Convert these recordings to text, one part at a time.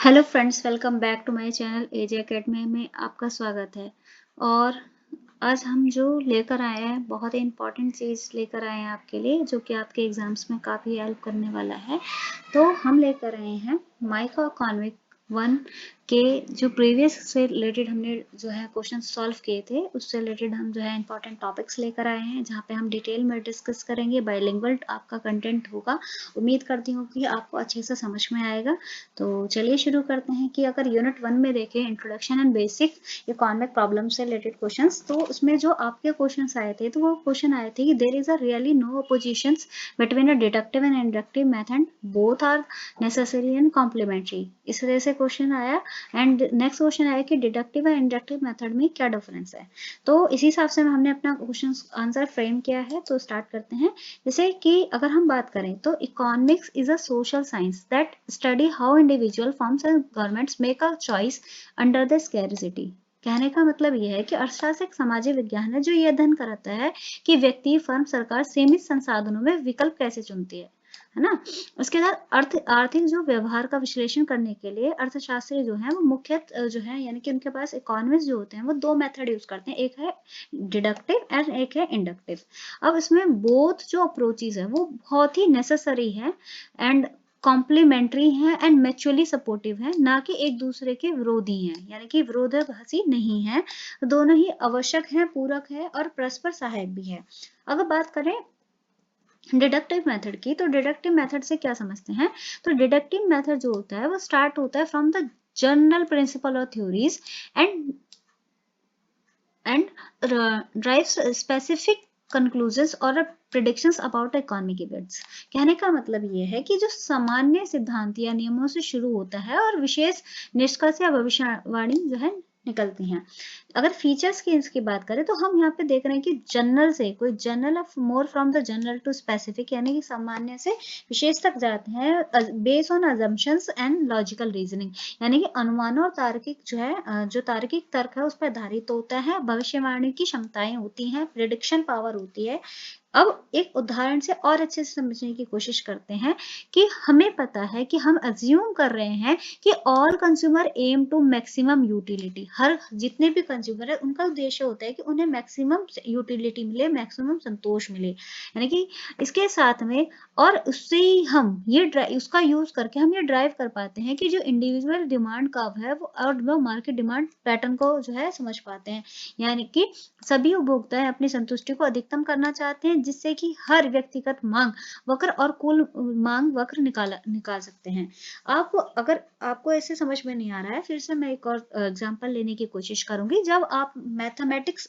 Hello friends, welcome back to my channel AJ Academy में आपका स्वागत है। और आज हम जो लेकर आए हैं बहुत ही इम्पोर्टेंट चीज़ लेकर आए हैं आपके लिए, जो कि आपके एग्जाम्स में काफ़ी हेल्प करने वाला है। तो हम लेकर आए हैं माइक्रो इकोनॉमिक 1 के जो प्रीवियस से रिलेटेड हमने जो है क्वेश्चन सॉल्व किए थे, उससे रिलेटेड हम जो है इंपॉर्टेंट टॉपिक्स लेकर आए हैं, जहाँ पे हम डिटेल में डिस्कस करेंगे। बाइलिंगुअल आपका कंटेंट होगा। उम्मीद करती हूँ कि आपको अच्छे से समझ में आएगा। तो चलिए शुरू करते हैं कि अगर यूनिट 1 में देखें introduction and basic economic problem से रिलेटेड क्वेश्चंस, तो उसमें जो आपके क्वेश्चंस आए थे, तो वो क्वेश्चन आए थे कि there is a really no oppositions between a deductive and inductive method, both are necessary and complementary. इस वजह से क्वेश्चन आया। एंड नेक्स्ट क्वेश्चन आया कि डिडक्टिव एंड इंडक्टिव मेथड में क्या डिफरेंस है। तो इसी हिसाब से हमने अपना क्वेश्चन आंसर फ्रेम किया है। तो स्टार्ट करते हैं। जैसे कि अगर हम बात करें तो economics is a social science that study how individual firms and governments make a choice under the scarcity. कहने का मतलब यह है कि अर्थशास्त्र एक सामाजिक विज्ञान है जो यह अध्ययन कराता है कि व्यक्ति, फर्म, सरकार सीमित संसाधनों में विकल्प कैसे चुनती है ना। उसके बाद आर्थिक जो व्यवहार का विश्लेषण करने के लिए अर्थशास्त्री जो है वो मुख्य जो है, यानी कि उनके पास इकोनॉमिस्ट जो होते हैं वो दो मेथड यूज करते हैं, एक है डिडक्टिव एंड एक है इंडक्टिव। अब इसमें बोथ जो अप्रोचेज है वो बहुत ही नेसेसरी है एंड कॉम्प्लीमेंट्री है एंड म्यूचुअली सपोर्टिव है, ना कि एक दूसरे के विरोधी हैं, यानी कि विरोधाभासी नहीं है। दोनों ही आवश्यक है, पूरक है और परस्पर सहायक भी है। अगर बात करें डिडक्टिव मेथड की, तो डिडक्टिव मेथड से क्या समझते हैं। तो डिडक्टिव मेथड जो होता है वो स्टार्ट होता है फ्रॉम द जनरल प्रिंसिपल और theories and drives specific conclusions और प्रिडिक्शंस अबाउट इकोनॉमिक इवेंट्स। कहने का मतलब ये है कि जो सामान्य सिद्धांत या नियमों से शुरू होता है और विशेष निष्कर्ष या भविष्यवाणी जो है निकलती हैं। अगर फीचर्स की इसकी बात करें तो हम यहाँ पे देख रहे हैं कि जनरल से कोई general of more from the general to specific, यानी कि सामान्य से विशेष तक जाते हैं based on assumptions and logical reasoning, यानी कि अनुमानों और तार्किक जो है जो तार्किक तर्क है उस पर आधारित होता है। भविष्यवाणी की क्षमताएं होती हैं, प्रिडिक्शन पावर होती है। अब एक उदाहरण से और अच्छे से समझने की कोशिश करते हैं कि हमें पता है कि हम अज्यूम कर रहे हैं कि all consumer aim to maximum utility. हर जितने भी कंज्यूमर है उनका उद्देश्य होता है कि उन्हें मैक्सिमम यूटिलिटी मिले, मैक्सिमम संतोष मिले, यानी कि इसके साथ में। और उससे ही हम ये उसका यूज करके हम ये ड्राइव कर पाते हैं कि जो इंडिविजुअल डिमांड कर्व है वो और वो मार्केट डिमांड पैटर्न को जो है समझ पाते हैं, यानी कि सभी उपभोक्ता अपनी संतुष्टि को अधिकतम करना चाहते हैं, जिससे कि हर व्यक्तिगत मांग वक्र और कुल मांग वक्र निकाल सकते हैं। आपको अगर आपको ऐसे समझ में नहीं आ रहा है, फिर से मैं एक और एग्जांपल लेने की कोशिश करूंगी। जब आप मैथमेटिक्स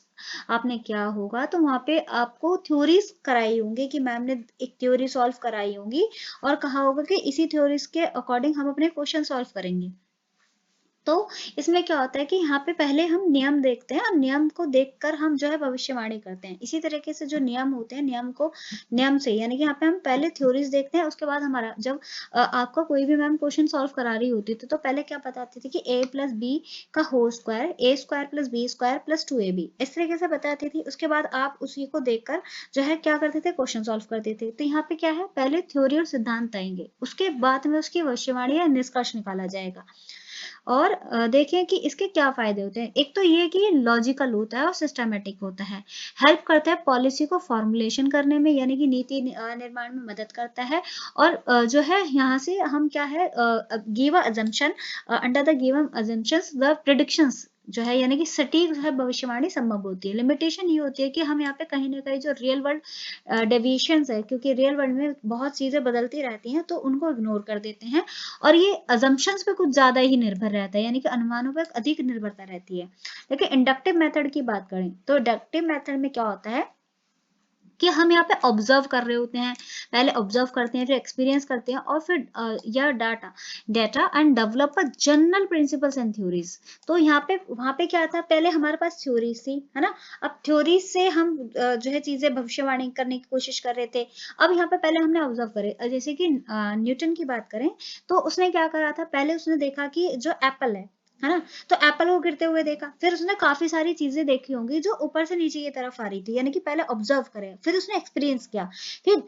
आपने क्या होगा तो वहां पे आपको थ्योरीज कराई होंगी कि मैम ने एक थ्योरी सॉल्व कराई होंगी और कहा होगा कि इसी थ्योरीज के अकॉर्डिंग हम अपने क्वेश्चन सॉल्व करेंगे। तो इसमें क्या होता है कि यहाँ पे पहले हम नियम देखते हैं और नियम को देखकर हम जो है भविष्यवाणी करते हैं। इसी तरीके से जो नियम होते हैं, नियम से, यानी कि यहाँ पे हम पहले थ्योरीज देखते हैं, उसके बाद हमारा जब आपका कोई भी मैम क्वेश्चन सॉल्व करा रही होती थी तो पहले क्या बताती थी कि a प्लस बी का whole square, A square plus B square plus 2ab, इस तरीके से बताती थी। उसके बाद आप उसी को देखकर जो है क्या करते थे, क्वेश्चन सॉल्व करते थे। तो यहाँ पे क्या है, पहले थ्योरी और सिद्धांत आएंगे, उसके बाद में उसकी भविष्यवाणी या निष्कर्ष निकाला जाएगा। और देखें कि इसके क्या फायदे होते हैं। एक तो ये कि लॉजिकल होता है और सिस्टमेटिक होता है, हेल्प करता है पॉलिसी को फॉर्मुलेशन करने में, यानी कि नीति निर्माण में मदद करता है। और जो है यहाँ से हम क्या है, give assumption, under the given assumptions the predictions जो है, यानी कि सटीक जो है भविष्यवाणी संभव होती है। लिमिटेशन ये होती है कि हम यहाँ पे कहीं ना कहीं जो रियल वर्ल्ड डेविएशंस है, क्योंकि रियल वर्ल्ड में बहुत चीजें बदलती रहती हैं, तो उनको इग्नोर कर देते हैं और ये अजम्पशंस पे कुछ ज्यादा ही निर्भर रहता है, यानी कि अनुमानों पर अधिक निर्भरता रहती है। लेकिन इंडक्टिव मेथड की बात करें तो इंडक्टिव मेथड में क्या होता है कि हम यहाँ पे ऑब्जर्व कर रहे होते हैं, पहले ऑब्जर्व करते हैं, फिर एक्सपीरियंस करते हैं और फिर यह data and develop a general principles and theories. तो यहाँ पे वहां पे क्या था, पहले हमारे पास थ्योरीज थी, है ना। अब थ्योरी से हम जो है चीजें भविष्यवाणी करने की कोशिश कर रहे थे। अब यहाँ पे पहले हमने ऑब्जर्व करे, जैसे कि न्यूटन की बात करें तो उसने क्या करा था, पहले उसने देखा कि जो एप्पल है है ना। तो एप्पल को गिरते हुए देखा, फिर उसने काफी सारी चीजें देखी होंगी जो ऊपर से नीचे की तरफ आ रही थी, यानी कि पहले ऑब्जर्व करे, फिर उसने एक्सपीरियंस किया, फिर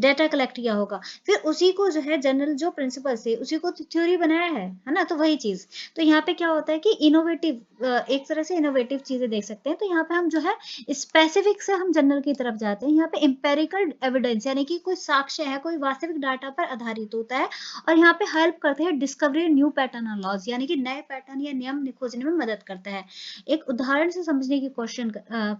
डेटा कलेक्ट किया होगा, फिर उसी को जो है जनरल जो प्रिंसिपल थे उसी को थ्योरी बनाया है ना। तो वही चीज, तो यहाँ पे क्या होता है कि इनोवेटिव, एक तरह से इनोवेटिव चीजें देख सकते हैं। तो यहाँ पे हम जो है स्पेसिफिक से हम जनरल की तरफ जाते हैं। यहाँ पे एम्पेरिकल एविडेंस यानी कि कोई साक्ष्य है, कोई वास्तविक डाटा पर आधारित होता है, और यहाँ पे हेल्प करते हैं डिस्कवरी न्यू पैटर्न और लॉज, यानी कि नए पैटर्न या नियम खोजने में मदद करता है। एक उदाहरण से समझने की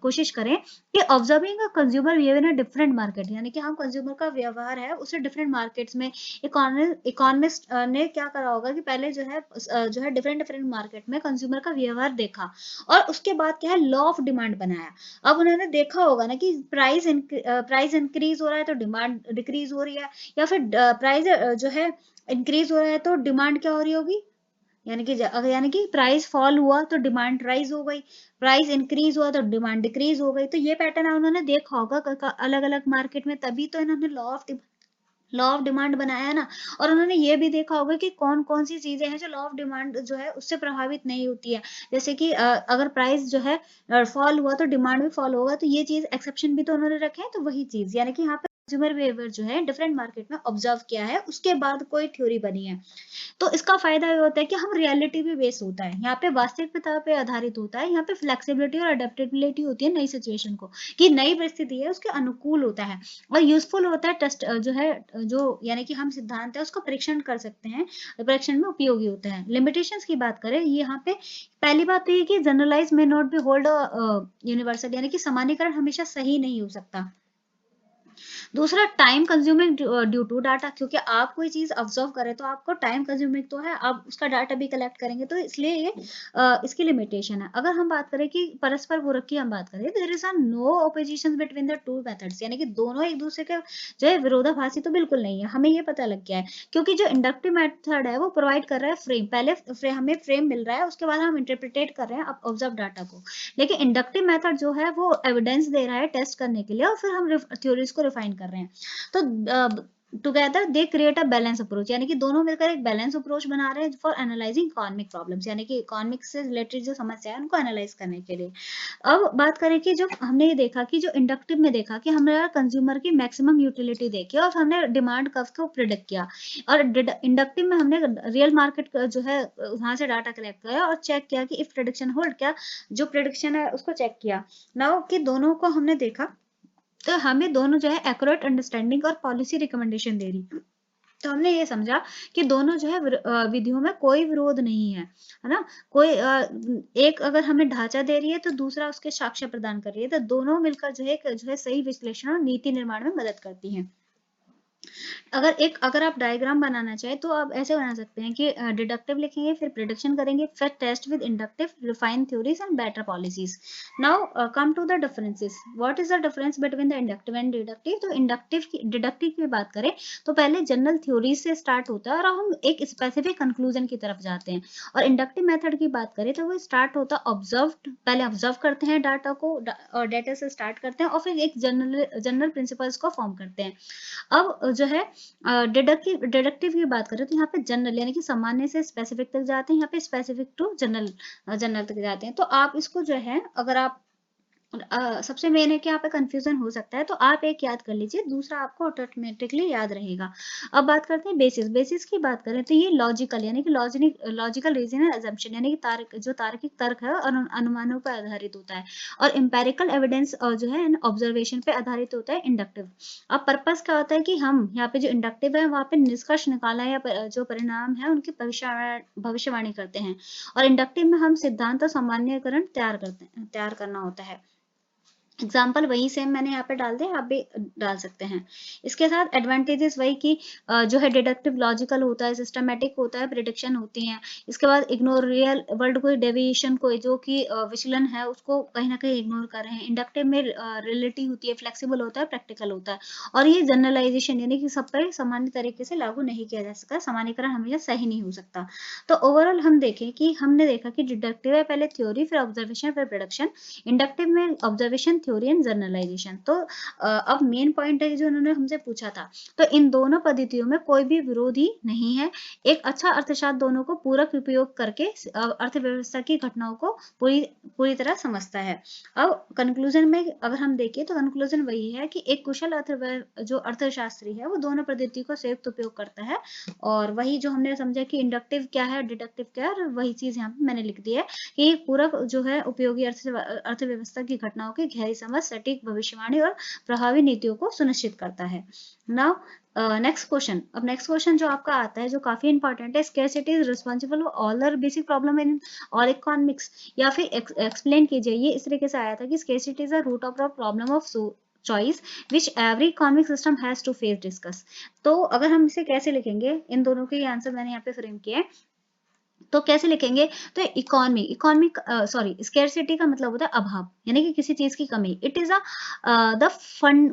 कोशिश करें कि observing a consumer behaviour in different market, यानी कि हम कंज्यूमर का व्यवहार है उसे डिफरेंट मार्केट्स में, इकोनॉमिस्ट ने क्या करा होगा कि पहले जो है डिफरेंट डिफरेंट मार्केट में कंज्यूमर का व्यवहार देखा, और उसके बाद क्या है लॉ ऑफ डिमांड बनाया। अब उन्होंने देखा होगा ना कि प्राइस इंक्रीज हो रहा है तो डिमांड डिक्रीज हो रही है, या फिर प्राइस जो है इंक्रीज हो रहा है तो डिमांड क्या हो रही होगी, यानी कि प्राइस फॉल हुआ तो डिमांड राइज हो गई, प्राइस इंक्रीज हुआ तो डिमांड डिक्रीज हो गई। तो ये पैटर्न उन्होंने देखा होगा अलग अलग मार्केट में, तभी तो इन्होंने लॉ ऑफ डिमांड बनाया है ना। और उन्होंने ये भी देखा होगा कि कौन कौन सी चीजें हैं जो लॉ ऑफ डिमांड जो है उससे प्रभावित नहीं होती है, जैसे कि अगर प्राइस जो है फॉल हुआ तो डिमांड भी फॉल होगा, तो ये चीज एक्सेप्शन भी तो उन्होंने रखे हैं। तो वही चीज, यानी कि यहाँ पे कंज्यूमर बिहेवियर जो है डिफरेंट मार्केट में ऑब्जर्व किया है, उसके बाद कोई थ्योरी बनी है। तो इसका फायदा ये होता है कि हम रियलिटी पे बेस होता है, यहाँ पे वास्तविकता पे आधारित होता है, यहाँ पे फ्लेक्सिबिलिटी और अडेप्टेबिलिटी होती है नई सिचुएशन को, कि नई परिस्थिति है उसके अनुकूल होता है, और यूजफुल होता है टेस्ट जो है, जो यानी कि हम सिद्धांत है उसको परीक्षण कर सकते हैं, परीक्षण में उपयोगी होता है। लिमिटेशंस की बात करें यहाँ पे, पहली बात तो ये कि जनरलाइज में नॉट बी होल्ड यूनिवर्सल, यानी कि सामान्यकरण हमेशा सही नहीं हो सकता। दूसरा time consuming due to data, क्योंकि आप कोई चीज ऑब्जर्व करें तो आपको टाइम कंज्यूमिंग तो है, आप उसका डाटा भी कलेक्ट करेंगे, तो इसलिए ये इसकी लिमिटेशन है। अगर हम बात करें कि परस्पर पूरक की हम बात करें, there is no opposition between the two methods, यानी कि दोनों एक दूसरे के जो है विरोधाभासी तो बिल्कुल नहीं है, हमें ये पता लग गया है, क्योंकि जो इंडक्टिव मेथड है वो प्रोवाइड कर रहा है फ्रेम, पहले हमें फ्रेम मिल रहा है, उसके बाद हम इंटरप्रिटेट कर रहे हैं ऑब्जर्व डाटा को। लेकिन इंडक्टिव मेथड जो है वो एविडेंस दे रहा है टेस्ट करने के लिए, और फिर हम थ्योरीज को रिफाइन कर रहे हैं। तो together they create a balance approach, यानी कि दोनों मिलकर एक बैलेंस अप्रोच बना रहे हैं फॉर एनालाइजिंग इकोनॉमिक प्रॉब्लम्स, यानी कि इकोनॉमिक से रिलेटेड जो समस्या है उनको एनालाइज करने के लिए। अब बात करें कि जो हमने ये देखा कि जो इंडक्टिव में देखा कि हमने कंज्यूमर की मैक्सिमम यूटिलिटी देखी और हमने डिमांड कर्व को प्रिडिक्ट किया, और इंडक्टिव में हमने रियल मार्केट जो है वहां से डाटा कलेक्ट किया और चेक किया कि इफ प्रिडिक्शन होल्ड, क्या जो प्रिडिक्शन है उसको चेक किया। नाउ कि दोनों को हमने देखा, तो हमें दोनों जो है एक्यूरेट अंडरस्टैंडिंग और पॉलिसी रिकमेंडेशन दे रही। तो हमने ये समझा कि दोनों जो है विधियों में कोई विरोध नहीं है ना। कोई एक अगर हमें ढांचा दे रही है तो दूसरा उसके साक्ष्य प्रदान कर रही है, तो दोनों मिलकर जो है सही विश्लेषण और नीति निर्माण में मदद करती हैं। अगर आप डायग्राम बनाना चाहें तो आप ऐसे बना सकते हैं कि डिडक्टिव लिखेंगे, फिर प्रिडिक्शन करेंगे, फिर test with inductive, refine theories and better policies. Now come to the differences, what is the difference between the inductive and deductive. तो डिडक्टिव की बात करें तो पहले जनरल थ्योरी से स्टार्ट होता है और हम एक स्पेसिफिक कंक्लूजन की तरफ जाते हैं, और इंडक्टिव मेथड की बात करें तो वो स्टार्ट होता है पहले ऑब्जर्व करते हैं डाटा को, और डाटा से स्टार्ट करते हैं और फिर एक जनरल प्रिंसिपल्स को फॉर्म करते हैं। अब जो है डिडक्टिव की बात करें तो यहाँ पे जनरल यानी कि सामान्य से स्पेसिफिक तक जाते हैं, यहाँ पे स्पेसिफिक टू जनरल तक जाते हैं। तो आप इसको जो है अगर आप सबसे मेन है कि यहाँ पे कंफ्यूजन हो सकता है, तो आप एक याद कर लीजिए, दूसरा आपको ऑटोमेटिकली याद रहेगा। अब बात करते हैं बेसिस की बात करें तो ये लॉजिकल यानी कि लॉजिकल रीजन है, अजम्पशन यानी कि तार्किक तर्क है और अनुमानों पर आधारित होता है, और एम्पेरिकल एविडेंस और जो है ऑब्जर्वेशन पे आधारित होता है इंडक्टिव। अब पर्पस क्या होता है कि हम यहाँ पे जो इंडक्टिव है वहाँ पे निष्कर्ष निकाला है या जो परिणाम है उनकी भविष्यवाणी करते हैं, और इंडक्टिव में हम सिद्धांत और सामान्यकरण तैयार करना होता है। एग्जाम्पल वही सेम मैंने यहाँ पे डाल दिया, आप भी डाल सकते हैं। इसके साथ एडवांटेजेस वही कि जो है डिडक्टिव लॉजिकल होता है, सिस्टमेटिक होता है, प्रिडिक्शन होती हैं। इसके बाद इग्नोर रियल वर्ल्ड कोई डेविएशन को जो कि विचलन है उसको कहीं ना कहीं इग्नोर कर रहे हैं। इंडक्टिव में रियलिटी होती है, फ्लेक्सिबल होता है, प्रैक्टिकल होता है, और ये जनरलाइजेशन यानी कि सब पर सामान्य तरीके से लागू नहीं किया जा सकता, सामान्यकरण हमेशा सही नहीं हो सकता। तो ओवरऑल हम देखें कि हमने देखा कि डिडक्टिव है पहले थ्योरी, फिर ऑब्जर्वेशन, फिर प्रिडिक्शन। इंडक्टिव में ऑब्जर्वेशन थ्योरी एंड जर्नलाइजेशन। तो अब मेन पॉइंट है जो उन्होंने हमसे पूछा था, तो इन दोनों पद्धतियों में कोई भी विरोधी नहीं है। एक अच्छा अर्थशास्त्र दोनों को पूरक उपयोग करके अर्थव्यवस्था की घटनाओं को पूरी तरह समझता है। अब कंक्लूजन में अगर हम देखें तो कंक्लूजन वही है कि एक कुशल जो अर्थशास्त्री है वो दोनों पद्धति को संयुक्त उपयोग करता है, और वही जो हमने समझा कि इंडक्टिव क्या है, डिडक्टिव क्या है, और वही चीज यहाँ पे मैंने लिख दी है कि पूरक जो है उपयोगी अर्थव्यवस्था की घटनाओं की गहरी समझ, सटीक भविष्यवाणी और प्रभावी नीतियों को सुनिश्चित करता है। Now next question. अब नेक्स्ट क्वेश्चन जो आपका आता है जो काफी इंपॉर्टेंट है, scarcity is responsible for all the basic problem in all economics, या फिर एक्सप्लेन कीजिए। ये इस तरीके से आया था कि scarcity is the root of the problem of choice which every economic system has to face discuss. तो अगर हम इसे कैसे लिखेंगे, इन दोनों के आंसर मैंने यहाँ पे फ्रेम किया है, तो कैसे लिखेंगे, तो इकोनॉमिक सॉरी स्कैरसिटी का मतलब होता है अभाव, यानी कि किसी चीज की कमी। It is the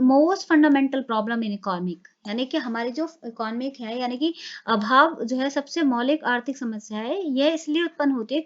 most fundamental problem in economic, यानी कि हमारी जो इकोनॉमिक है यानी कि अभाव जो है सबसे मौलिक आर्थिक समस्या है। यह इसलिए उत्पन्न होती है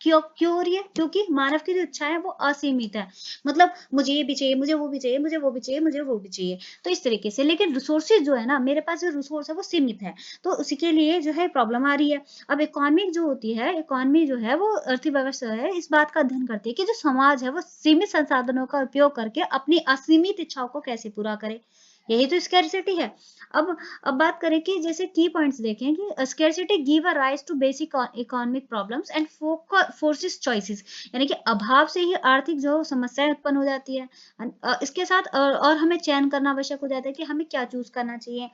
क्यों हो रही है, क्योंकि मानव की जो इच्छा है वो असीमित है। मतलब मुझे ये भी चाहिए, मुझे वो भी चाहिए, मुझे वो भी चाहिए, मुझे वो भी चाहिए, तो इस तरीके से। लेकिन रिसोर्सेज जो है ना, मेरे पास जो रिसोर्स है वो सीमित है, तो उसी के लिए जो है प्रॉब्लम आ रही है। अब इकोनॉमिक जो होती है, इकोनॉमी जो है वो अर्थव्यवस्था है, इस बात का अध्ययन करती है कि जो समाज है वो सीमित संसाधनों का उपयोग करके अपनी असीमित इच्छाओं को कैसे पूरा करे। यही तो स्कैरसिटी है। अब बात करें कि जैसे की पॉइंट्स देखें कि scarcity give a rise to basic economic problems and forces choices, यानी कि अभाव से ही आर्थिक जो समस्याएं उत्पन्न हो जाती है। इसके साथ और हमें चयन करना आवश्यक हो जाता है कि हमें क्या चूज करना चाहिए।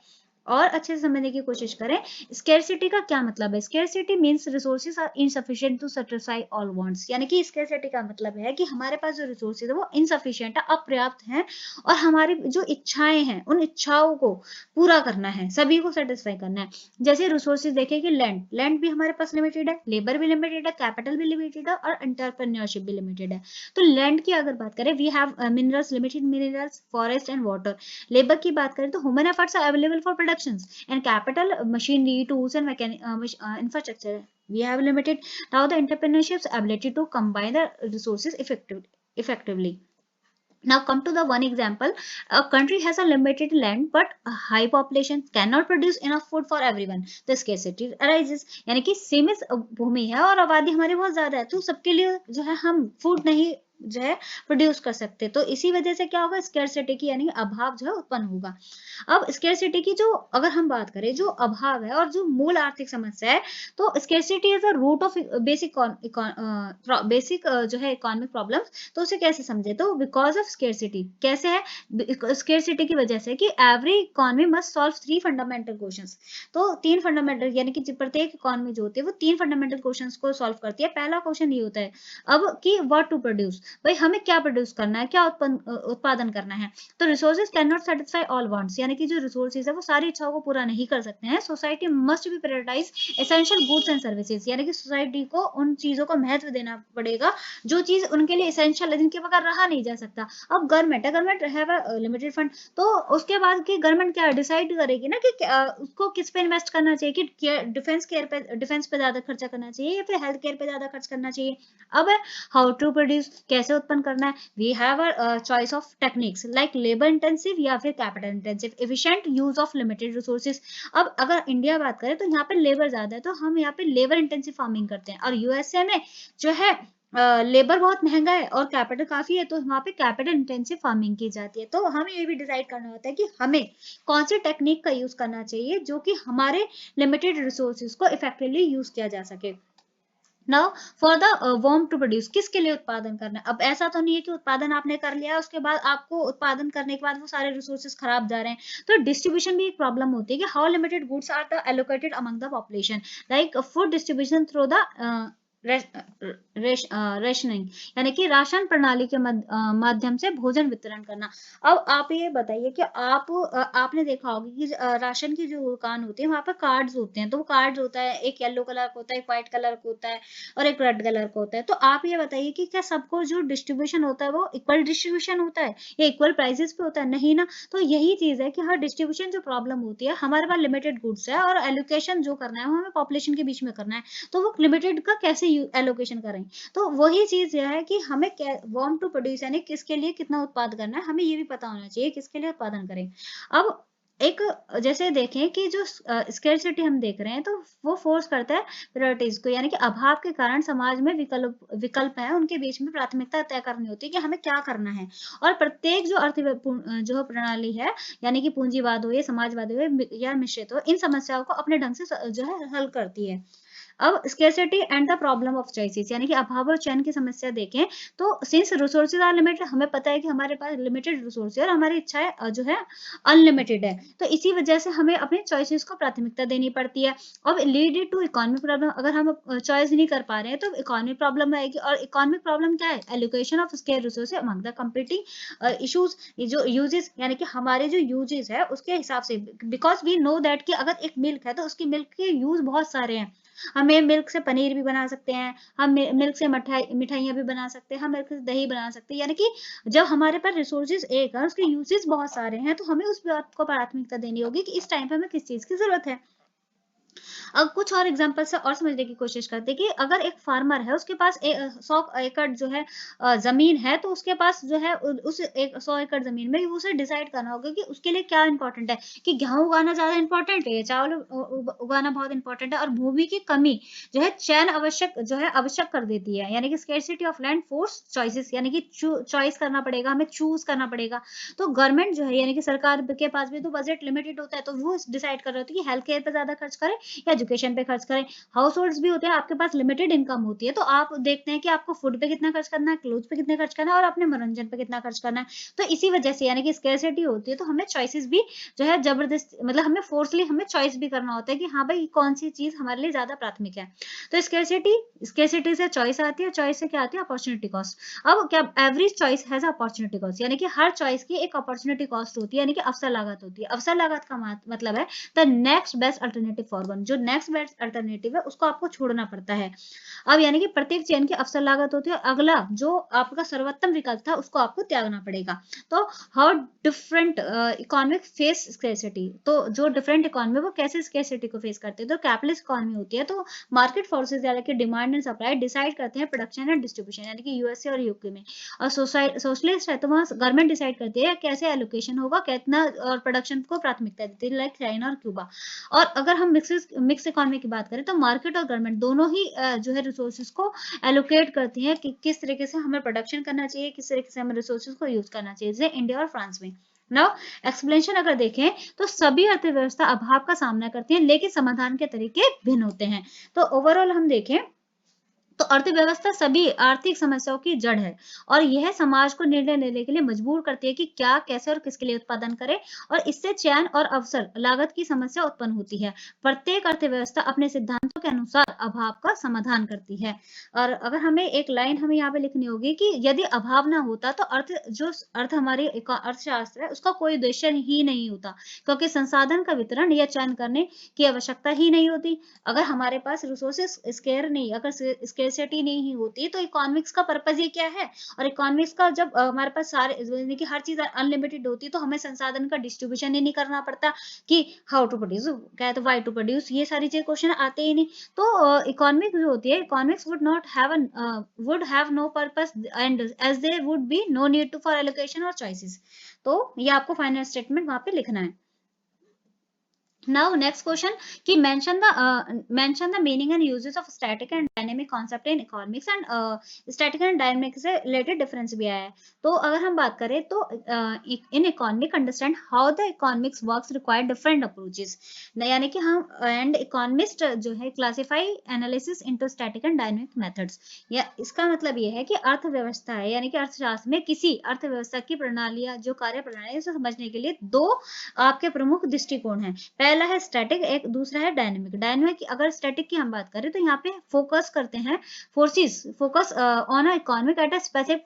और अच्छे से समझने की कोशिश करें, स्कैरसिटी का क्या मतलब है। Scarcity means resources are insufficient to satisfy all wants, यानी कि स्कैरसिटी का मतलब है कि हमारे पास जो रिसोर्सेज है वो इनसफिशिएंट है, अपर्याप्त है, और हमारी जो इच्छाएं हैं उन इच्छाओं को पूरा करना है, सभी को सेटिस्फाई करना है। जैसे रिसोर्सेज देखें कि लैंड भी हमारे पास लिमिटेड है, लेबर भी लिमिटेड है, कैपिटल भी लिमिटेड है, और एंटरप्रेन्योरशिप भी लिमिटेड है। तो लैंड की अगर बात करें, we have minerals, limited minerals, forest and water. Labour की बात करें तो human efforts are available for production, and capital, machinery, tools and infrastructure we have limited. Now the entrepreneurship's ability to combine the resources effectively. Now come to the one example. A country has a limited land but a high population cannot produce enough food for everyone. The scarcity arises, यानी कि सीमित भूमि है और आबादी हमारी बहुत ज्यादा है, तो सबके लिए जो है हम फूड नहीं जो है प्रोड्यूस कर सकते। तो इसी वजह से क्या होगा, स्कैरसिटी की यानी अभाव जो है उत्पन्न होगा। अब स्कैरसिटी की जो अगर हम बात करें, जो अभाव है और जो मूल आर्थिक समस्या है, तो scarcity is the root of basic जो है इकोनॉमिक प्रॉब्लम्स। तो उसे कैसे समझे, तो बिकॉज ऑफ स्कैरसिटी। कैसे है, स्कैरसिटी की वजह से कि every economy must solve 3 fundamental questions. तो 3 फंडामेंटल यानी कि प्रत्येक इकोनॉमी जो होती है वो 3 फंडामेंटल क्वेश्चंस को सॉल्व करती है। पहला क्वेश्चन ये होता है अब कि व्हाट टू प्रोड्यूस, भाई हमें क्या प्रोड्यूस करना है, क्या उत्पादन करना है। तो resources can not satisfy all wants, यानी कि जो रिसोर्सेज है वो सारी इच्छाओं को पूरा नहीं कर सकते हैं। Society must be prioritize essential goods and services, यानी कि सोसाइटी को उन चीजों को महत्व देना पड़ेगा जो चीज उनके लिए एसेंशियल है, जिनके बगैर रहा नहीं जा सकता। अब government have a limited fund, तो उसके बाद की गवर्नमेंट क्या डिसाइड करेगी ना कि उसको किस पे इन्वेस्ट करना चाहिए, कि डिफेंस पे ज्यादा खर्चा करना चाहिए या फिर हेल्थ केयर पे ज्यादा खर्च करना चाहिए। अब हाउ टू प्रोड्यूस, कैसे उत्पन्न करना है। We have a choice of techniques like labour intensive या फिर capital intensive, efficient use of limited resources. अब अगर इंडिया बात करें तो यहाँ पे लेबर ज्यादा है, तो हम यहाँ पे लेबर इंटेंसिव फार्मिंग करते हैं, और यूएसए में जो है लेबर बहुत महंगा है और कैपिटल काफी है, तो वहाँ पे कैपिटल इंटेंसिव फार्मिंग की जाती है। तो हमें ये भी डिसाइड करना होता है कि हमें कौन सी टेक्निक का यूज करना चाहिए जो कि हमारे लिमिटेड रिसोर्सेज को इफेक्टिवली यूज किया जा सके। Now for the whom to produce, किसके लिए उत्पादन करना है। अब ऐसा तो नहीं है कि उत्पादन आपने कर लिया उसके बाद आपको उत्पादन करने के बाद वो सारे रिसोर्सेज खराब जा रहे हैं। तो डिस्ट्रीब्यूशन भी एक प्रॉब्लम होती है कि how limited goods are the allocated among the population, like food distribution through the rationing, यानी कि राशन प्रणाली के माध्यम से भोजन वितरण करना। अब आप ये बताइए कि आपने देखा होगा कि राशन की जो दुकान होती है वहां पर कार्ड्स होते हैं, तो वो कार्ड्स होता है, एक येलो कलर का होता है, एक व्हाइट कलर का होता है और एक रेड कलर का होता है। तो आप ये बताइए कि क्या सबको जो डिस्ट्रीब्यूशन होता है वो इक्वल डिस्ट्रीब्यूशन होता है या इक्वल प्राइसेस पे होता है, नहीं ना। तो यही चीज है कि हर डिस्ट्रीब्यूशन जो प्रॉब्लम होती है, हमारे पास लिमिटेड गुड्स है और एलोकेशन जो करना है वो हमें पॉपुलेशन के बीच में करना है, तो वो लिमिटेड का कैसे एलोकेशन करें। तो वही चीज यह है कि हमें वांट टू प्रोड्यूस यानी किसके लिए कितना उत्पाद करना है, हमें ये भी पता होना चाहिए किसके लिए उत्पादन करें। अब एक जैसे देखें कि जो स्केर्सिटी हम देख रहे हैं तो वो फोर्स करता है प्रायोरिटीज को, यानी कि अभाव के कारण समाज में विकल्प है, उनके बीच में प्राथमिकता तय करनी होती है कि हमें क्या करना है। और प्रत्येक जो जो प्रणाली है, यानी कि पूंजीवाद हो या समाजवाद हो या मिश्रित हो, इन समस्याओं को अपने ढंग से जो है हल करती है। अब scarcity and the problem of choices, यानी कि अभाव और चयन की समस्या देखें तो सिंस रिसोर्सेज आर लिमिटेड, हमें पता है कि हमारे पास लिमिटेड रिसोर्स है और हमारी इच्छाएं जो है अनलिमिटेड है, तो इसी वजह से हमें अपने चॉइसेस को प्राथमिकता देनी पड़ती है। अब लीड टू इकोनॉमिक प्रॉब्लम, अगर हम चॉइस नहीं कर पा रहे हैं तो इकोनॉमिक प्रॉब्लम आएगी। और इकोनॉमिक प्रॉब्लम क्या है? Allocation of square resource among the competing issues, जो यूजेस यानी कि हमारे जो यूजेस है उसके हिसाब से, बिकॉज वी नो दैट कि अगर एक मिल्क है तो उसकी मिल्क के यूज बहुत सारे हैं। हमें मिल्क से पनीर भी बना सकते हैं, हम मिल्क से मिठाइयाँ भी बना सकते हैं, हम मिल्क से दही बना सकते हैं, यानी कि जब हमारे पास रिसोर्सेज एक है उसके यूजेस बहुत सारे हैं, तो हमें उस बात को प्राथमिकता देनी होगी कि इस टाइम पे हमें किस चीज की जरूरत है। अब कुछ और एग्जांपल से और समझने की कोशिश करते हैं कि अगर एक फार्मर है, उसके पास 100 एकड़ जो है जमीन है, तो उसके पास जो है उस 100 एकड़ जमीन में उसे डिसाइड करना होगा कि उसके लिए क्या इंपॉर्टेंट है, कि गेहूं उगाना ज्यादा इंपॉर्टेंट है या चावल उगाना बहुत इंपॉर्टेंट है। और भूमि की कमी जो है चयन आवश्यक कर देती है, यानी कि scarcity of land force choices, यानी कि चॉइस करना पड़ेगा, हमें चूज करना पड़ेगा। तो गवर्नमेंट जो है यानी कि सरकार के पास भी तो बजट लिमिटेड होता है, तो वो डिसाइड कर रहे होते हैं कि हेल्थ केयर पे ज्यादा खर्च करें या एजुकेशन पे खर्च करें। हाउस होल्ड्स भी होते हैं, आपके पास लिमिटेड इनकम होती है, तो आप देखते हैं कि आपको फूड पे कितना खर्च करना है, क्लोथ पे कितना खर्च करना है और अपने मनोरंजन पे कितना खर्च करना है। तो इसी वजह से यानी कि स्केर्सिटी होती है, तो हमें चॉइसेस भी जो है जबरदस्त, मतलब हमें फोर्सली हमें चॉइस भी करना होता है कि हाँ भाई कौन सी चीज हमारे लिए ज्यादा प्राथमिक है। तो स्केर्सिटी से चॉइस आती है, चॉइस से क्या आती है? Opportunity cost. अब क्या every choice has opportunity cost, यानी कि हर चॉइस की एक अपॉर्चुनिटी कॉस्ट होती है, यानी कि अवसर लागत होती है। अवसर लागत का मतलब है the next best alternative for one, जो नेक्स्ट बेस्ट अल्टरनेटिव है उसको आपको छोड़ना पड़ता है। अब यानी कि प्रत्येक चयन की अवसर लागत होती है, अगला जो आपका सर्वोत्तम विकल्प था उसको आपको त्यागना पड़ेगा। तो how different economic face scarcity, तो जो डिफरेंट इकोनॉमी वो कैसे स्केर्सिटी को फेस करते हैं? तो कैपिटलिस्ट इकोनॉमी होती है, तो मार्केट फोर्सेस यानी कि डिमांड एंड सप्लाई डिसाइड करते हैं प्रोडक्शन एंड डिस्ट्रीब्यूशन, यानी कि यूएसए और यूके में। और सोशलिस्ट है तो वहाँ गवर्नमेंट डिसाइड करती है कैसे एलोकेशन होगा, कितना, और प्रोडक्शन को प्राथमिकता देती है, लाइक चाइना और क्यूबा। और अगर हम मिक्स इकोनॉमी की बात करें तो मार्केट और गवर्नमेंट दोनों ही जो है रिसोर्सेज को एलोकेट करती हैं कि किस तरीके से हमें प्रोडक्शन करना चाहिए, किस तरीके से हमें रिसोर्सेज को यूज करना चाहिए, जैसे इंडिया और फ्रांस में। नाउ एक्सप्लेनेशन अगर देखें तो सभी अर्थव्यवस्था अभाव का सामना करती है, लेकिन समाधान के तरीके भिन्न होते हैं। तो ओवरऑल हम देखें तो अर्थव्यवस्था सभी आर्थिक समस्याओं की जड़ है, और यह समाज को निर्णय लेने के लिए मजबूर करती है कि क्या, कैसे और किसके लिए उत्पादन करें, और इससे चयन और अवसर लागत की समस्या उत्पन्न होती है। प्रत्येक अर्थव्यवस्था अपने सिद्धांतों के अनुसार अभाव का समाधान करती है। और अगर हमें एक लाइन हमें यहाँ पे लिखनी होगी कि यदि अभाव ना होता तो अर्थ हमारे अर्थशास्त्र है उसका कोई उद्देश्य ही नहीं होता, क्योंकि संसाधन का वितरण या चयन करने की आवश्यकता ही नहीं होती। अगर हमारे पास रिसोर्सेस स्केयर नहीं, अगर स्केर्सिटी नहीं होती तो इकोनॉमिक्स का पर्पज ही क्या है? और इकोनॉमिक्स का जब हमारे पास सारे यानी कि हर चीज अनलिमिटेड होती है, तो हमें संसाधन का डिस्ट्रीब्यूशन ही नहीं करना पड़ता कि हाउ टू प्रोड्यूस, क्या तो वाई टू प्रोड्यूस, ये सारी चीज क्वेश्चन आते ही नहीं। तो इकोनॉमिक्स जो होती है, economics would have no purpose and as there would be no need to for allocation और चॉइसेस। तो ये आपको फाइनल स्टेटमेंट वहां पे लिखना है। Now next question कि mention the meaning and uses of static and dynamic concept in economics and static and dynamic से related difference भी आया है। तो अगर हम बात करें तो in economic understand how the economics works require different approaches, यानी कि हम and economist जो है classify analysis into static and dynamic methods, या इसका मतलब ये है कि अर्थव्यवस्था है यानी कि अर्थशास्त्र में किसी अर्थव्यवस्था की प्रणालियां जो कार्य प्रणाली उसे समझने के लिए दो आपके प्रमुख दृष्टिकोण हैं। पहला है स्टैटिक, एक दूसरा है डायनेमिक। डायनेमिक अगर स्टैटिक की हम बात करें तो यहाँ पे फोकस करते हैं focus on a economic at a specific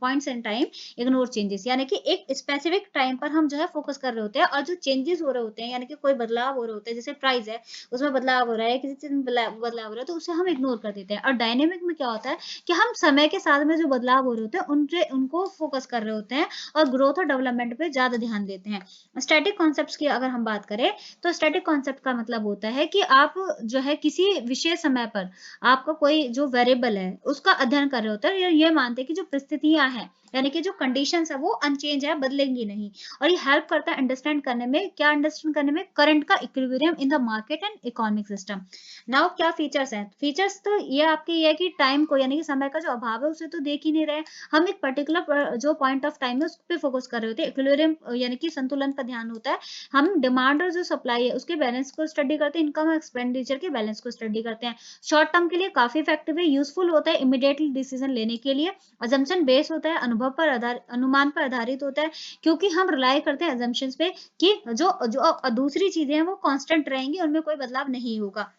points in time, ignore changes, यानी कि एक स्पेसिफिक टाइम पर हम जो है फोकस कर रहे होते हैं, और जो चेंजेस हो रहे होते हैं यानी कि कोई बदलाव हो रहे होते हैं, जैसे प्राइस है उसमें बदलाव हो रहा है, किसी चीज में बदलाव हो रहा है, तो उसे हम इग्नोर कर देते हैं। और डायनेमिक में क्या होता है कि हम समय के साथ में जो बदलाव हो रहे होते हैं उनको फोकस कर रहे होते हैं और ग्रोथ और डेवलपमेंट पे ज्यादा ध्यान देते हैं। स्टैटिक कॉन्सेप्ट्स की अगर हम बात करें तो स्टैटिक कॉन्सेप्ट का मतलब होता है कि आप जो है किसी विशेष समय पर आपका कोई जो वेरिएबल है उसका अध्ययन कर रहे होते हैं, या ये मानते हैं कि जो परिस्थितियां हैं यानी कि जो कंडीशंस है वो अनचेंज है, बदलेंगी नहीं। और ये हेल्प करता है अंडरस्टैंड करने में, क्या अंडरस्टैंड करने में, करंट का equilibrium in the market and economic system. Now क्या फीचर्स हैं? फीचर्स तो ये आपके ये है कि टाइम को यानी कि समय का जो अभाव है उसे तो देख ही नहीं रहे, हम एक पर्टिकुलर जो पॉइंट ऑफ टाइम है उस पे फोकस कर रहे होते हैं। इक्विलिब्रियम यानी कि संतुलन का ध्यान होता है। हम डिमांड और जो सप्लाई है उसके बैलेंस को स्टडी करते हैं, इनकम और एक्सपेंडिचर के बैलेंस को स्टडी करते हैं। शॉर्ट टर्म के लिए काफी इफेक्टिव है, यूजफुल होता है इमीडिएटली डिसीजन लेने के लिए। अजम्पशन बेस होता है, अनुभव पर अनुमान पर आधारित होता है, क्योंकि हम रिलाई करते हैं अजम्पशंस पे कि जो जो दूसरी चीजें हैं वो कांस्टेंट रहेंगी, उनमें कोई बदलाव नहीं होगा।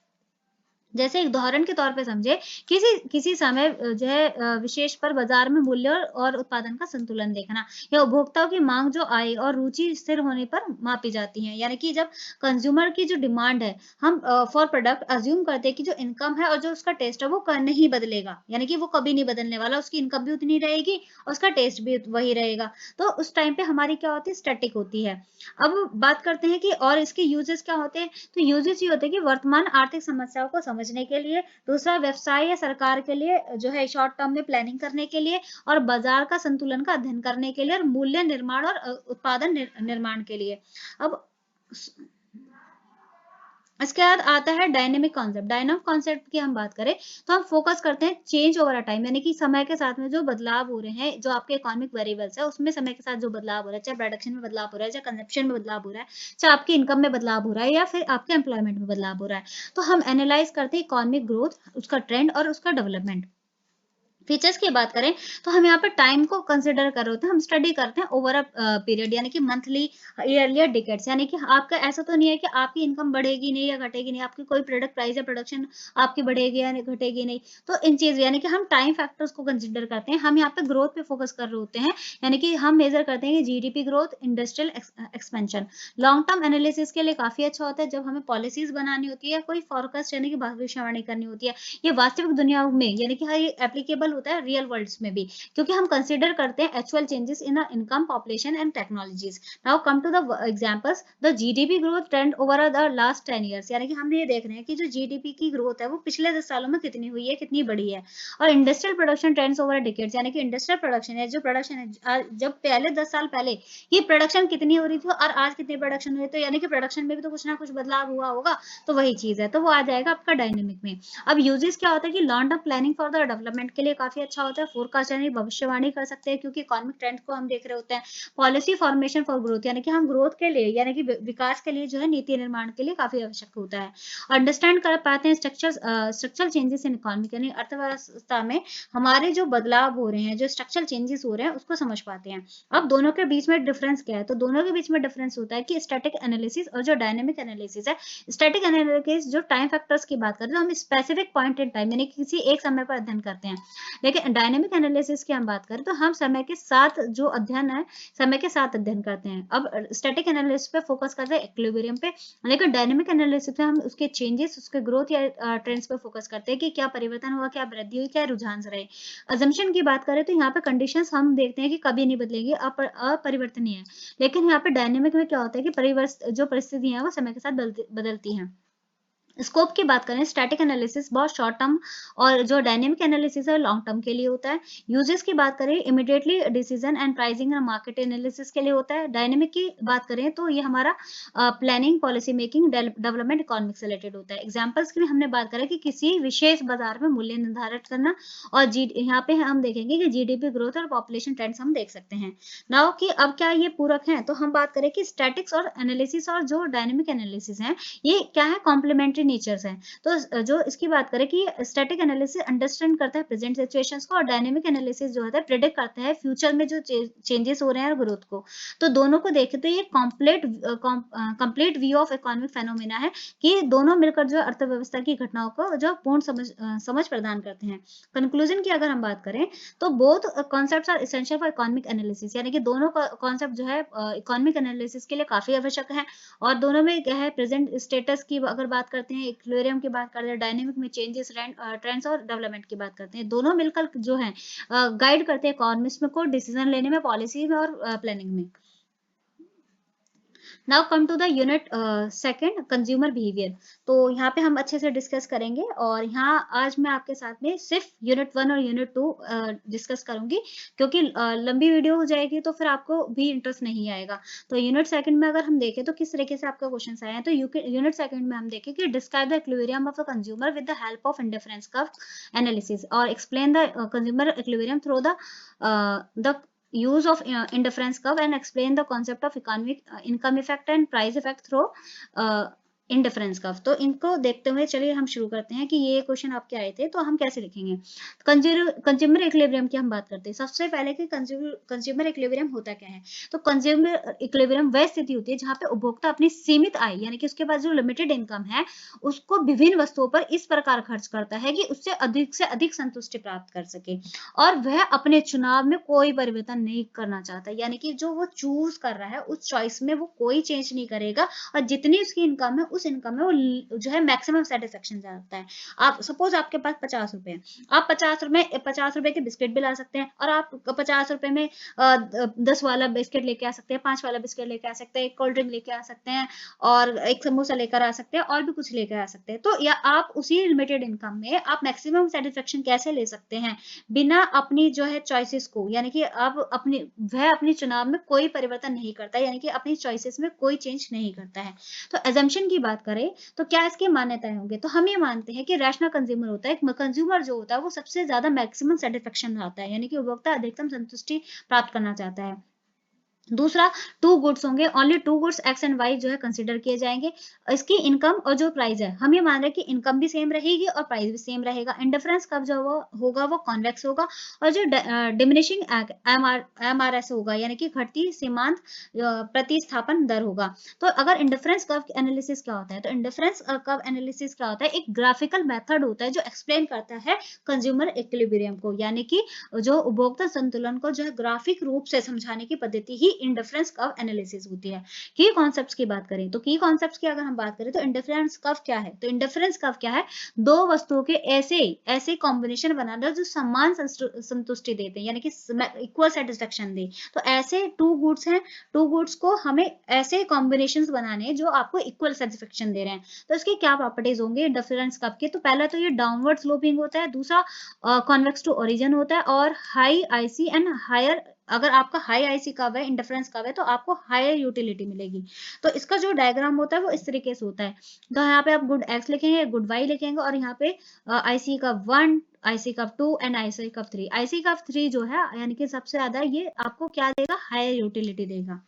जैसे एक उदाहरण के तौर पे समझे, किसी किसी समय जो है विशेष पर बाजार में मूल्य और उत्पादन का संतुलन देखना, या उपभोक्ताओं की मांग जो आय और रुचि स्थिर होने पर मापी जाती है। यानी कि जब कंज्यूमर की जो डिमांड है, हम फॉर प्रोडक्ट अज्यूम करते हैं कि जो इनकम है और जो उसका टेस्ट है वो नहीं बदलेगा, यानी कि वो कभी नहीं बदलने वाला, उसकी इनकम भी उतनी रहेगी और उसका टेस्ट भी वही रहेगा। तो उस टाइम पे हमारी क्या होती है? स्टैटिक होती है। अब बात करते हैं कि और इसके यूजेस क्या होते हैं। तो यूजेस ये होते हैं कि वर्तमान आर्थिक समस्याओं को समझने के लिए, दूसरा व्यवसाय या सरकार के लिए जो है शॉर्ट टर्म में प्लानिंग करने के लिए, और बाजार का संतुलन का अध्ययन करने के लिए, और मूल्य निर्माण और उत्पादन निर्माण के लिए। अब इसके बाद आता है डायनेमिक कॉन्सेप्ट। डायनेमिक कॉन्सेप्ट की हम बात करें तो हम फोकस करते हैं चेंज ओवर अ टाइम, यानी कि समय के साथ में जो बदलाव हो रहे हैं, जो आपके इकोनॉमिक वेरिएबल्स है उसमें समय के साथ जो बदलाव हो रहा है, चाहे प्रोडक्शन में बदलाव हो रहा है, चाहे कंजप्शन में बदलाव हो रहा है, चाहे आपकी इनकम में बदलाव हो रहा है, या फिर आपके एम्प्लॉयमेंट में बदलाव हो रहा है। तो हम एनालाइज करते हैं इकोनॉमिक ग्रोथ, उसका ट्रेंड और उसका डेवलपमेंट। फीचर्स की बात करें तो हम यहाँ पे टाइम को कंसिडर कर रहे होते हैं, हम स्टडी करते हैं ओवर अ पीरियड, यानी कि मंथली, ईयरली या डिकेड्स। यानी कि आपका ऐसा तो नहीं है कि आपकी इनकम बढ़ेगी नहीं या घटेगी नहीं, आपकी कोई प्रोडक्ट प्राइस या प्रोडक्शन आपकी बढ़ेगी या घटेगी नहीं। तो इन चीज यानी कि हम टाइम फैक्टर्स को कंसिडर करते हैं। हम यहाँ पे ग्रोथ पे फोकस कर रहे होते हैं, यानी कि हम मेजर करते हैं कि GDP growth, industrial expansion. Long term analysis के लिए काफी अच्छा होता है जब हमें पॉलिसीज बनानी होती है, कोई फोरकास्ट यानी कि भविष्यवाणी करनी होती है। ये वास्तविक दुनिया में यानी कि हाँ, ये एप्लीकेबल होता है रियल वर्ल्ड्स में भी, क्योंकि हम कंसीडर करते हैं actual changes in income, population and technologies. Now come to the examples, the GDP growth trend over the last 10 years, यानी कि हम ये देख रहे हैं कि जो जीडीपी की ग्रोथ है वो पिछले 10 सालों में कितनी हुई है, कितनी बढ़ी है। और industrial production trends over decades, यानी कि इंडस्ट्रियल प्रोडक्शन है, जो प्रोडक्शन है जब पहले 10 साल पहले ये प्रोडक्शन कितनी हो रही थी और आज कितनी प्रोडक्शन हुई, तो यानी कि प्रोडक्शन में भी तो कुछ ना कुछ बदलाव हुआ होगा। तो वही चीज है, तो वो आ जाएगा आपका डायनेमिक में। अब यूजेस क्या होता है कि long term planning for the development के लिए काफी अच्छा होता है, फोरकास्ट यानी भविष्यवाणी कर सकते हैं क्योंकि इकोनॉमिक ट्रेंड को हम देख रहे होते हैं। पॉलिसी फॉर्मेशन फॉर ग्रोथ, यानी कि हम ग्रोथ के लिए यानी कि विकास के लिए जो है नीति निर्माण के लिए काफी आवश्यक होता है। अंडरस्टैंड कर पाते हैं स्ट्रक्चरल चेंजेस इन इकोनॉमी, यानी अर्थव्यवस्था में हमारे जो बदलाव हो रहे हैं, जो स्ट्रक्चरल चेंजेस हो रहे हैं उसको समझ पाते हैं। अब दोनों के बीच में डिफरेंस क्या है? तो दोनों के बीच में डिफरेंस होता है कि स्टैटिक एनालिसिस और जो डायनेमिक एनालिसिस है। स्टैटिक एनालिसिस जो टाइम फैक्टर्स की बात करें तो हम स्पेसिफिक पॉइंट इन टाइम यानी किसी एक समय पर अध्ययन करते हैं, लेकिन डायनेमिक एनालिसिस की हम बात करें तो हम समय के साथ जो अध्ययन है, समय के साथ अध्ययन करते हैं। अब स्टैटिक एनालिसिस पे फोकस करते हैं इक्विलिब्रियम पे, लेकिन डायनेमिक एनालिसिस में हम उसके चेंजेस, उसके ग्रोथ या ट्रेंड्स पे फोकस करते हैं कि क्या परिवर्तन हुआ, क्या वृद्धि हुई, क्या रुझान रहे। अजम्पशन की बात करें तो यहाँ पे कंडीशंस हम देखते हैं कि कभी नहीं बदलेंगी, अपरिवर्तनीय है। लेकिन यहाँ पे डायनेमिक में क्या होता है कि जो परिस्थितियां हैं वो समय के साथ बदलती हैं। स्कोप की बात करें, स्टैटिक एनालिसिस बहुत शॉर्ट टर्म और जो डायनेमिक एनालिसिस है लॉन्ग टर्म के लिए होता है। यूजेस की बात करें, इमीडिएटली डिसीजन एंड प्राइसिंग और मार्केट एनालिसिस के लिए होता है। डायनेमिक की बात करें तो ये हमारा planning, policy making, development, economic से रिलेटेड होता है। एग्जांपल्स की हमने बात करें कि किसी विशेष बाजार में मूल्य निर्धारित करना, और यहाँ पे हम देखेंगे कि जीडीपी ग्रोथ और पॉपुलेशन ट्रेंड्स हम देख सकते हैं। नाउ कि अब क्या ये पूरक हैं? तो हम बात करें कि स्टैटिक्स और एनालिसिस और जो डायनेमिक एनालिसिस है ये क्या है? कॉम्प्लीमेंट्री नेचर्स हैं। तो जो इसकी बात करें कि स्टैटिक एनालिसिस अंडरस्टैंड करता है प्रेजेंट सिचुएशंस को, और डायनेमिक एनालिसिस जो होता है प्रेडिक्ट करता है फ्यूचर में जो चेंजेस हो रहे हैं ग्रोथ को। तो दोनों को देखें तो ये complete view of economic phenomena है कि दोनों मिलकर जो अर्थव्यवस्था की घटनाओं को जो पूर्ण समझ प्रदान करते हैं। कंक्लूजन की अगर हम बात करें तो both concepts are essential for economic analysis, यानी कि दोनों कॉन्सेप्ट जो है इकोनॉमिक एनालिसिस के लिए काफी आवश्यक है। और दोनों में क्या है, प्रेजेंट स्टेटस की अगर बात करते हैं, इक्विलिब्रियम की बात करते हैं, डायनेमिक में चेंजेस, ट्रेंड्स और डेवलपमेंट की बात करते हैं, दोनों मिलकर जो है गाइड करते हैं इकोनॉमिस्ट में को डिसीजन लेने में, पॉलिसी में और प्लानिंग में। Now come to the unit second, consumer behaviour. तो यहाँ पे हम अच्छे से डिस्कस करेंगे, और यहाँ आज मैं आपके साथ में सिर्फ यूनिट 1 और यूनिट 2 डिस्कस करूंगी, क्योंकि लंबी वीडियो हो जाएगी तो फिर आपको भी इंटरेस्ट नहीं आएगा। तो यूनिट सेकंड में अगर हम देखें तो किस तरीके से आपका क्वेश्चन आए हैं, तो यूनिट सेकंड में हम देखें कि describe the equilibrium of the consumer with the help of indifference curve analysis, और explain the consumer equilibrium through the use of indifference curve, and explain the concept of economic income effect and price effect through indifference curve. तो इनको देखते हुए चलिए हम शुरू करते हैं कि ये क्वेश्चन आपके आए थे, तो हम कैसे लिखेंगे। कंज्यूमर इक्विलिब्रियम की हम बात करते हैं। सबसे पहले कि कंज्यूमर इक्विलिब्रियम होता क्या है। तो कंज्यूमर इक्विलिब्रियम वह स्थिति होती है जहां पे उपभोक्ता अपनी सीमित आय, यानी कि उसके पास जो लिमिटेड इनकम है, उसको विभिन्न वस्तुओं पर इस प्रकार खर्च करता है कि उससे अधिक संतुष्टि प्राप्त कर सके, और वह अपने चुनाव में कोई परिवर्तन नहीं करना चाहता, यानी कि जो वो चूज कर रहा है उस चॉइस में वो कोई चेंज नहीं करेगा, और जितनी उसकी इनकम है उस इनकम में वो जो है मैक्सिमम सेटिस्फेक्शन चाहता है। आप सपोज आपके पास 50 रुपए हैं, आप 50 रुपए के बिस्किट भी ला सकते हैं, और आप 50 रुपए में 10 वाला बिस्किट लेके आ सकते हैं, 5 वाला बिस्किट लेके आ सकते हैं, एक कोल्ड ड्रिंक लेके आ सकते हैं, और एक समोसा लेकर आ सकते हैं, और भी कुछ लेकर आ सकते हैं। तो या आप उसी लिमिटेड इनकम में आप मैक्सिमम सेटिस्फेक्शन कैसे ले सकते हैं बिना अपनी जो है चॉइसेस को, यानी कि आप अपनी चुनाव में कोई परिवर्तन नहीं करता, यानी कि अपनी चॉइसेस में कोई चेंज नहीं करता है। तो एजम्पशन की बात करें तो क्या इसकी मान्यताएं होंगे, तो हम ये मानते हैं कि रैशनल कंज्यूमर होता है, कंज्यूमर जो होता है वो सबसे ज्यादा मैक्सिमम सेटिस्फेक्शन आता है, यानी कि उपभोक्ता अधिकतम संतुष्टि प्राप्त करना चाहता है। दूसरा, टू गुड्स होंगे, only two goods X and Y जो है कंसिडर किए जाएंगे। इसकी इनकम और जो प्राइस है, हम ये मान रहे हैं कि इनकम भी सेम रहेगी और प्राइस भी सेम रहेगा। इंडिफरेंस कब जो होगा वो कॉन्वेक्स होगा, और जो डिमिनिशिंग एमआरएस होगा, यानी कि घटती सीमांत प्रतिस्थापन दर होगा। तो अगर इंडिफरेंस कर्व एनालिसिस क्या होता है, तो इंडिफरेंस कर्व एनालिसिस क्या होता है, एक ग्राफिकल मेथड होता है जो एक्सप्लेन करता है कंज्यूमर इक्विलिब्रियम को, यानी कि जो उपभोक्ता संतुलन को जो है ग्राफिक रूप से समझाने की पद्धति ही इंडिफरेंस कर्व एनालिसिस होती है। की कॉन्सेप्ट्स की बात करें तो की कॉन्सेप्ट्स की अगर हम बात करें तो इंडिफरेंस कर्व क्या है, तो इंडिफरेंस कर्व क्या है, दो वस्तुओं के ऐसे कॉम्बिनेशन बनाना जो समान संतुष्टि देते हैं, यानी कि इक्वल सेटिस्फेक्शन दे। तो ऐसे टू गुड्स हैं, टू गुड्स को हमें ऐसे कॉम्बिनेशंस बनाने जो आपको इक्वल सेटिस्फेक्शन दे रहे हैं। तो इसके क्या प्रॉपर्टीज होंगे इंडिफरेंस कर्व के, तो पहला तो ये डाउनवर्ड स्लोपिंग होता है, दूसरा कॉन्वेक्स टू ओरिजिन होता है, और हाई आईसी एंड हायर, अगर आपका हाई आईसी कर्व है, इंडिफरेंस कर्व है, तो आपको हायर यूटिलिटी मिलेगी। तो इसका जो डायग्राम होता है वो इस तरीके से होता है। तो यहाँ पे आप गुड एक्स लिखेंगे, गुड वाई लिखेंगे, और यहाँ पे IC curve 1, IC curve 2 and IC curve 3। IC curve 3 जो है, यानी कि सबसे ज्यादा ये आपको क्या देगा, हायर यूटिलिटी देगा।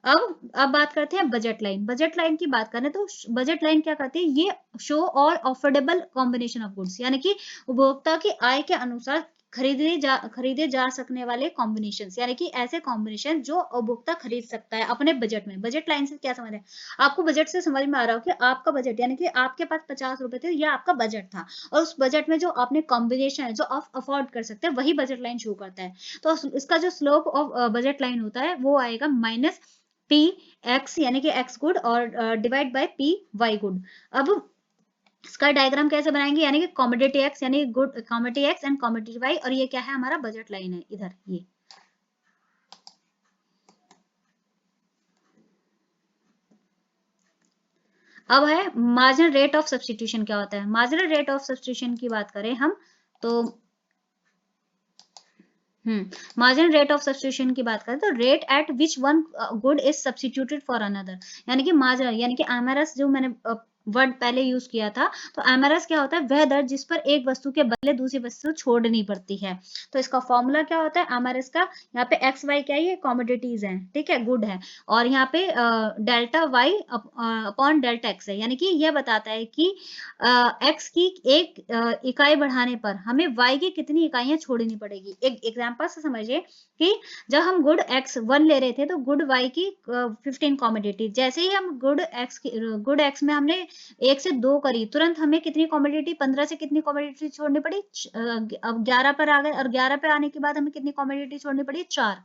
अब बात करते हैं बजट लाइन। बजट लाइन की बात करें तो बजट लाइन क्या करती है, ये शो और अफोर्डेबल कॉम्बिनेशन ऑफ गुड्स, यानी कि उपभोक्ता की आय के अनुसार खरीदे जा सकने वाले कॉम्बिनेशन, यानी कि ऐसे कॉम्बिनेशन जो उपभोक्ता खरीद सकता है अपने बजट में। बजट लाइन से क्या समझ है, आपको बजट से समझ में आ रहा हो कि आपका बजट, यानी कि आपके पास 50 रुपए थे, यह आपका बजट था, और उस बजट में जो आपने कॉम्बिनेशन है जो आप अफोर्ड कर सकते हैं वही बजट लाइन शो करता है। तो इसका जो स्लोप ऑफ बजट लाइन होता है वो आएगा माइनस पी एक्स, यानी कि एक्स गुड, और divide by P Y good. अब इसका डायग्राम कैसे बनाएंगे, यानी कि कॉमोडिटी एक्स, यानी good commodity X and commodity Y, और ये क्या है, हमारा बजट लाइन है इधर ये। अब है मार्जिनल रेट ऑफ सब्सटीट्यूशन क्या होता है। मार्जिनल रेट ऑफ सब्सटीट्यूशन की बात करें हम तो मार्जिनल रेट ऑफ सब्सटीट्यूशन की बात करें तो rate at which one good is substituted for another, यानी कि मार्जिनल, यानी कि एमआरएस जो मैंने वर्ड पहले यूज किया था, तो एमआरएस क्या होता है, वह दर जिस पर एक वस्तु के बदले दूसरी वस्तु छोड़नी पड़ती है। तो इसका फॉर्मूला क्या होता है एमआरएस का, यहाँ पे एक्स वाई क्या है, ये कॉमोडिटीज हैं, ठीक है, गुड है, और यहाँ पे delta Y upon delta X है, यानी कि यह बताता है कि एक्स की एक इकाई बढ़ाने पर हमें वाई की कितनी इकाइयां छोड़नी पड़ेगी। एक एग्जांपल से समझिए कि जब हम गुड एक्स 1 ले रहे थे तो गुड वाई की 15 कॉमोडिटी, जैसे ही हम गुड एक्स में हमने 1 से 2 करी, तुरंत हमें कितनी कॉमोडिटी, 15 से कितनी कॉमोडिटी छोड़नी पड़ी, अब 11 पर आ गए, और 11 पे आने के बाद हमें कितनी कॉमोडिटी छोड़नी पड़ी, 4।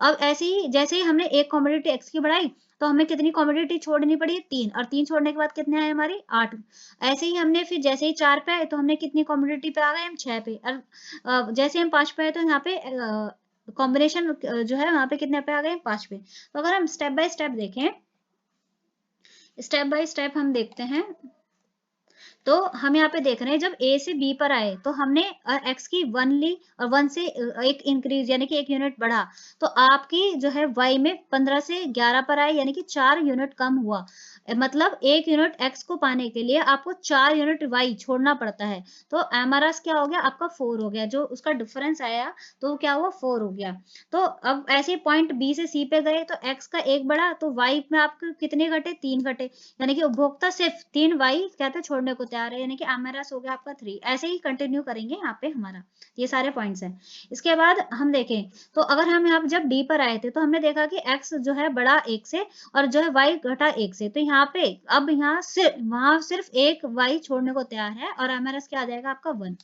अब ऐसे ही जैसे ही हमने एक कॉमोडिटी एक्स की बढ़ाई तो हमें कितनी कॉमोडिटी छोड़नी पड़ी, 3, और 3 छोड़ने के बाद कितने आए हमारे, 8। ऐसे ही हमने फिर जैसे ही 4 पे आए तो हमने कितनी कॉमोडिटी पे आ गए, हम 6 पे, और जैसे हम 5 पे आए तो यहाँ पे कॉम्बिनेशन जो है वहां पे कितने पे आ गए, 5 पे। तो अगर हम स्टेप बाय स्टेप देखें स्टेप बाय स्टेप हम देखते हैं। तो हम यहाँ पे देख रहे हैं जब ए से बी पर आए तो हमने एक्स की 1 ली और 1 से एक इंक्रीज यानी कि 1 यूनिट बढ़ा, तो आपकी जो है वाई में 15 से 11 पर आए यानी कि 4 यूनिट कम हुआ। मतलब 1 यूनिट एक्स को पाने के लिए आपको 4 यूनिट वाई छोड़ना पड़ता है। तो एमआरएस क्या हो गया आपका 4 हो गया, जो उसका डिफरेंस आया तो वो क्या हुआ 4 हो गया। तो अब ऐसे पॉइंट बी से सी पे गए तो एक्स का 1 बढ़ा तो वाई में आपके कितने घटे 3 घटे, यानी कि उपभोक्ता सिर्फ 3 वाई कहते हैं छोड़ने को तैयार है, यानी कि एमआरएस हो गया आपका 3। ऐसे ही कंटिन्यू करेंगे यहाँ पे हमारा, ये सारे पॉइंट्स हैं। इसके बाद हम देखें तो अगर हम यहाँ जब डी पर आए थे तो हमने देखा कि एक्स जो है बड़ा 1 से और जो है वाई घटा 1 से, तो यहाँ पे अब यहाँ सिर्फ वहां सिर्फ 1 वाई छोड़ने को तैयार है और एमआरएस क्या आ जाएगा आपका 1।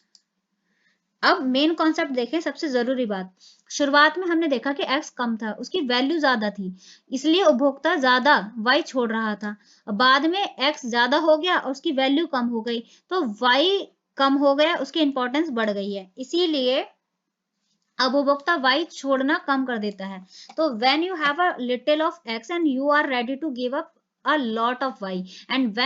अब मेन कॉन्सेप्ट देखें, सबसे जरूरी बात, शुरुआत में हमने देखा कि x कम था, उसकी वैल्यू ज्यादा थी, इसलिए उपभोक्ता ज्यादा y छोड़ रहा था। बाद में x ज्यादा हो गया और उसकी वैल्यू कम हो गई, तो y कम हो गया, उसकी इंपॉर्टेंस बढ़ गई है, इसीलिए अब उपभोक्ता y छोड़ना कम कर देता है। तो when you have a little of x and you are ready to give up a lot of y, and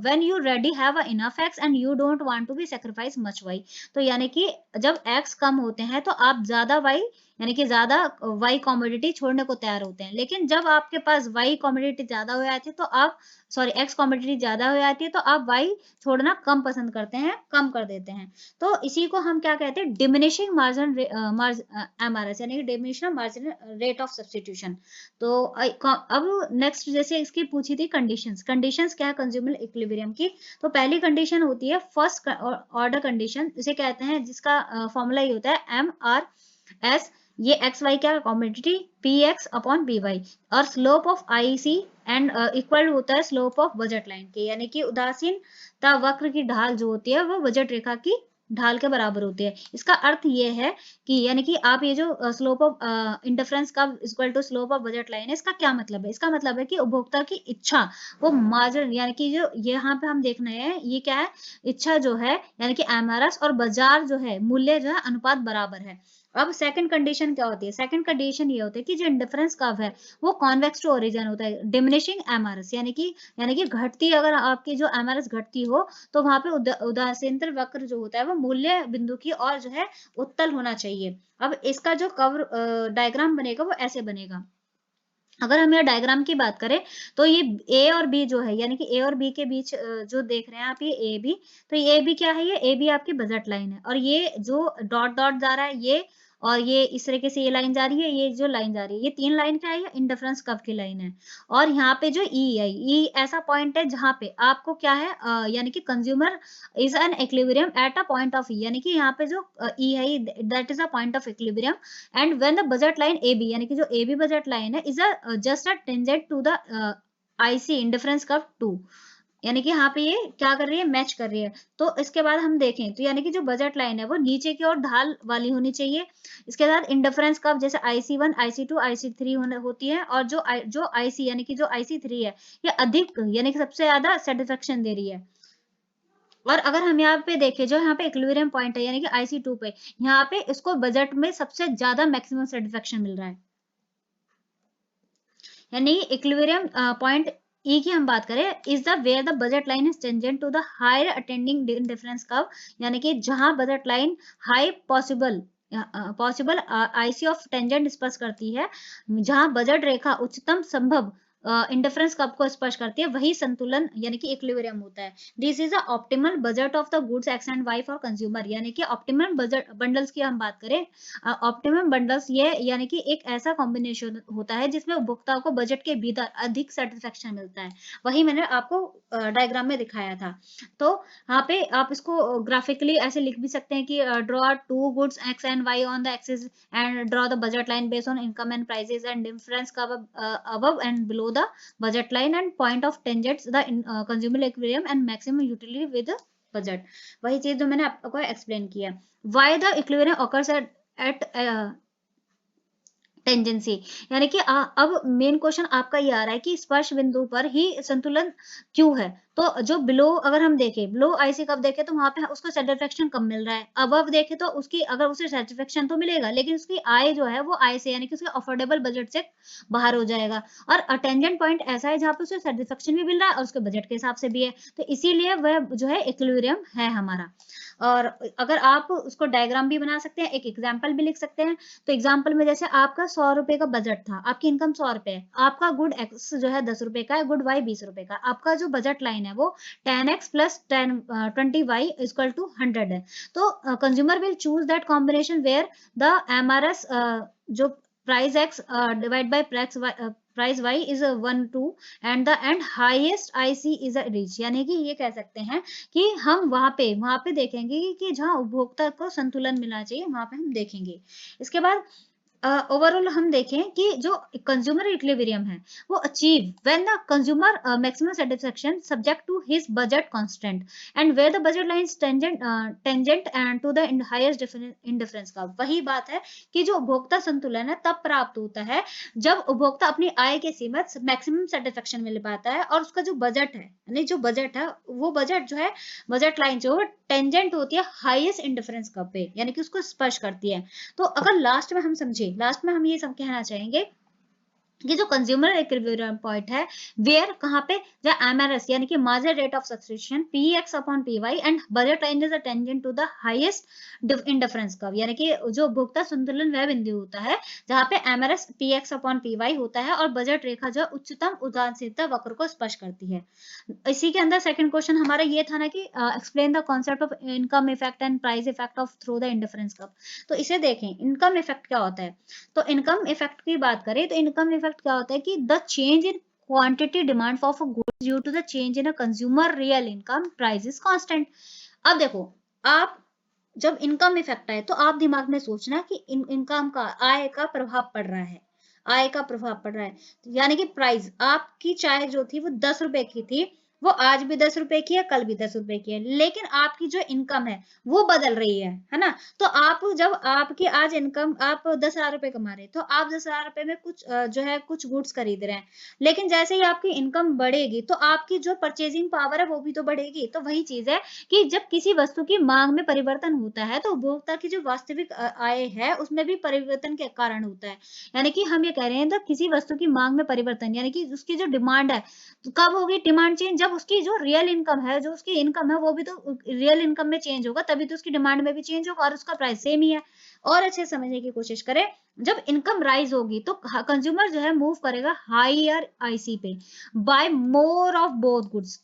when you already have a enough x and you don't want to be sacrifice much y, तो यानी कि जब x कम होते हैं तो आप ज्यादा y यानी कि ज्यादा y कॉमोडिटी छोड़ने को तैयार होते हैं, लेकिन जब आपके पास y कॉमोडिटी ज्यादा हो जाती है तो आप सॉरी x कॉमोडिटी ज्यादा हो जाती है तो आप y छोड़ना कम पसंद करते हैं, कम कर देते हैं। तो इसी को हम क्या कहते हैं डिमिनिशिंग मार्जिन एमआरएस, यानी कि diminishing margin rate of substitution. तो अब नेक्स्ट जैसे इसकी पूछी थी कंडीशंस, कंडीशंस क्या है कंज्यूमर इक्विलिब्रियम की। तो पहली कंडीशन होती है फर्स्ट ऑर्डर कंडीशन, इसे कहते हैं जिसका फॉर्मूला ये होता है एम आर एस, ये एक्स वाई क्या commodity P X upon P Y, और slope of I C and equal होता है स्लोप ऑफ बजट लाइन के, यानी कि उदासीनता वक्र की ढाल जो होती है वो बजट रेखा की ढाल के बराबर होती है। इसका अर्थ ये है कि यानी कि आप ये जो स्लोप ऑफ इंटरफ्रेंस का equal to slope of budget line है, इसका क्या मतलब है, इसका मतलब है कि उपभोक्ता की इच्छा वो मार्जिन यानी कि जो यहाँ पे हम देखना है ये क्या है, इच्छा जो है यानी कि एमआरएस और बाजार जो है मूल्य जो है अनुपात बराबर है। अब सेकंड कंडीशन क्या होती है, सेकंड कंडीशन ये होती है कि जो इंडिफरेंस कर्व है वो कॉन्वेक्स टू ओरिजिन होता है, डिमिनिशिंग एमआरएस, यानी कि घटती अगर आपकी जो एमआरएस घटती हो तो वहां पे उदासीनता वक्र जो होता है वो मूल्य बिंदु की और जो है उत्तल होना चाहिए। अब इसका जो कवर डायग्राम बनेगा वो ऐसे बनेगा। अगर हम यहाँ डायग्राम की बात करें तो ये ए और बी जो है यानी कि ए और बी के बीच जो देख रहे हैं आप ये ए बी, तो ये ए बी क्या है, ये ए बी आपकी बजट लाइन है, और ये जो डॉट डॉट जा रहा है ये, और ये इस तरीके से ये लाइन जा रही है, ये जो लाइन जा रही है, ये 3 लाइन क्या है, ये इंडिफरेंस कर्व की लाइन है। और यहाँ पे जो ई है, ई ऐसा पॉइंट है जहाँ पे आपको क्या है यानी कि consumer is an equilibrium at a point of E, यानी कि यहाँ पे जो ई है that is a point of equilibrium, and when the budget line A B यानी कि जो ए बी बजट लाइन है is a just a tangent to the IC indifference curve 2, यानी कि यहाँ पे ये क्या कर रही है मैच कर रही है। तो इसके बाद हम देखें तो यानी कि जो बजट लाइन है वो नीचे की ओर ढाल वाली होनी चाहिए। इसके बाद इंडिफरेंस कर्व जैसे IC1 IC2 IC3 होती है, और जो IC यानी कि जो IC3 है ये अधिक यानी कि सबसे ज्यादा सेटिस्फेक्शन दे रही है। और अगर हम यहाँ पे देखें जो यहाँ पे इक्विलिब्रियम पॉइंट है यानी कि IC2 पे, यहाँ पे इसको बजट में सबसे ज्यादा मैक्सिमम सेटिस्फेक्शन मिल रहा है। यानी इक्विलिब्रियम पॉइंट ई की हम बात करें is the where the budget line is tangent to the higher attending difference curve, यानी कि जहां budget line high possible IC of tangent स्पर्श करती है, जहां बजट रेखा उच्चतम संभव इंडिफरेंस कर्व को स्पर्श करती है, वही संतुलन यानी कि इक्विलिब्रियम होता है। This is a optimal budget of the goods X and Y for consumer, यानी कि ऑप्टिमल बजट बंडल्स की हम बात करें, ऑप्टिमम बंडल्स ये यानी कि एक ऐसा कॉम्बिनेशन होता है जिसमें उपभोक्ताओं को बजट के भीतर अधिक सेटिस्फेक्शन मिलता है, वही मैंने आपको डायग्राम में दिखाया था। तो यहाँ पे आप इसको ग्राफिकली ऐसे लिख भी सकते हैं कि draw two goods X and Y on the axis and draw the budget line based on income and prices and difference above and below the budget line and point of tangents the consumer equilibrium and maximum utility with the budget, वही चीज जो मैंने आपको explain किया। why the equilibrium occurs at tangency, यानी कि अब main question आपका ये आ रहा है कि स्पर्श बिंदु पर ही संतुलन क्यों है, तो जो बिलो अगर हम देखें, बिलो आईसी कब देखें तो वहाँ पे उसको सैटिस्फैक्शन कम मिल रहा है। अबव देखें तो उसकी अगर उसे सैटिस्फैक्शन तो मिलेगा, लेकिन उसकी आय जो है वो आय से यानी कि उसके अफोर्डेबल बजट से बाहर हो जाएगा। और अटेंजेंट पॉइंट ऐसा है जहाँ पे उसे सैटिस्फैक्शन भी मिल रहा है और उसके बजट के हिसाब से भी है। तो इसीलिए वह जो है इक्विलिब्रियम है हमारा। और अगर आप उसको डायग्राम भी बना सकते हैं, एक एग्जाम्पल भी लिख सकते हैं। तो एग्जाम्पल में जैसे आपका 100 रुपए का बजट था, आपकी इनकम 100 रुपए है, आपका गुड एक्स जो है 10 रुपए का है, गुड वाई 20 रुपए का, आपका जो बजट लाइन है वो 10x plus 20y equal to 100 है। तो consumer will choose that combination where the MRS जो price x divide by price y is 1 2 and the and highest IC is reach. यानी कि ये कह सकते हैं कि हम वहां पे देखेंगे कि जहां उपभोक्ता को संतुलन मिलना चाहिए वहां पे हम देखेंगे। इसके बाद ओवरऑल हम देखें कि जो कंज्यूमर इक्विलिब्रियम है वो achieve when the consumer maximum satisfaction subject to his budget constant and where the budget lines tangent and to the highest indifference का। वही बात है कि जो उपभोक्ता संतुलन है तब प्राप्त होता है जब उपभोक्ता अपनी आय के सीमित मैक्सिमम सेटिस्फैक्शन मिल पाता है और उसका जो बजट है, यानी जो बजट है वो बजट जो है, बजट लाइन जो टेंजेंट होती है हाईएस्ट इंडिफरेंस का पे, यानी कि उसको स्पर्श करती है। तो अगर लास्ट में हम समझे, लास्ट में हम ये सब कहना चाहेंगे ये जो कंज्यूमर इक्विलिब्रियम पॉइंट है वेयर कहाँ पे, जहाँ एमआरएस यानी कि marginal rate of subscription PX upon PY and budget range is tangent to the highest indifference curve. यानी कि जो उपभोक्ता संतुलन वह बिंदु होता है जहाँ पे एमआरएस पीएक्स अपॉन पीवाई होता है और बजट रेखा जो उच्चतम उदासीनता वक्र को स्पर्श करती है। इसी के अंदर सेकंड क्वेश्चन हमारा ये था ना कि explain the concept of income effect and price effect of through the indifference curve. तो इसे देखें, इनकम इफेक्ट क्या होता है। तो इनकम इफेक्ट की बात करें तो इनकम इफेक्ट क्या होता है कि the change in quantity demand of a goods due to the change in a consumer real income price is constant. अब देखो, आप जब इनकम इफेक्ट आए तो आप दिमाग में सोचना कि इनकम का, आय का प्रभाव पड़ रहा है, आय का प्रभाव पड़ रहा है। यानी कि प्राइस, आपकी चाय जो थी वो 10 रुपए की थी, वो आज भी 10 रुपए की है, कल भी 10 रुपए की है, लेकिन आपकी जो इनकम है वो बदल रही है ना। तो आप जब आपकी आज इनकम, आप 10,000 रुपए कमा रहे हैं तो आप 10,000 रुपए में कुछ जो है कुछ गुड्स खरीद रहे हैं, लेकिन जैसे ही आपकी इनकम बढ़ेगी तो आपकी जो परचेजिंग पावर है वो भी तो बढ़ेगी। तो वही चीज है कि जब किसी वस्तु की मांग में परिवर्तन होता है तो उपभोक्ता की जो वास्तविक आय है उसमें भी परिवर्तन के कारण होता है। यानी कि हम ये कह रहे हैं जब किसी वस्तु की मांग में परिवर्तन, यानी कि उसकी जो डिमांड है, तो कब होगी डिमांड चेंज, जब उसकी जो रियल इनकम है, जो उसकी इनकम है वो भी तो रियल इनकम में चेंज होगा, तभी तो उसकी डिमांड में भी चेंज होगा और उसका प्राइस सेम ही है। और अच्छे समझने की कोशिश करें, जब इनकम राइज होगी तो कंज्यूमर जो है मूव करेगा हायर आईसी पे buy more of both goods,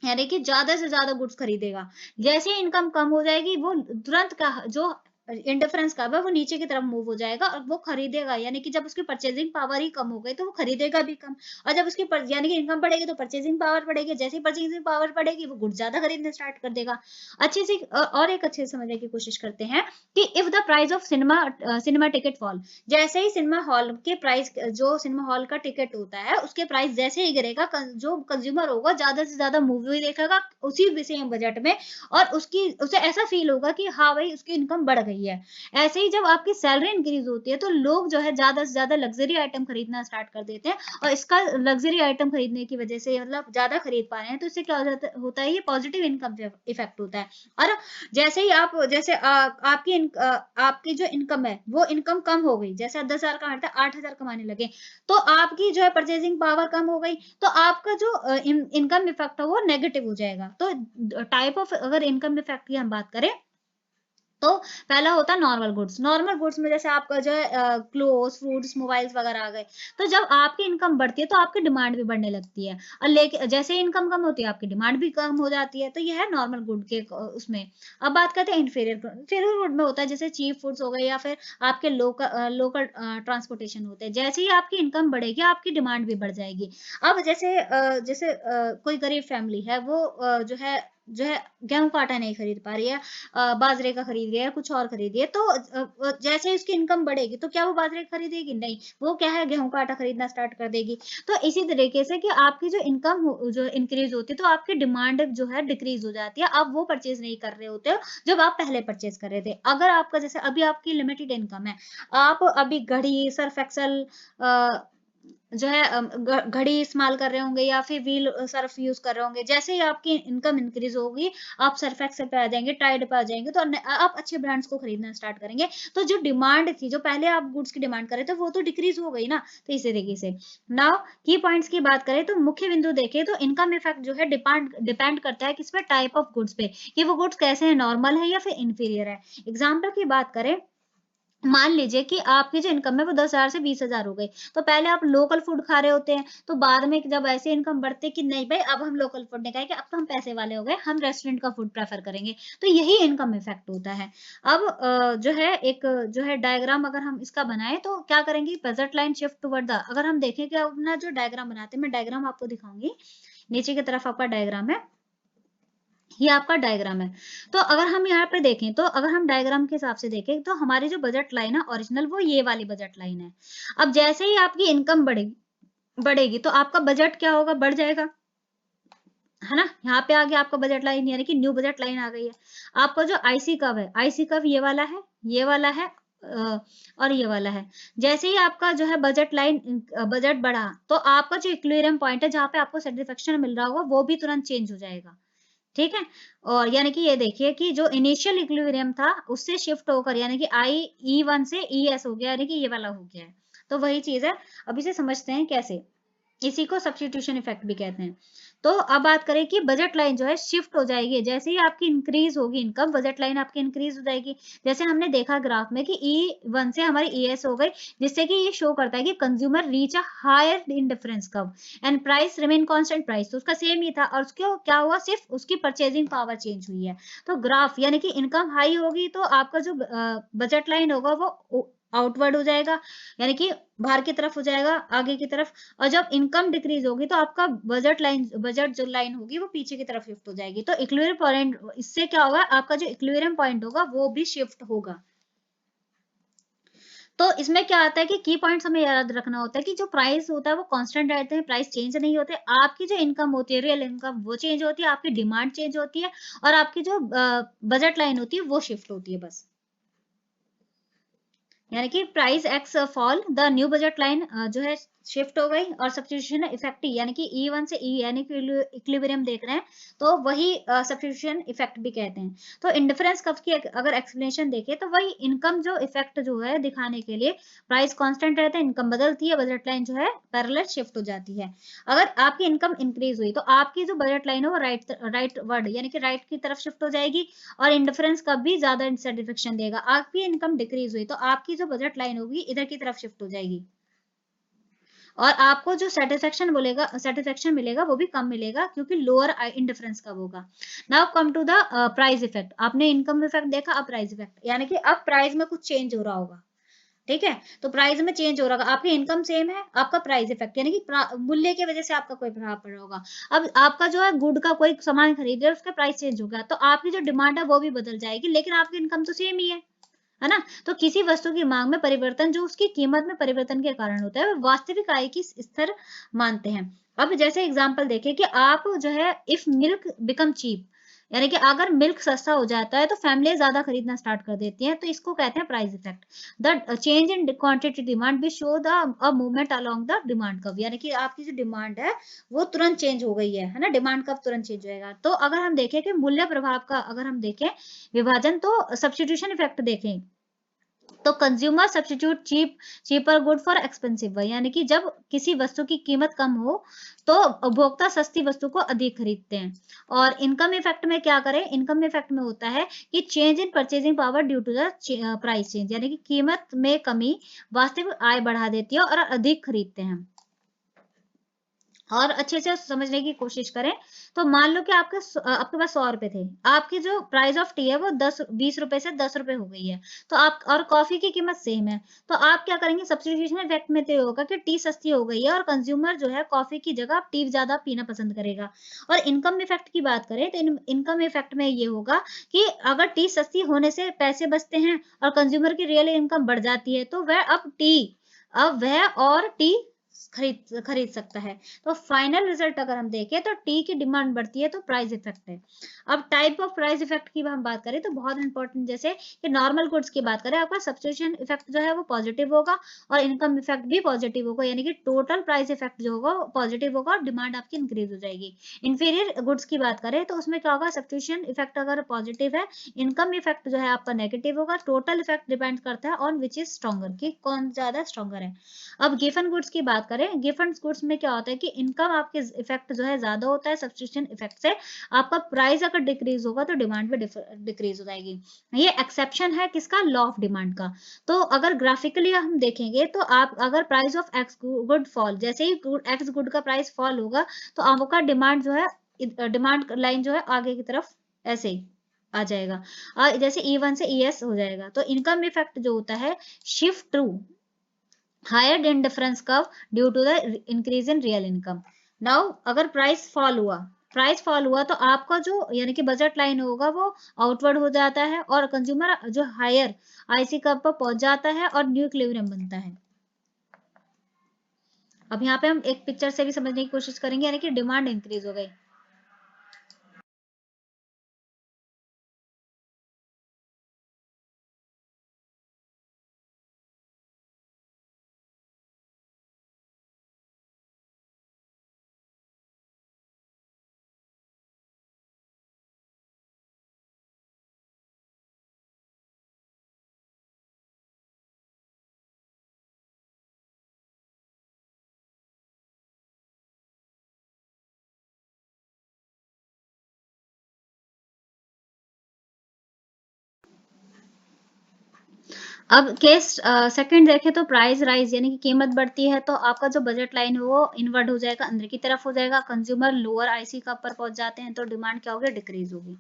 यानी कि ज्यादा से ज्यादा गुड्स खरीदेगा। जैसे ही इनकम कम हो जाएगी वो तुरंत का जो इंडिफरेंस का है वो नीचे की तरफ मूव हो जाएगा और वो खरीदेगा, यानी कि जब उसकी परचेजिंग पावर ही कम हो गई तो वो खरीदेगा भी कम। और जब उसकी यानी कि इनकम बढ़ेगी तो परचेजिंग पावर बढ़ेगी, जैसे ही परचेजिंग पावर बढ़ेगी वो गुड्स ज्यादा खरीदने स्टार्ट कर देगा। अच्छे से और एक अच्छे से समझने की कोशिश करते हैं कि if the price of cinema ticket fall, जैसे ही सिनेमा हॉल के प्राइस, जो सिनेमा हॉल का टिकट होता है उसके प्राइस जैसे ही गिरेगा, जो कंज्यूमर होगा ज्यादा से ज्यादा मूवी देखेगा उसी सेम बजट में, और उसकी उसे ऐसा फील होगा कि हाँ भाई उसकी इनकम बढ़ गई है। ऐसे ही जब आपकी सैलरी इंक्रीज होती है तो लोग जो है ज्यादा से ज्यादा लग्जरी आइटम खरीदना स्टार्ट कर देते हैं, और इसका लग्जरी आइटम खरीदने की वजह से मतलब ज्यादा खरीद पा रहे हैं तो इससे क्या होता है, ये पॉजिटिव इनकम इफेक्ट होता है। और जैसे ही आप जैसे आपकी जो इनकम है वो इनकम कम हो गई, जैसे 10,000 कमाते 8,000 कमाने लगे, तो आपकी जो है परचेजिंग पावर कम हो गई, तो आपका जो इनकम इफेक्ट है वो नेगेटिव हो जाएगा। तो टाइप ऑफ अगर इनकम इफेक्ट की हम बात करें तो पहला होता है नॉर्मल गुड्स। नॉर्मल गुड्स में जैसे आपका जो है क्लोथ्स, फूड्स, मोबाइल्स वगैरह आ गए, तो जब आपकी इनकम बढ़ती है तो आपकी डिमांड भी बढ़ने लगती है, और लेके जैसे ही इनकम कम होती है आपकी डिमांड भी कम हो जाती है। तो यह है नॉर्मल गुड के उसमें। अब बात करते हैं इन्फीरियर। इन्फीरियर गुड में होता है जैसे चीप फूड्स हो गए या फिर आपके लोकल ट्रांसपोर्टेशन होते हैं। जैसे ही आपकी इनकम बढ़ेगी आपकी डिमांड भी बढ़ जाएगी। अब जैसे कोई गरीब फैमिली है, वो जो है गेहूं का आटा नहीं खरीद पा रही है, बाजरे का खरीद रही है, कुछ और खरीद रही है, तो जैसे ही उसकी इनकम बढ़ेगी तो क्या वो बाजरे का खरीदेगी? नहीं, वो क्या है गेहूं का आटा खरीदना स्टार्ट कर देगी। तो इसी तरीके से कि आपकी जो इनकम जो इंक्रीज होती है तो आपकी डिमांड जो है डिक्रीज हो जाती है, आप वो परचेज नहीं कर रहे होते हो जब आप पहले परचेज कर रहे थे। अगर आपका जैसे अभी आपकी लिमिटेड इनकम है, आप अभी घड़ी, सर्फ एक्सल, जो है घड़ी इस्तेमाल कर रहे होंगे या फिर व्हील सर्फ यूज कर रहे होंगे, जैसे ही आपकी इनकम इंक्रीज होगी आप सर्फ एक्सेल पे आ जाएंगे, टाइड पे आ जाएंगे, तो आप अच्छे ब्रांड्स को खरीदना स्टार्ट करेंगे। तो जो डिमांड थी, जो पहले आप गुड्स की डिमांड कर रहे थे, वो तो डिक्रीज हो गई ना। तो इसी तरीके से नाउ की पॉइंट्स की बात करें तो मुख्य बिंदु देखें तो इनकम इफेक्ट जो है डिपेंड करता है किस पे, टाइप ऑफ गुड्स पे, कि वो गुड्स कैसे हैं, नॉर्मल है या फिर इंफीरियर है। एग्जाम्पल की बात करें, मान लीजिए कि आपकी जो इनकम है वो 10,000 से 20,000 हो गई, तो पहले आप लोकल फूड खा रहे होते हैं, तो बाद में जब ऐसे इनकम बढ़ती कि नहीं भाई अब हम लोकल फूड नहीं खाएंगे, अब तो हम पैसे वाले हो गए, हम रेस्टोरेंट का फूड प्रेफर करेंगे। तो यही इनकम इफेक्ट होता है। अब जो है एक जो है डायग्राम अगर हम इसका बनाए तो क्या करेंगे, budget line shift toward the, अगर हम देखें कि अपना जो डायग्राम बनाते हैं, मैं डायग्राम आपको दिखाऊंगी, नीचे की तरफ आपका डायग्राम है, ये आपका डायग्राम है। तो अगर हम यहाँ पे देखें, तो अगर हम डायग्राम के हिसाब से देखें तो हमारी जो बजट लाइन है ओरिजिनल, वो ये वाली बजट लाइन है। अब जैसे ही आपकी इनकम बढ़ेगी बढ़ेगी तो आपका बजट क्या होगा, बढ़ जाएगा, है ना। यहाँ पे आ गया आपका बजट लाइन, यानी कि न्यू बजट लाइन आ गई है। आपका जो आईसी कर्व है, आईसी कर्व ये वाला है, ये वाला है, और ये वाला है। जैसे ही आपका जो है बजट लाइन, बजट बढ़ा, तो आपका जो इक्विलिब्रियम पॉइंट है जहाँ पे आपको सेटिस्फेक्शन मिल रहा होगा, वो भी तुरंत चेंज हो जाएगा। ठीक है। और यानी कि ये देखिए कि जो इनिशियल इक्विलिब्रियम था उससे शिफ्ट होकर, यानी कि आई ई वन से ई एस हो गया, यानी कि ये वाला हो गया है। तो वही चीज है। अब इसे समझते हैं कैसे, इसी को सब्स्टिट्यूशन इफेक्ट भी कहते हैं। तो अब बात करें कि बजट लाइन जो है शिफ्ट हो जाएगी, जैसे ही आपकी इंक्रीज होगी इनकम, बजट लाइन आपकी इंक्रीज हो जाएगी। जैसे हमने देखा ग्राफ में कि ई वन से हमारी ई एस हो गई, जिससे कि ये शो करता है कि consumer reach a higher indifference curve and price remain constant, price तो उसका सेम ही था, और उसके क्या हुआ, सिर्फ उसकी परचेजिंग पावर चेंज हुई है। तो ग्राफ यानी कि इनकम हाई होगी तो आपका जो बजट लाइन होगा वो आउटवर्ड हो जाएगा, यानी कि बाहर की तरफ हो जाएगा, आगे की तरफ। और जब इनकम डिक्रीज होगी तो आपका बजट जो लाइन होगी वो पीछे की तरफ शिफ्ट हो जाएगी। तो इक्विलिब्रियम पॉइंट, इससे क्या होगा, आपका जो इक्विलिब्रियम पॉइंट होगा वो भी शिफ्ट होगा। तो इसमें क्या आता है कि की पॉइंट्स हमें याद रखना होता है कि जो प्राइस होता है वो कांस्टेंट रहते हैं, प्राइस चेंज नहीं होते। आपकी जो इनकम होती है, रियल इनकम, वो चेंज होती है, आपकी डिमांड चेंज होती है, और आपकी जो बजट लाइन होती है वो शिफ्ट होती है बस। यानी कि price x fall, the new budget line जो है शिफ्ट हो गई, और सब्स्टिट्यूशन इफेक्ट यानी कि ई वन से ई, यानी कि इक्विलिब्रियम देख रहे हैं, तो वही सब्स्टिट्यूशन इफेक्ट भी कहते हैं। तो इंडिफरेंस कर्व की अगर एक्सप्लेनेशन देखें तो वही इनकम जो इफेक्ट जो है दिखाने के लिए, प्राइस कांस्टेंट रहता है, इनकम बदलती है, बजट लाइन जो है पैरेलल शिफ्ट हो जाती है। अगर आपकी इनकम इंक्रीज हुई तो आपकी जो बजट लाइन है वो राइट वर्ड यानी कि राइट की तरफ शिफ्ट हो जाएगी, और इंडिफरेंस कब भी ज्यादा सेटिस्फेक्शन देगा। आपकी इनकम डिक्रीज हुई तो आपकी जो बजट लाइन होगी इधर की तरफ शिफ्ट हो जाएगी, और आपको जो सेटिस्फेक्शन मिलेगा वो भी कम मिलेगा, क्योंकि लोअर इंडिफरेंस कब होगा। Now come to the price effect. आपने इनकम इफेक्ट देखा, अब प्राइस इफेक्ट, यानी कि अब प्राइस में कुछ चेंज हो रहा होगा। ठीक है। तो प्राइस में चेंज हो रहा होगा, आपकी इनकम सेम है, आपका प्राइस इफेक्ट यानी कि मूल्य की वजह से आपका कोई प्रभाव पड़ रहा होगा। अब आपका जो है गुड का कोई सामान खरीद रहे हो, उसका प्राइस चेंज हो गया, तो आपकी जो डिमांड है वो भी बदल जाएगी, लेकिन आपकी इनकम तो सेम ही है ना। तो किसी वस्तु की मांग में परिवर्तन जो उसकी कीमत में परिवर्तन के कारण होता है, वो वास्तविक आय की स्तर मानते हैं। अब जैसे एग्जांपल देखें कि आप जो है, इफ मिल्क बिकम चीप, यानी कि अगर मिल्क सस्ता हो जाता है तो फैमिली ज्यादा खरीदना स्टार्ट कर देती हैं, तो इसको कहते हैं price effect. The change in quantity demand भी show the movement along the demand curve, यानी कि आपकी जो डिमांड है वो तुरंत चेंज हो गई है ना, डिमांड कर्व तुरंत चेंज होएगा। तो अगर हम देखें कि मूल्य प्रभाव का अगर हम देखें विभाजन, तो सब्स्टिट्यूशन इफेक्ट देखें तो consumer substitute cheaper good for expensive, यानी कि जब किसी वस्तु की कीमत कम हो तो उपभोक्ता सस्ती वस्तु को अधिक खरीदते हैं। और इनकम इफेक्ट में क्या करें, इनकम इफेक्ट में होता है कि change in purchasing power due to the price change, यानी कि कीमत में कमी वास्तविक आय बढ़ा देती है और अधिक खरीदते हैं। और अच्छे से समझने की कोशिश करें, तो मान लो कि आपके पास 100 रुपए थे, आपकी जो प्राइस ऑफ टी है वो 20 रुपए से 10 रुपए हो गई है, तो आप, और कॉफी की कीमत सेम है, तो आप क्या करेंगे, सब्स्टिट्यूशन इफेक्ट में तो होगा कि टी सस्ती हो गई है और कंज्यूमर जो है कॉफी की जगह टी ज्यादा पीना पसंद करेगा। और इनकम इफेक्ट की बात करें तो इनकम इफेक्ट में ये होगा कि अगर टी सस्ती होने से पैसे बचते हैं और कंज्यूमर की रियल इनकम बढ़ जाती है, तो वह और टी खरीद सकता है। तो फाइनल रिजल्ट अगर हम देखें तो टी की डिमांड बढ़ती है तो प्राइस इफेक्ट है। अब टाइप ऑफ प्राइस इफेक्ट की हम बात करें तो बहुत इंपॉर्टेंट, जैसे कि नॉर्मल गुड्स की बात करें, आपका सब्स्टिट्यूशन इफेक्ट जो है वो पॉजिटिव होगा और इनकम इफेक्ट भी पॉजिटिव होगा, यानी कि टोटल प्राइस इफेक्ट जो होगा पॉजिटिव होगा और डिमांड आपकी इंक्रीज हो जाएगी। इंफीरियर गुड्स की बात करें तो उसमें क्या होगा, सब्स्टिट्यूशन इफेक्ट अगर पॉजिटिव है, इनकम इफेक्ट जो है आपका नेगेटिव होगा। टोटल इफेक्ट डिपेंड करता है ऑन विच इज स्ट्रॉन्गर, कि कौन ज्यादा स्ट्रॉन्गर है। अब गिवन गुड्स की बात करें, गिवन गुड्स में क्या होता है कि इनकम आपके इफेक्ट जो है ज्यादा होता है सब्स्टिट्यूशन इफेक्ट से, आपका प्राइस अगर डिक्रीज होगा तो डिमांड भी डिक्रीज हो जाएगी। ये एक्सेप्शन है किसका, लॉ ऑफ डिमांड का। तो अगर ग्राफिकली हम देखेंगे तो आप अगर price of x good fall, जैसे ही एक्स गुड का प्राइस फॉल होगा तो आपका डिमांड जो है, डिमांड लाइन जो है आगे की तरफ ऐसे ही आ जाएगा, जैसे E1 से ES हो जाएगा। तो इनकम इफेक्ट जो होता है shift to higher indifference curve due to the increase in real income. Now अगर प्राइस फॉल हुआ तो आपका जो यानी कि बजट लाइन होगा वो आउटवर्ड हो जाता है और कंज्यूमर जो हायर आईसी कर्व पर पहुंच जाता है और न्यू इक्विलिब्रियम बनता है। अब यहाँ पे हम एक पिक्चर से भी समझने की कोशिश करेंगे, यानी कि डिमांड इंक्रीज हो गई। अब केस सेकंड देखें तो प्राइस राइज, यानी कि कीमत बढ़ती है तो आपका जो बजट लाइन है वो इनवर्ट हो जाएगा, अंदर की तरफ हो जाएगा। कंज्यूमर लोअर आईसी कप पर पहुंच जाते हैं तो डिमांड क्या होगी, डिक्रीज होगी।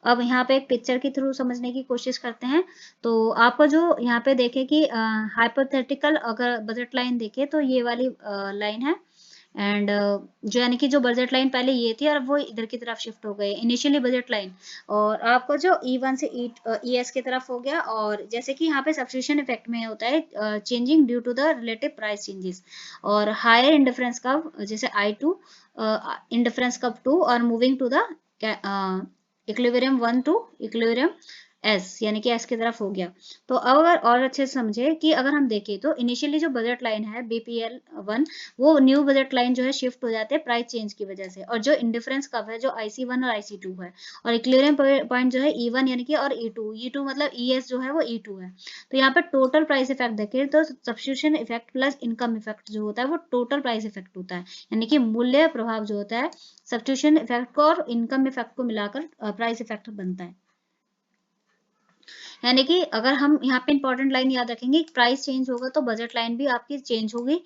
अब यहाँ पे एक पिक्चर के थ्रू समझने की कोशिश करते हैं। तो आपको जो यहाँ पे देखे कि हाइपोथेटिकल अगर बजट लाइन देखे तो ये वाली लाइन है, एंड जो यानी कि जो बजट लाइन पहले ये थी और वो इधर की तरफ शिफ्ट हो गई इनिशियली बजट लाइन, और आपको जो E1 से ES की तरफ हो गया। और जैसे कि यहाँ पे सब्स्टिट्यूशन इफेक्ट में होता है changing due to the relative price changes, और हायर इंडिफरेंस कर्व जैसे I2 इंडिफरेंस कर्व 2 और moving to the equilibrium 1 to equilibrium S, यानी कि S की तरफ हो गया। तो अब अगर और अच्छे से समझे कि अगर हम देखें तो इनिशियली जो बजट लाइन है BPL1, वो न्यू बजट लाइन जो है शिफ्ट हो जाते हैं प्राइस चेंज की वजह से, और जो इंडिफरेंस कर्व है जो IC1 और IC2 है, और इक्विलिब्रियम पॉइंट जो है E1 यानी कि और E2 मतलब ES जो है वो E2 है। तो यहाँ पे टोटल प्राइस इफेक्ट देखें तो substitution effect plus income effect जो होता है वो टोटल प्राइस इफेक्ट होता है, यानी कि मूल्य प्रभाव जो होता है सब्स्टिट्यूशन इफेक्ट को और इनकम इफेक्ट को मिलाकर प्राइस इफेक्ट बनता है। यानी कि अगर हम यहाँ पे इंपॉर्टेंट लाइन याद रखेंगे, प्राइस चेंज होगा तो बजट लाइन भी आपकी चेंज होगी।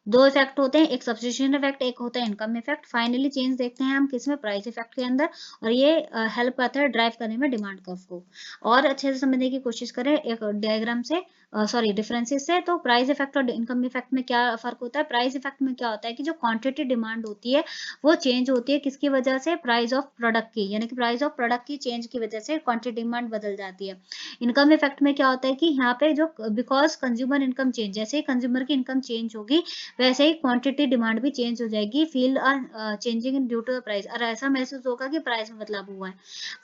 दो इफेक्ट होते हैं, एक सब्स्टिट्यूशन इफेक्ट, एक होता है इनकम इफेक्ट। फाइनली चेंज देखते हैं हम किसमें, प्राइस इफेक्ट के अंदर, और ये हेल्प करता है ड्राइव करने में डिमांड कर्व को। और अच्छे से समझने की कोशिश करें एक डायग्राम से, सॉरी डिफरेंसेस से। तो प्राइस इफेक्ट और इनकम इफेक्ट में क्या फर्क होता है, प्राइस इफेक्ट में क्या होता है कि जो क्वांटिटी डिमांड होती है वो चेंज होती है किसकी वजह से, प्राइस ऑफ प्रोडक्ट की, यानी कि प्राइस ऑफ प्रोडक्ट की चेंज की वजह से क्वांटिटी डिमांड बदल जाती है। इनकम इफेक्ट में क्या होता है कि यहाँ पे जो बिकॉज कंज्यूमर इनकम चेंज, जैसे ही कंज्यूमर की इनकम चेंज होगी वैसे ही क्वांटिटी डिमांड भी चेंज हो जाएगी, feel changing in due to the price, और ऐसा महसूस होगा कि प्राइस में बदलाव हुआ है।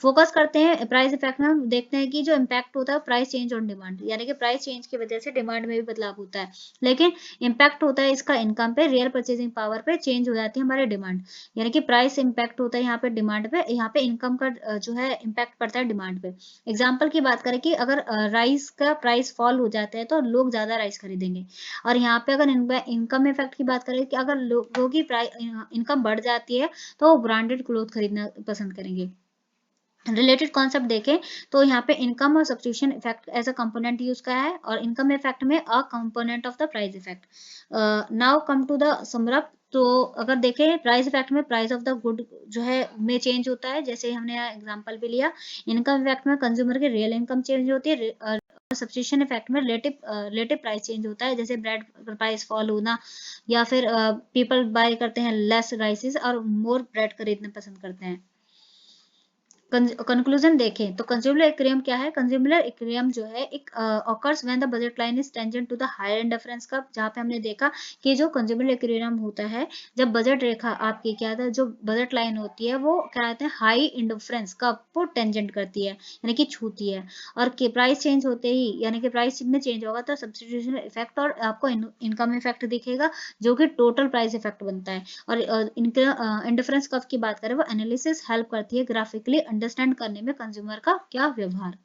फोकस करते हैं प्राइस इफेक्ट में, हम देखते हैं कि जो इम्पैक्ट होता है प्राइस चेंज ऑन डिमांड, यानी कि प्राइस चेंज की वजह से डिमांड में भी बदलाव होता है, लेकिन इम्पैक्ट होता है इसका इनकम पे, रियल परचेजिंग पावर पे चेंज हो जाती है हमारी डिमांड, यानी कि प्राइस इम्पैक्ट होता है यहाँ पे डिमांड पे, यहाँ पे इनकम का जो है इम्पैक्ट पड़ता है डिमांड पे। एग्जाम्पल की बात करें कि अगर राइस का प्राइस फॉल हो जाता है तो लोग ज्यादा राइस खरीदेंगे, और यहाँ पे अगर इनकम इफेक्ट की बात करें कि अगर लोगों की इनकम बढ़ जाती है तो ब्रांडेड क्लोथ खरीदना पसंद करेंगे। रिलेटेड कॉन्सेप्ट देखें तो यहाँ पे इनकम और substitution effect as a component use का है, और इनकम इफेक्ट में a component of the price effect. Now come to the sum up. तो अगर देखें प्राइस इफेक्ट में प्राइस ऑफ द गुड जो है में चेंज होता है, जैसे हमने एग्जांपल भी लिया। इनकम इफेक्ट में कंज्यूमर की रियल इनकम चेंज होती है, सब्स्टिट्यूशन इफेक्ट में रिलेटिव प्राइस चेंज होता है, जैसे ब्रेड प्राइस फॉल होना, या फिर पीपल बाय करते हैं लेस राइसेस और मोर ब्रेड खरीदना पसंद करते हैं। कंक्लूजन देखें तो कंज्यूमर इक्विलिब्रियम क्या है? कंज्यूमर इक्विलिब्रियम जो है एक occurs when the budget line is tangent to the higher indifference curve, जहाँ पे हमने देखा कि जो कंज्यूमर इक्विलिब्रियम होता है जब बजट रेखा आपकी क्या था, जो बजट लाइन होती है वो क्या कहते हैं हाई इंडिफरेंस कर्व को टेंजेंट करती है यानी कि छूती है, और के प्राइस चेंज होते ही यानी कि प्राइस में चेंज होगा तो सब्स्टिट्यूशन इफेक्ट और आपको इनकम इफेक्ट दिखेगा जो कि टोटल प्राइस इफेक्ट बनता है। और इनके इंडिफरेंस कर्व की बात करें वो एनालिसिस हेल्प करती है ग्राफिकली अंडरस्टैंड करने में कंज्यूमर का क्या व्यवहार।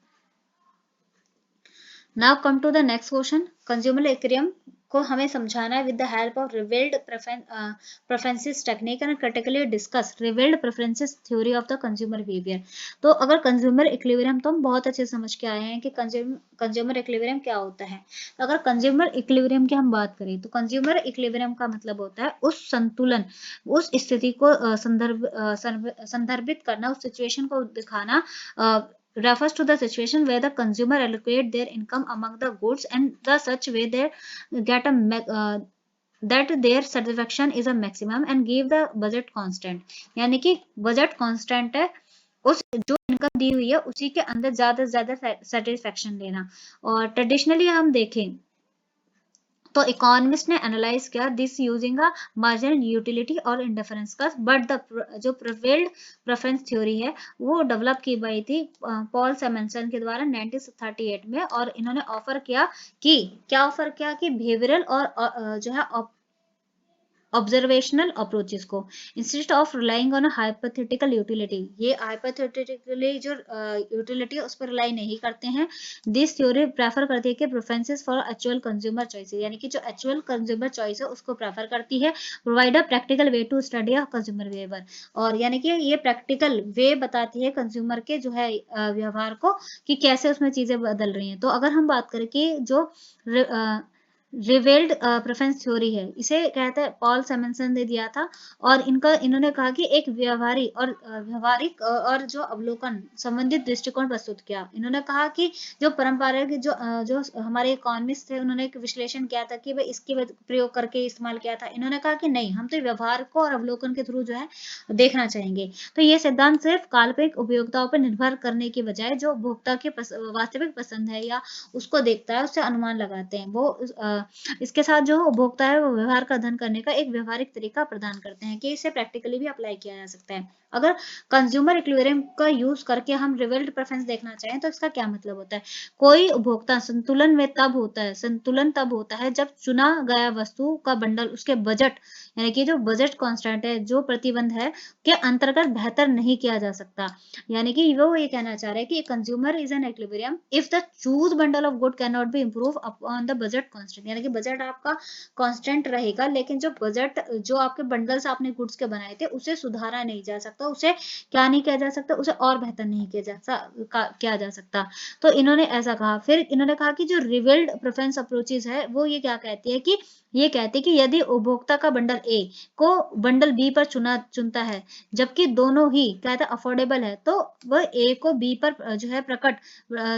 Now come to the next question. Consumer equilibrium को हमें समझाना है with the help of revealed preferences technique and critically discuss revealed preferences theory of the consumer behaviour. तो अगर कंज्यूमर इक्विलिब्रियम तो हम बहुत अच्छे से समझ के आए हैं कि कंज्यूमर इक्विलिब्रियम क्या होता है। तो अगर कंज्यूमर इक्विलिब्रियम की हम बात करें तो कंज्यूमर इक्विलिब्रियम का मतलब होता है उस संतुलन, उस स्थिति को संदर्भित करना, उस सिचुएशन को दिखाना, refers to the situation where the consumer allocate their income among the goods and the such way they get that their satisfaction is a maximum and give the budget constant। यानी कि budget constant है, उस जो income दी हुई है उसी के अंदर ज्यादा से ज्यादा सेटिस्फेक्शन लेना। और ट्रेडिशनली हम देखें तो इकोनॉमिस्ट ने एनालाइज किया this using a marginal utility और इंडिफरेंस का, बट द जो प्रिवेल्ड प्रेफरेंस थ्योरी है वो डेवलप की गई थी पॉल सेमनसन के द्वारा 1938 में, और इन्होंने ऑफर किया कि क्या ऑफर किया कि बिहेवियरल और जो है ऑब्जर्वेशनल अप्रोचेस को instead of relying on hypothetical utility, ये हाइपोथेटिकली जो यूटिलिटी है उस पर रिलाई नहीं करते हैं। दिस थ्योरी प्रेफर करती है कि preferences for actual consumer choice, यानी कि जो एक्चुअल कंज्यूमर चॉइस है उसको प्रेफर करती है। Provide a practical way to study a consumer behaviour, और यानी कि ये प्रैक्टिकल वे बताती है कंज्यूमर के जो है व्यवहार को कि कैसे उसमें चीजें बदल रही हैं। तो अगर हम बात करें कि जो रिवेल्ड प्रेफरेंस थ्योरी है इसे कहते हैं पॉल सेमनसन ने दिया था, और इन्होंने कहा कि एक व्यवहारिक और जो अवलोकन संबंधित दृष्टिकोण प्रस्तुत किया। इन्होंने कहा कि जो पारंपरिक जो हमारे इकोनॉमिस्ट थे उन्होंने एक विश्लेषण किया था कि भाई इसके प्रयोग करके इस्तेमाल किया था। इन्होंने कहा कि नहीं, हम तो व्यवहार को और अवलोकन के थ्रू जो है देखना चाहेंगे। तो ये सिद्धांत सिर्फ काल्पनिक उपयोगिताओं पर निर्भर करने की बजाय जो उपभोक्ता के वास्तविक पसंद है या उसको देखता है उससे अनुमान लगाते हैं। वो इसके साथ जो उपभोक्ता है वो व्यवहार का अध्ययन करने का एक व्यवहारिक तरीका प्रदान करते हैं कि इसे प्रैक्टिकली भी अप्लाई किया जा सकता है। अगर कंज्यूमर इक्विलिब्रियम का यूज करके हम रिवेल्ड प्रेफरेंस देखना चाहें तो इसका क्या मतलब होता है? कोई उपभोक्ता संतुलन तब होता है जब चुना गया वस्तु का बंडल उसके बजट यानी कि जो बजट कांस्टेंट है, जो प्रतिबंध है के अंतर्गत बेहतर नहीं किया जा सकता। यानी कि वो ये कहना चाह रहे हैं कि consumer is an equilibrium if the choose bundle of good can not be improve upon the budget constant, यानी कि बजट आपका कांस्टेंट रहेगा लेकिन जो आपके बंडल्स आपने गुड्स के बनाए थे उसे सुधारा नहीं जा सकता, उसे क्या नहीं किया जा सकता, उसे और बेहतर नहीं किया जा सकता। तो इन्होंने ऐसा कहा। फिर इन्होंने कहा कि जो रिवेल्ड प्रेफरेंस अप्रोचेस है वो ये क्या कहती है कि ये कहती है कि यदि उपभोक्ता का बंडल ए को बंडल बी पर चुनता है जबकि दोनों ही कहते हैं अफोर्डेबल है, तो वह ए को बी पर जो है प्रकट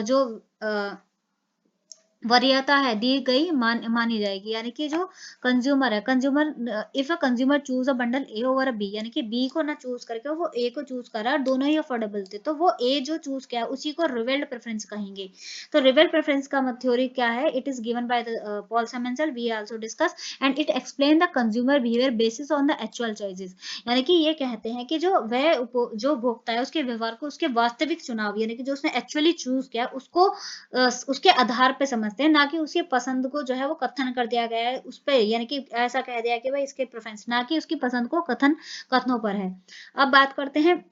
जो वरीयता है दी गई मानी जाएगी। यानी कि जो कंज्यूमर है, if a consumer choose a bundle A over a B, यानी कि बी को ना चूज करके वो ए को चूज करा, दोनों ही अफोर्डेबल थे, तो वो ए जो चूज किया उसी को रिवेल्ड प्रेफरेंस कहेंगे। तो रिवेल्ड प्रेफरेंस का थ्योरी क्या है? It is given by Paul Samuelson, we also discuss, and it explain the consumer behaviour basis on the actual choices. यानी कि ये कहते हैं कि जो भोक्ता है उसके व्यवहार को उसके वास्तविक चुनाव यानी कि जो उसने एक्चुअली चूज किया उसको उसके आधार पे समझते हैं, ना कि उसकी पसंद को जो है वो कथन कर दिया गया है उस पे, यानी कि ऐसा कह दिया कि भाई इसके प्रेफरेंस, ना कि उसकी पसंद को कथनों पर है। अब बात करते हैं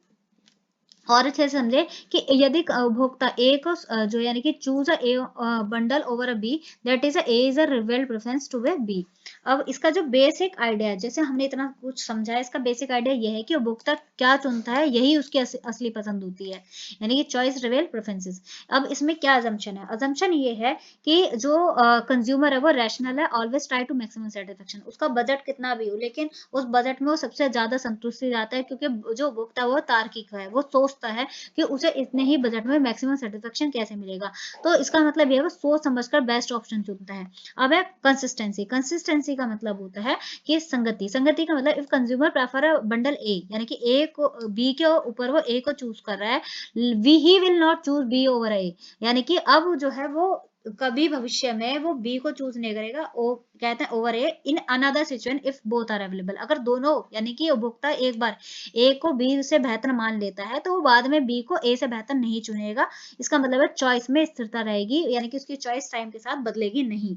और अच्छे से समझे कि यदि उपभोक्ता ए को जो यानी कि choose A bundle over a B, that is A is a revealed preference to B. अब इसका जो बेसिक आइडिया है, जैसे हमने इतना कुछ समझा है, इसका बेसिक आइडिया यह है कि उपभोक्ता क्या चुनता है यही उसकी असली पसंद होती है, यानी कि चॉइस रिवेल्ड प्रेफरेंसेस। अब इसमें क्या अजम्पशन है? अजम्पशन ये है कि जो कंज्यूमर है वो रैशनल है, always try to maximum satisfaction, उसका बजट कितना भी हो लेकिन उस बजट में वो सबसे ज्यादा संतुष्टि जाता है, क्योंकि जो उपभोक्ता है वो तार्किक है, वो सोचता सोचता है कि उसे इतने ही बजट में मैक्सिमम सेटिस्फेक्शन कैसे मिलेगा, तो इसका मतलब ये है वो सोच समझकर बेस्ट ऑप्शन चुनता है। अब है कंसिस्टेंसी। कंसिस्टेंसी का मतलब होता है कि संगति। संगति का मतलब इफ कंज्यूमर प्रेफर बंडल ए, यानी कि ए को बी के ऊपर वो ए को चूज कर रहा है, we he will not choose B over A, यानी कि अब जो है वो कभी भविष्य में वो बी को चूज नहीं करेगा, ओ कहते हैं over A in another situation if both are available. अगर दोनों यानी कि उपभोक्ता एक बार ए को बी से बेहतर मान लेता है तो वो बाद में बी को ए से बेहतर नहीं चुनेगा। इसका मतलब है चॉइस में स्थिरता रहेगी, यानी कि उसकी चॉइस टाइम के साथ बदलेगी नहीं।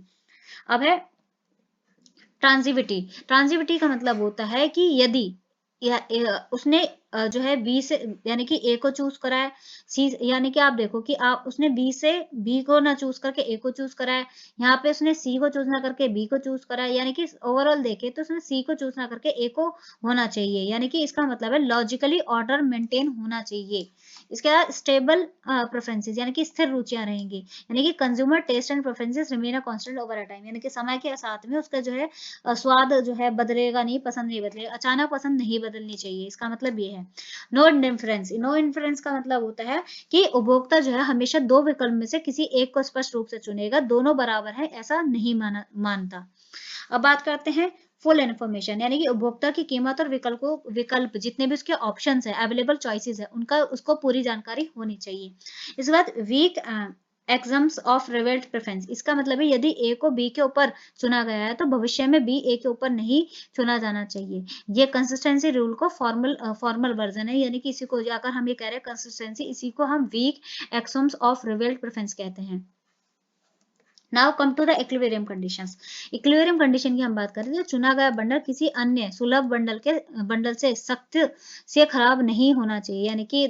अब है ट्रांजिविटी। ट्रांजिविटी का मतलब होता है कि यदि उसने जो है बी से यानी कि ए को चूज करा है, सी यानी कि आप देखो कि आप उसने बी से बी को ना चूज करके ए को चूज करा है, यहाँ पे उसने सी को चूज ना करके बी को चूज करा है, यानी कि ओवरऑल देखे तो उसने सी को चूज ना करके ए को होना चाहिए, यानी कि इसका मतलब है लॉजिकली ऑर्डर मेंटेन होना चाहिए। इसके बाद स्टेबल प्रेफरेंसेस, यानी कि स्थिर रुचियां रहेंगी, यानी कि consumer taste and preferences remain a constant over a time, यानी कि समय के साथ में उसका जो है स्वाद जो है बदलेगा नहीं, पसंद नहीं बदलेगा, अचानक पसंद नहीं बदलनी चाहिए। इसका मतलब ये है। No indifference. नो इंडिफरेंस का मतलब होता है कि उपभोक्ता जो है हमेशा दो विकल्प में से किसी एक को स्पष्ट रूप से चुनेगा, दोनों बराबर है ऐसा नहीं मानता। अब बात करते हैं फुल इन्फॉर्मेशन, यानी कि उपभोक्ता की कीमत और विकल्प जितने भी उसके ऑप्शंस है, अवेलेबल चॉइसेस है, उनका उसको पूरी जानकारी होनी चाहिए। इसके बाद week exams of revealed preference. इसका मतलब है यदि ए को बी के ऊपर चुना गया है तो भविष्य में बी ए के ऊपर नहीं चुना जाना चाहिए। ये कंसिस्टेंसी रूल को फॉर्मल वर्जन है, यानी कि इसी को जाकर हम ये कह रहे हैं कंसिस्टेंसी, इसी को हम weak axioms of revealed preference कहते हैं। Now come to the equilibrium conditions. Equilibrium condition की हम बात करें तो चुना गया बंडल किसी अन्य सुलभ बंडल से सख्त से खराब नहीं होना चाहिए, यानी कि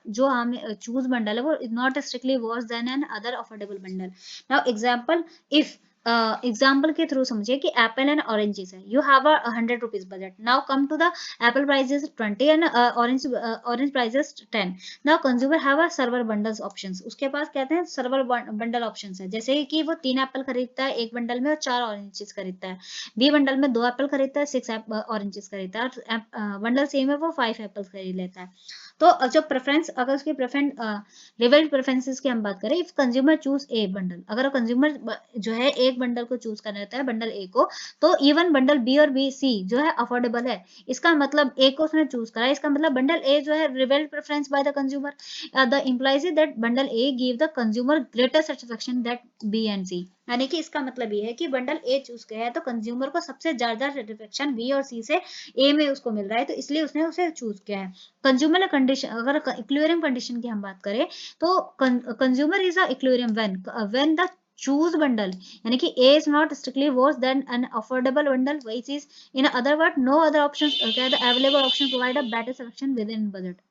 जो हमने चूज बंडल है वो is not strictly worse than an other affordable bundle. Now example if example के थ्रू समझिए कि एप्पल एंड ऑरेंजेस है, you have a 100 rupees budget. Now come to the apple prices 20 and orange prices 10। Now consumer have a several bundles options, उसके पास कहते हैं server bundle options है, जैसे कि वो 3 एप्पल खरीदता है एक बंडल में और 4 ऑरेंजेस खरीदता है, बी बंडल में 2 एप्पल खरीदता है 6 ऑरेंजेस खरीदता है, और बंडल सी में वो 5 एप्पल खरीद लेता है। तो जो प्रेफरेंस, अगर उसकी रिवेल्ट प्रेफरेंसेस की हम बात करें, if consumer choose A bundle, अगर कंज्यूमर जो है एक बंडल को चूज करना रहता है बंडल ए को, तो इवन बंडल बी और बी सी जो है अफोर्डेबल है, इसका मतलब ए को उसने चूज करा, इसका मतलब बंडल ए जो है revealed preference by the consumer, the implies that bundle A give the consumer greater satisfaction that B and C, यानी कि इसका मतलब ये है कि बंडल ए चूज किया है तो कंज्यूमर को सबसे ज्यादा सेटिस्फेक्शन बी और सी से ए में उसको मिल रहा है, तो इसलिए उसने उसे चूज किया है। कंज्यूमर कंडीशन, अगर इक्विलिब्रियम कंडीशन की हम बात करें तो consumer is a equilibrium when the choose bundle, यानी कि A is not strictly worse than an affordable bundle, which is in other words no other options, the available option provide a better selection within budget।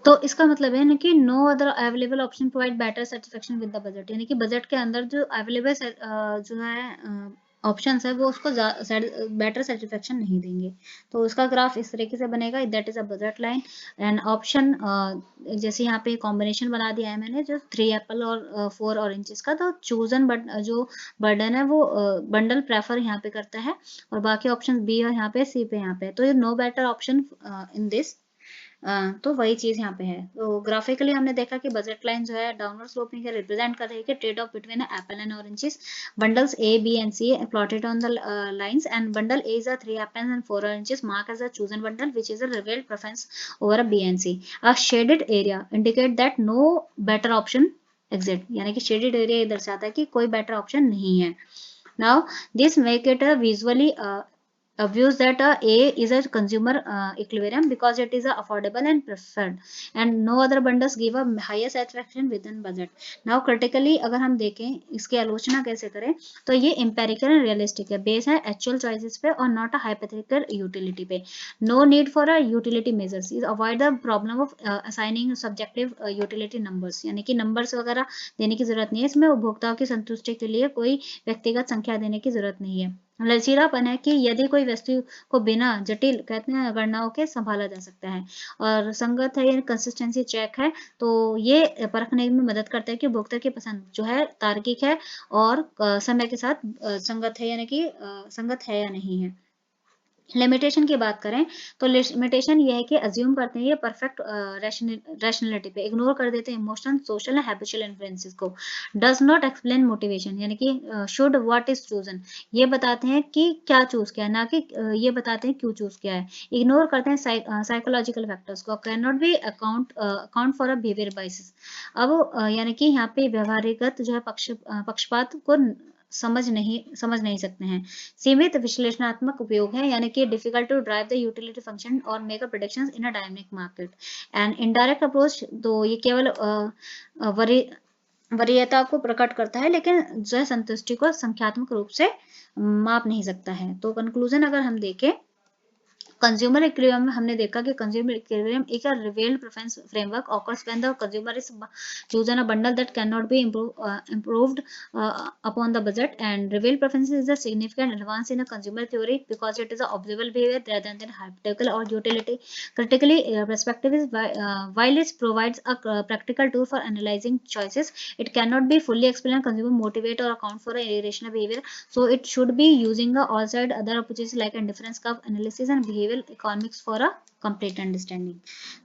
तो इसका मतलब है ना कि no other available option provide better satisfaction with the budget, यानी कि budget के अंदर जो अवेलेबल जो है ऑप्शंस है वो उसको बेटर सेटिस्फेक्शन नहीं देंगे। तो उसका ग्राफ इस तरीके से बनेगा, that is a budget line and option, जैसे यहाँ पे कॉम्बिनेशन बना दिया है मैंने जो 3 एप्पल और 4 ऑरेंजेस का, तो चूजन जो बर्डन है वो बंडल प्रेफर यहाँ पे करता है और बाकी ऑप्शन बी और यहाँ पे सी पे यहाँ पे, तो no better option in this तो वही चीज यहाँ पे है। तो ग्राफिकली हमने देखा कि बजट लाइन जो है डाउनवर्ड स्लोपिंग है, रिप्रेजेंट कर रही है कि trade off between Apple and oranges. Bundles A, B and C plotted on the lines, and bundle A is a 3 apples and 4 oranges marked as a chosen bundle, which is a revealed preference over a B and C. A shaded area indicate that no better option exist, यानी कि shaded area ये दर्शाता है कि कोई better option नहीं है। Now this make it a visually views that A is a consumer equilibrium because it is affordable and preferred, and no other bundles give a higher satisfaction within budget. Now critically अगर हम देखें इसकी आलोचना कैसे करें, तो ये empirical and realistic है, बेस है actual choices पे और not a hypothetical utility पे। No need for a utility measures, avoid the problem of assigning subjective utility numbers, यानी कि numbers वगैरह देने की जरूरत नहीं है इसमें, उपभोक्ताओं की संतुष्टि के लिए कोई व्यक्तिगत संख्या देने की जरूरत नहीं है। लचीलापन है कि यदि कोई वस्तु को बिना जटिल कहते हैं गणनाओं के संभाला जा सकता है, और संगत है, कंसिस्टेंसी चेक है, तो ये परखने में मदद करता है कि उपभोक्ता की पसंद जो है तार्किक है और समय के साथ संगत है, यानी कि संगत है या नहीं है। लिमिटेशन की बात करें तो लिमिटेशन ये है कि अज्यूम करते हैं ये परफेक्ट रैशनलिटी पे, इग्नोर कर देते हैं emotional, social and habitual influences को। डज नॉट एक्सप्लेन मोटिवेशन, यानी कि शुड व्हाट इज चूजन, ये बताते हैं कि क्या चूज किया है, ना कि ये बताते हैं क्यों चूज किया है। इग्नोर करते हैं साइकोलॉजिकल फैक्टर्स को, can not be account for a behaviour biases. अब यानी कि यहाँ पे व्यवहारिकगत जो है पक्षपात को समझ नहीं सकते हैं। सीमित विश्लेषणात्मक उपयोग है, यानी कि difficult to drive the utility function और make a predictions in a dynamic market. And indirect approach, तो ये केवल वरीयता को प्रकट करता है, लेकिन जो है संतुष्टि को संख्यात्मक रूप से माप नहीं सकता है। तो कंक्लूजन अगर हम देखें, कंज्यूमर इक्विलिब्रियम में हमने देखा कि कंज्यूमर इक्विलिब्रियम एक revelled preference framework occurs when the consumer is chosen a bundle that cannot be improved upon the budget, and revealed preference is a significant advance in a consumer theory because it is a observable behavior rather than hypothetical or utility. Critically, perspective is while it provides a practical tool for analyzing choices, it cannot be fully explain consumer motivate or account for a irrational behavior, so it should be using a all side other approaches like indifference curve analysis and behavioral economics for a complete understanding.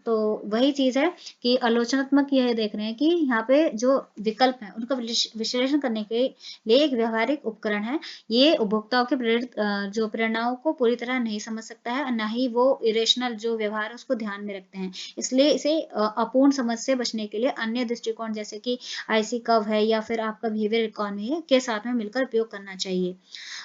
तो वही चीज है कि आलोचनात्मक यह देख रहे हैं कि यहाँ पे जो विकल्प है उनका विश्लेषण करने के लिए एक व्यवहारिक उपकरण है, ये उपभोक्ताओं के प्रेरित जो प्रेरणाओं को पूरी तरह नहीं समझ सकता है, ना ही वो इरेशनल जो व्यवहार है उसको ध्यान में रखते हैं, इसलिए इसे अपूर्ण समझ से बचने के लिए अन्य दृष्टिकोण जैसे कि आईसी कर्व है या फिर आपका बिहेवियर इकोनॉमी है के साथ में मिलकर उपयोग करना चाहिए।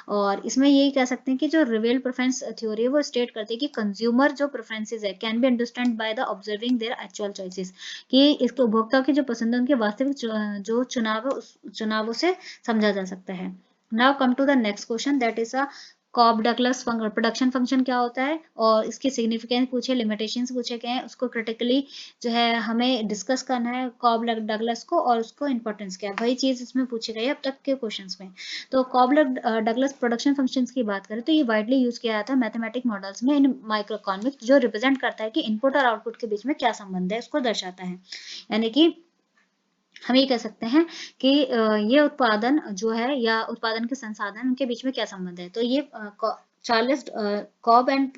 और इसमें यही कह सकते हैं कि जो रिवेल प्रेफरेंस थ्योरी है वो स्टेट करती है कि कंज्यूमर जो प्रेफरेंसेस है can be understand by the observing their actual choices, कि इसके उपभोक्ता की जो पसंद है उनके वास्तविक जो चुनाव है उस चुनावों से समझा जा सकता है। Now come to the next question, that is a Cobb Douglas production function क्या होता है और इसकी सिग्निफिकेंस पूछे, लिमिटेशंस पूछे गए हैं, उसको क्रिटिकली जो है हमें डिस्कस करना है कॉब डगलस को और उसको इंपॉर्टेंस क्या है, वही चीज इसमें पूछी गई है अब तक के क्वेश्चंस में। तो कॉब डगलस प्रोडक्शन फंक्शंस की बात करें तो ये वाइडली यूज किया जाता है मैथमेटिक मॉडल्स में इन माइक्रोइकोनॉमिक्स, जो रिप्रेजेंट करता है कि इनपुट और आउटपुट के बीच में क्या संबंध है उसको दर्शाता है। यानी कि हम ये कह सकते हैं कि ये उत्पादन जो है या उत्पादन के संसाधन उनके बीच में क्या संबंध है। तो ये Charles Cobb and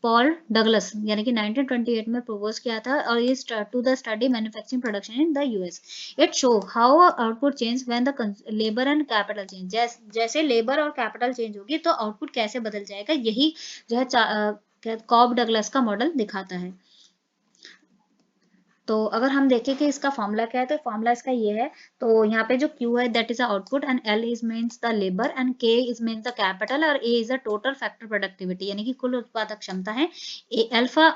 Paul Douglas यानी कि 1928 में प्रपोज किया था, और ये to the study manufacturing production in the US. It show how output change when the labour and capital change, जैसे लेबर और कैपिटल चेंज होगी तो आउटपुट कैसे बदल जाएगा, यही जो है कॉब डगलस का मॉडल दिखाता है। तो अगर हम देखें कि इसका फॉर्मूला क्या है, तो फॉर्मूला इसका ये है। तो यहाँ पे जो Q है that is output, and L is means the labour, and K is means the capital, और A is the total factor productivity, यानी कि कुल उत्पादक क्षमता है। Alpha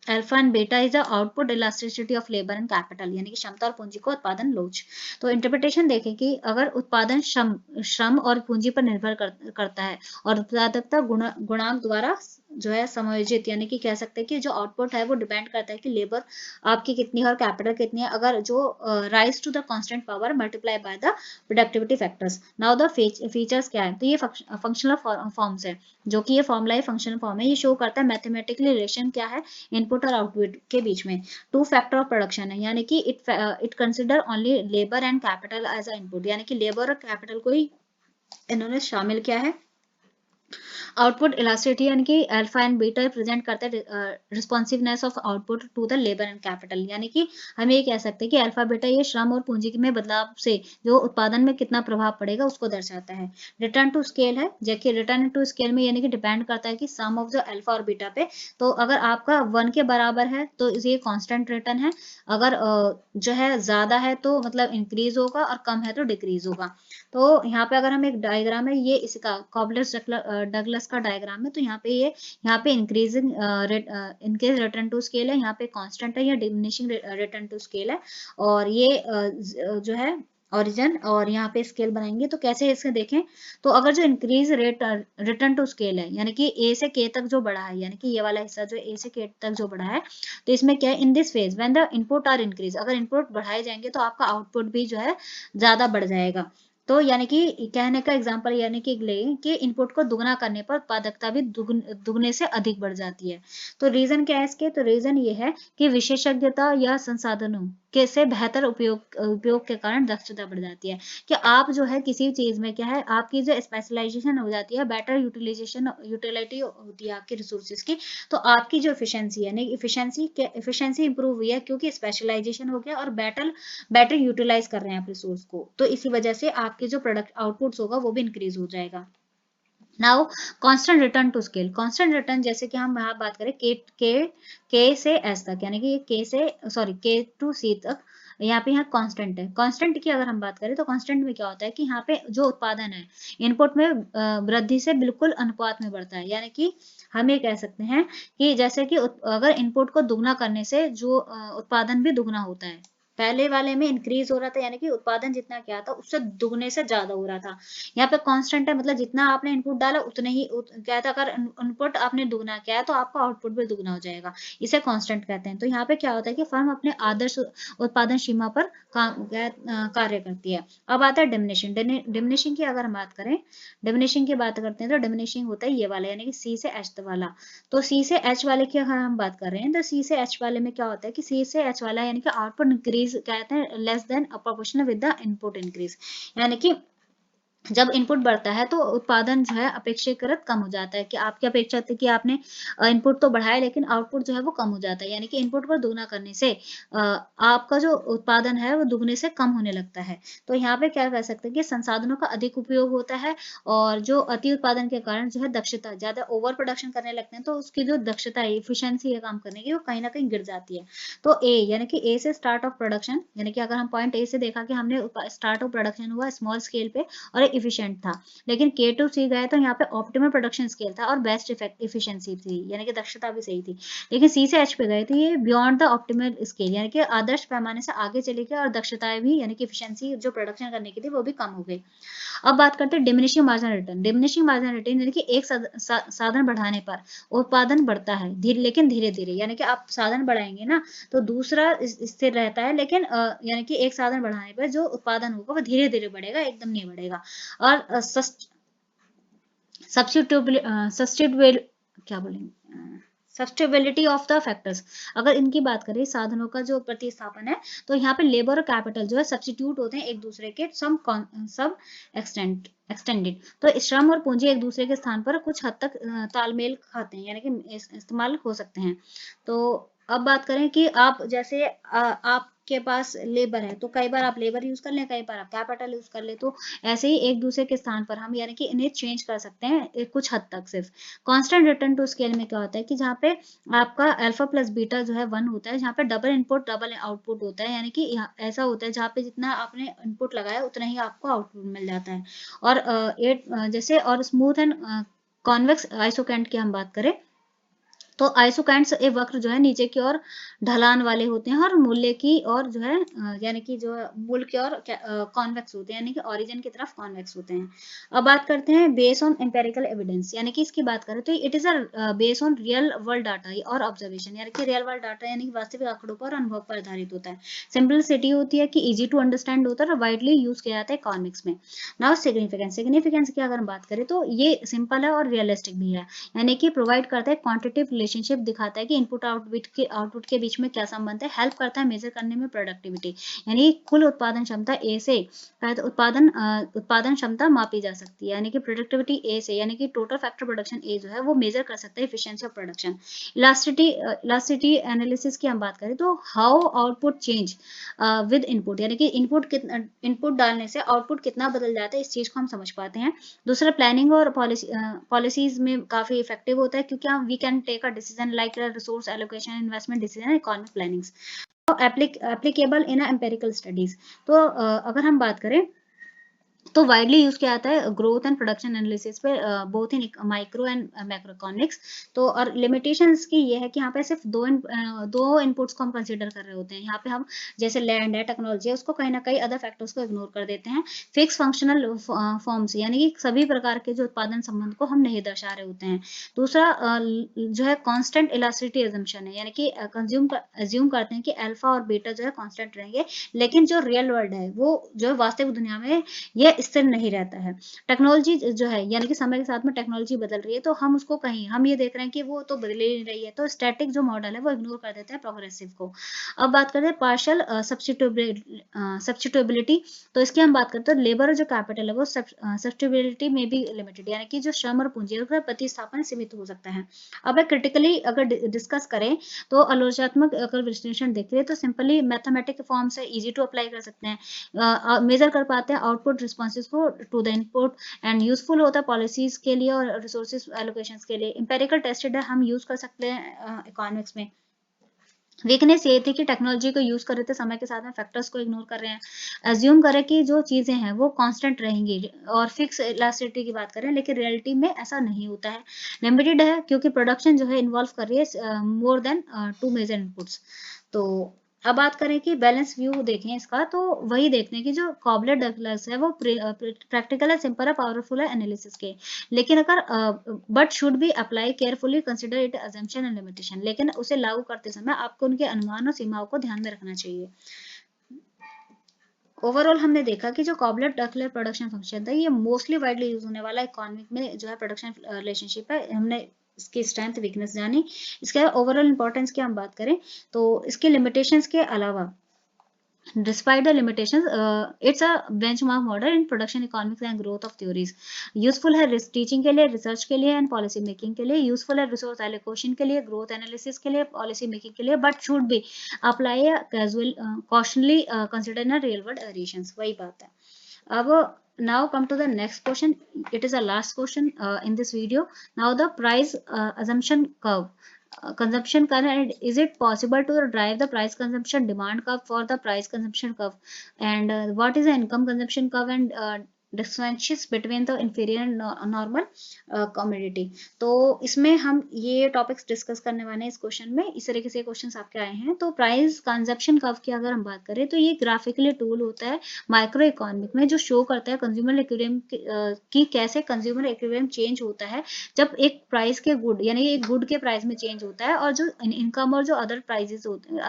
and beta is the output elasticity of labour and capital, यानी कि क्षमता और पूंजी को उत्पादन लोच। तो इंटरप्रिटेशन देखें कि अगर उत्पादन श्रम और पूंजी पर निर्भर करता है और उत्पादकता गुणांक द्वारा जो है समायोजित, यानी कि कह सकते हैं कि जो आउटपुट है वो डिपेंड करता है कि लेबर आपकी कितनी है और कैपिटल कितनी है, अगर जो raise to the constant power multiply by the productivity factors. Now the features क्या है, तो ये फंक्शनल फॉर्म्स है, जो कि ये फॉर्मूला फंक्शनल फॉर्म है, ये शो करता है मैथमेटिकली रिलेशन क्या है इनपुट और आउटपुट के बीच में। टू फैक्टर ऑफ प्रोडक्शन है, यानी कि it consider only labour and capital as a input, यानी कि लेबर और कैपिटल को ही इन्होंने शामिल किया है आउटपुट इलास्टिसिटी यानी कि अल्फा एंड बीटा प्रेजेंट करता है responsiveness of output to the labour and capital, यानी कि हम ये कह सकते हैं कि अल्फा बीटा ये श्रम और पूंजी में बदलाव से जो उत्पादन में कितना प्रभाव पड़ेगा उसको दर्शाता है। रिटर्न टू स्केल है, जबकि रिटर्न टू स्केल में यानी कि डिपेंड करता है कि सम ऑफ जो अल्फा और बीटा पे, तो अगर आपका 1 के बराबर है तो ये कांस्टेंट रिटर्न है, अगर जो है ज्यादा है तो मतलब इंक्रीज होगा और कम है तो डिक्रीज होगा। तो यहाँ पे अगर हम एक डायग्राम है ये इसका कॉबलर्स डगलस का डायग्राम है, तो यहाँ पे ये यहाँ पे increasing increase return to scale है, यहाँ पे कांस्टेंट है या डिमिनिशिंग रिटर्न टू स्केल है, और ये जो है ओरिजिन, और यहाँ पे स्केल बनाएंगे तो कैसे इसके देखें, तो अगर जो increase rate return to scale है यानी कि ए से के तक जो बढ़ा है, यानी कि ये वाला हिस्सा जो ए से के तक जो बढ़ा है, तो इसमें क्या है, in this phase when the input are increase, अगर इनपुट बढ़ाए जाएंगे तो आपका आउटपुट भी जो है ज्यादा बढ़ जाएगा। तो यानी कि कहने का एग्जांपल यानी कि ले कि इनपुट को दुगना करने पर उत्पादकता भी दुगने से अधिक बढ़ जाती है। तो रीजन क्या है इसके, तो रीजन ये है कि विशेषज्ञता या संसाधनों के से बेहतर उपयोग के कारण दक्षता बढ़ जाती है, कि आप जो है किसी चीज में क्या है आपकी जो स्पेशलाइजेशन हो जाती है, बेटर यूटिलिटी होती है आपकी रिसोर्सेज की, तो आपकी जो इफिशियंसी है यानी इफिशियंसी इंप्रूव हुई है क्योंकि स्पेशलाइजेशन हो गया और बेटर यूटिलाइज कर रहे हैं आप रिसोर्स को, तो इसी वजह से आपके जो प्रोडक्ट आउटपुट्स होगा वो भी इंक्रीज हो जाएगा। Now constant return to scale, constant return जैसे कि हम यहाँ बात करें के से एस तक, यानी कि के से सॉरी के टू सी तक, यहाँ पे यहाँ कांस्टेंट है। कांस्टेंट की अगर हम बात करें तो कांस्टेंट में क्या होता है कि यहाँ पे जो उत्पादन है इनपुट में वृद्धि से बिल्कुल अनुपात में बढ़ता है, यानी कि हम ये कह सकते हैं कि जैसे कि अगर इनपुट को दुगना करने से जो उत्पादन भी दुगना होता है, पहले वाले में इंक्रीज हो रहा था यानी कि उत्पादन जितना क्या था उससे दुगने से ज्यादा हो रहा था, यहाँ पे कांस्टेंट है मतलब जितना आपने इनपुट डाला उतने ही क्या था, अगर इनपुट आपने दुगना किया है तो आपका आउटपुट भी दुगना हो जाएगा, इसे कांस्टेंट कहते हैं। तो यहाँ पे क्या होता है कि फर्म अपने आदर्श उत्पादन सीमा पर कार्य करती है। अब आता है डिमिनिशिंग, डिमिनिशिंग की अगर हम बात करें, डिमिनिशिंग की बात करते हैं तो डिमिनिशिंग होता है ये वाला यानी कि सी से एच वाला। तो सी से एच वाले की अगर हम बात कर रहे हैं तो सी से एच वाले में क्या होता है कि सी से एच वाला यानी कि आउटपुट इंक्रीज कहते हैं less than proportional with the input increase, यानी कि जब इनपुट बढ़ता है तो उत्पादन जो है अपेक्षाकृत कम हो जाता है, कि आपकी अपेक्षा थी कि आपने इनपुट तो बढ़ाया लेकिन आउटपुट जो है वो कम हो जाता है, यानी कि इनपुट को दुगना करने से आपका जो उत्पादन है वो दुगने से कम होने लगता है। तो यहाँ पे क्या कर सकते हैं कि संसाधनों का अधिक उपयोग होता है और जो अति उत्पादन के कारण जो है दक्षता ज्यादा ओवर प्रोडक्शन करने लगते हैं, तो उसकी जो दक्षता है इफिशियंसी है काम करने की वो कहीं ना कहीं गिर जाती है। तो ए यानी कि ए से स्टार्ट ऑफ प्रोडक्शन, यानी कि अगर हम पॉइंट ए से देखा कि हमने स्टार्ट ऑफ प्रोडक्शन हुआ स्मॉल स्केल पे और एक इफिशिएंट था, लेकिन के टू सी गए तो यहाँ पे ऑप्टिमल प्रोडक्शन स्केल था और बेस्ट इफिशिएंसी थी यानी कि दक्षता भी सही थी, लेकिन सी से एच पे गए तो ये बियॉन्ड द ऑप्टिमल स्केल यानी कि आदर्श पैमाने से आगे चले गए और दक्षताएं भी यानी कि इफिशिएंसी जो प्रोडक्शन करने की थी वो भी कम हो गई। अब बात करते हैं diminishing marginal return, diminishing marginal return यानी कि एक साधन बढ़ाने पर उत्पादन बढ़ता है लेकिन धीरे धीरे, यानी कि आप साधन बढ़ाएंगे ना तो दूसरा स्थिर रहता है, लेकिन यानी कि एक साधन बढ़ाने पर जो उत्पादन होगा वो धीरे धीरे बढ़ेगा, एकदम नहीं बढ़ेगा। और सब्स्टिट्यूबल क्या बोलेंगे सब्स्टिबिलिटी ऑफ द फैक्टर्स, अगर इनकी बात करें साधनों का जो प्रतिस्थापन है तो यहाँ पे लेबर और कैपिटल जो है सब्स्टिट्यूट होते हैं एक दूसरे के सब एक्सटेंडेड, तो श्रम और पूंजी एक दूसरे के स्थान पर कुछ हद तक तालमेल खाते हैं यानी कि इस्तेमाल हो सकते हैं। तो अब बात करें कि आप जैसे आपके पास लेबर है तो कई बार आप लेबर यूज कर लें, कई बार आप कैपिटल यूज कर ले, तो ऐसे ही एक दूसरे के स्थान पर हम यानी कि इन्हें चेंज कर सकते हैं कुछ हद तक सिर्फ। कांस्टेंट रिटर्न टू स्केल में क्या होता है कि जहाँ पे आपका अल्फा प्लस बीटा जो है 1 होता है, जहाँ पे डबल इनपुट डबल आउटपुट होता है, यानी कि ऐसा होता है जहाँ पे जितना आपने इनपुट लगाया उतना ही आपको आउटपुट मिल जाता है। और जैसे और स्मूथ एंड कॉन्वेक्स आइसोकेंट की हम बात करें तो आइसोकैंट्स ए वक्र जो है नीचे की ओर ढलान वाले होते हैं और मूल्य की और जो है यानी कि जो मूल की ओर कॉन्वेक्स होते हैं, यानी कि ओरिजिन की तरफ कॉन्वेक्स होते हैं। अब बात करते हैं बेस ऑन एम्पेरिकल एविडेंस, यानी कि इसकी बात करें तो it is a base on real world data और ऑब्जर्वेशन, यानी कि रियल वर्ल्ड डाटा यानी कि वास्तविक आंकड़ों पर अनुभव पर आधारित होता है। सिंपलिसिटी होती है कि इजी टू अंडरस्टैंड होता है और वाइडली यूज किया जाता है इकोनॉमिक्स में। नाउ सिग्निफिकेंस की अगर हम बात करें तो ये सिंपल है और रियलिस्टिक भी है, यानी कि प्रोवाइड करता है क्वांटिटेटिव रिलेशनशिप दिखाता है कि इनपुट आउटपुट के बीच में क्या संबंध है, हेल्प करता है मेजर करने में प्रोडक्टिविटी, यानी कुल उत्पादन क्षमता ए से उत्पादन क्षमता मापी जा सकती है, यानी कि प्रोडक्टिविटी ए से, यानी कि टोटल फैक्टर प्रोडक्शन ए जो है वो मेजर कर सकता है efficiency of production. Elasticity analysis की हम बात करें तो how output change with input, यानी कि इनपुट डालने से आउटपुट कितना बदल जाता है, इस चीज को हम समझ पाते हैं। दूसरा प्लानिंग और पॉलिसीज में काफी इफेक्टिव होता है, क्योंकि हम we can take a decision like resource allocation, investment decision, economic plannings, applicable in empirical studies. तो अगर हम बात करें तो वाइडली यूज किया जाता है ग्रोथ एंड प्रोडक्शन एनालिसिस पे, both in micro and macro economics. तो और लिमिटेशंस की ये है कि यहाँ पे सिर्फ दो इनपुट्स को हम कंसीडर कर रहे होते हैं। यहाँ पे हम जैसे लैंड है, टेक्नोलॉजी है, उसको कहीं ना कहीं अदर फैक्टर्स को इग्नोर कर देते हैं। फिक्स फंक्शनल फॉर्म्स, यानी कि सभी प्रकार के जो उत्पादन संबंध को हम नहीं दर्शा रहे होते हैं। दूसरा जो है कॉन्स्टेंट इलास्टिसिटी एजम्पशन है, यानी कि अज्यूम करते हैं कि अल्फा और बीटा जो है कॉन्स्टेंट रहेंगे, लेकिन जो रियल वर्ल्ड है वो जो वास्तविक दुनिया में ये स्थिर नहीं रहता है। टेक्नोलॉजी जो है, यानी कि समय के साथ में टेक्नोलॉजी बदल रही है, तो हम उसको कहीं हम ये देख रहे हैं कि वो तो बदल ही नहीं रही है, तो स्टैटिक जो मॉडल है वो इग्नोर कर देते हैं प्रोग्रेसिव को। अब बात करते हैं पार्शियल सब्स्टिट्यूएबिलिटी। तो इसकी हम बात करते हैं लेबर और जो कैपिटल है वो सब्स्टिट्यूएबिलिटी में भी लिमिटेड, यानी कि जो श्रम और पूंजी है प्रतिस्थापन सीमित हो सकता है। अब क्रिटिकली अगर डिस्कस करें तो आलोचनात्मक अगर विश्लेषण देखें तो सिंपली मैथमेटिक फॉर्म से इजी टू अप्लाई कर सकते हैं, मेजर कर पाते हैं आउटपुट रिस्पॉन्सेज को to the input, and useful होता है पॉलिसीज के लिए और रिसोर्सेज एलोकेशंस के लिए। इंपेरिकल टेस्टेड है, हम यूज कर सकते हैं इकोनॉमिक्स में। वीकनेस ये थी कि टेक्नोलॉजी को यूज कर रहे थे, समय के साथ में फैक्टर्स को इग्नोर कर रहे हैं। अज्यूम करें कि जो चीजें हैं वो कांस्टेंट रहेंगी और फिक्स इलास्टिसिटी की बात करें, लेकिन रियलिटी में ऐसा नहीं होता है। लिमिटेड है क्योंकि प्रोडक्शन जो है इन्वॉल्व कर रही है more than two major inputs. तो अब बात करें कि बैलेंस व्यू देखें इसका, तो वही देखते हैं कि जो कॉबलेट डगलस है वो प्रैक्टिकल है, सिंपल है, पावरफुल है एनालिसिस के, लेकिन अगर but should be apply carefully, consider it assumption and limitation, लेकिन उसे लागू करते समय आपको उनके अनुमान और सीमाओं को ध्यान में रखना चाहिए। ओवरऑल हमने देखा कि जो कॉबलेट डगलस प्रोडक्शन फंक्शन था ये मोस्टली वाइडली यूज होने वाला इकोनॉमिक में जो है प्रोडक्शन रिलेशनशिप है। हमने इसकी स्ट्रेंथ वीकनेस जानी। इसके ओवरऑल इंपॉर्टेंस की हम बात करें तो इसके लिमिटेशंस के अलावा, despite the limitations, it's a benchmark model in production economics and growth of theories. Useful है टीचिंग के लिए, रिसर्च के लिए एंड पॉलिसी मेकिंग के लिए, यूजफुल है रिसोर्स एलोकेशन के लिए, ग्रोथ एनालिसिस के लिए, पॉलिसी मेकिंग के लिए, but should be apply casual cautiously consider in real world editions. वही बात है। अब now come to the next question. It is a last question in this video. Now the price assumption curve, consumption curve, and is it possible to drive the price consumption demand curve for the price consumption curve, and what is the income consumption curve, and differentiates between the inferior and normal commodity। तो इसमें हम ये topics discuss करने वाले हैं इस question में। इस तरीके से क्वेश्चंस आपके आए हैं। तो प्राइस कंजप्शन कर्व की अगर हम बात करें तो ये ग्राफिकली टूल होता है माइक्रो इकोनॉमिक में, जो शो करता है कंज्यूमर इक्विलिब्रियम की कैसे कंज्यूमर इक्विलिब्रियम चेंज होता है जब एक प्राइस के गुड, यानी एक गुड के प्राइस में चेंज होता है, और जो इनकम और जो अदर प्राइजेस होते हैं,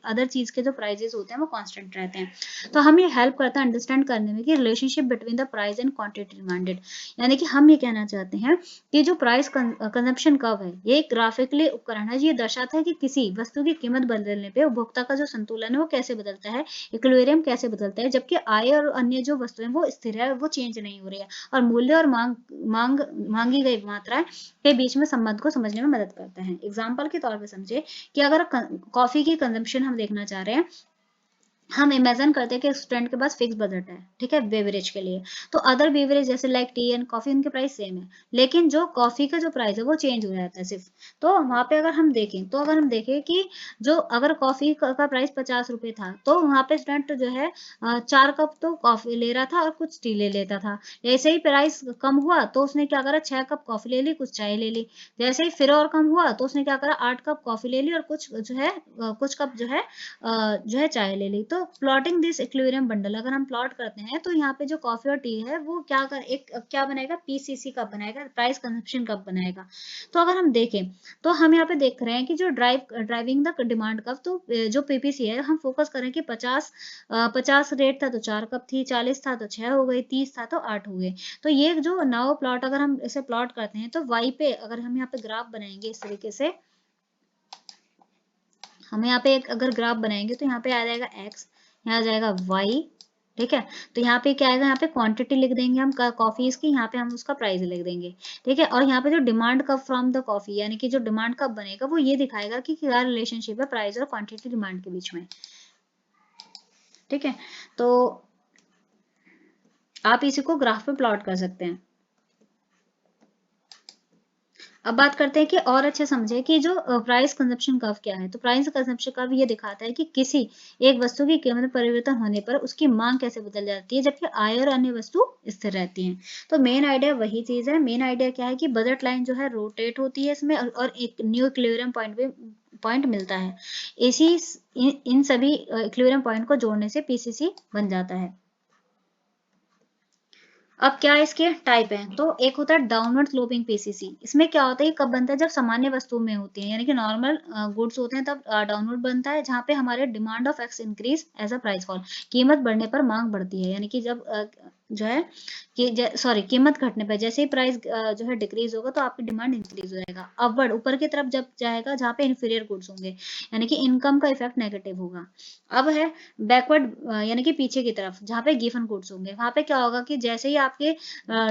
अदर चीज के जो प्राइजेस होते हैं वो कांस्टेंट रहते हैं। तो हम ये हेल्प करता है अंडरस्टैंड करने में कि relationship between the price and quantity demanded, यानी कि हम ये कहना चाहते हैं कि जो प्राइस कंजप्शन कर्व है ये ग्राफिकली उपकरण है, ये दर्शाता है कि किसी वस्तु की कीमत बदलने पे उपभोक्ता का जो संतुलन है वो कैसे बदलता है, इक्विलिब्रियम कैसे बदलता है, जबकि आय और अन्य जो वस्तुएं वो स्थिर है, वो चेंज नहीं हो रही है, और मूल्य और मांगी गई मात्रा के बीच में संबंध को समझने में मदद करता है। एग्जाम्पल के तौर पर समझे कि अगर कॉफी की कंजम्पशन हम देखना चाह रहे हैं, हम इमेजिन करते हैं कि स्टूडेंट के पास फिक्स बजट है, ठीक है, बेवरेज के लिए, तो अदर बेवरेज जैसे लाइक टी एंड कॉफी उनके प्राइस सेम है, लेकिन जो कॉफी का जो प्राइस है वो चेंज हो जाता है सिर्फ। तो वहां पे अगर हम देखें तो अगर हम देखें कि जो अगर कॉफी का प्राइस 50 रुपए था, तो वहां पे स्टूडेंट जो है 4 कप तो कॉफी ले रहा था और कुछ टी ले लेता था। जैसे ही प्राइस कम हुआ तो उसने क्या करा, 6 कप कॉफी ले ली, कुछ चाय ले ली। जैसे ही फिर और कम हुआ तो उसने क्या करा, 8 कप कॉफी ले ली और कुछ जो है कुछ कप जो है चाय ले ली। तो तो प्लॉटिंग दिस इक्विलिब्रियम बंडल, अगर हम प्लॉट करते हैं तो यहाँ पे जो कॉफी और टी है वो क्या बनाएगा, पीसीसी कप बनाएगा, प्राइस कंजप्शन कप बनाएगा। तो अगर हम देखें तो हम यहाँ पे देख रहे हैं कि जो ड्राइविंग द डिमांड कप, तो जो पीपीसी है हम फोकस करें कि 50 रेट था तो 4 कप थी, 40 था तो 6 हो गई, 30 था तो 8 हो गए। तो ये जो नाउ प्लॉट अगर हम इसे प्लॉट करते हैं तो वाई पे अगर हम यहाँ पे ग्राफ बनाएंगे इस तरीके से, हम यहाँ पे एक अगर ग्राफ बनाएंगे तो यहाँ पे आ जाएगा x, यहाँ आ जाएगा y, ठीक है। तो यहाँ पे क्या आएगा, यहाँ पे क्वांटिटी लिख देंगे हम कॉफीज की, यहाँ पे हम उसका प्राइस लिख देंगे, ठीक है। और यहाँ पे जो demand cup from the coffee, यानी कि जो डिमांड कप बनेगा वो ये दिखाएगा कि क्या रिलेशनशिप है प्राइस और क्वांटिटी डिमांड के बीच में, ठीक है। तो आप इसी को ग्राफ पे प्लॉट कर सकते हैं। अब बात करते हैं कि और अच्छे समझे कि जो प्राइस कंजप्शन कर्व क्या है। तो प्राइस कंजप्शन कर्व ये दिखाता है कि किसी एक वस्तु की कीमत में परिवर्तन होने पर उसकी मांग कैसे बदल जाती है, जबकि आय और अन्य वस्तु स्थिर रहती हैं। तो मेन आइडिया वही चीज है। मेन आइडिया क्या है कि बजट लाइन जो है रोटेट होती है इसमें, और एक न्यू इक्विलिब्रियम पॉइंट मिलता है। इसी इन सभी इक्विलिब्रियम पॉइंट को जोड़ने से पीसीसी बन जाता है। अब क्या इसके टाइप हैं, तो एक होता है डाउनवर्ड स्लोपिंग पीसीसी। इसमें क्या होता है, ये कब बनता है, जब सामान्य वस्तु में होती है, यानी कि नॉर्मल गुड्स होते हैं तब डाउनवर्ड बनता है, जहाँ पे हमारे demand of X increase as a price fall, कीमत बढ़ने पर मांग बढ़ती है। यानी कि जब जो है कि सॉरी कीमत घटने पर, जैसे ही प्राइस जो है डिक्रीज होगा तो आपकी डिमांड इंक्रीज हो जाएगा। अपवर्ड ऊपर की तरफ जब जाएगा जहाँ पे इन्फीरियर गुड्स होंगे, यानी कि इनकम का इफेक्ट नेगेटिव होगा। अब है बैकवर्ड, यानी कि पीछे की तरफ जहाँ पे गिवन गुड्स होंगे, वहां पे क्या होगा कि जैसे ही आपके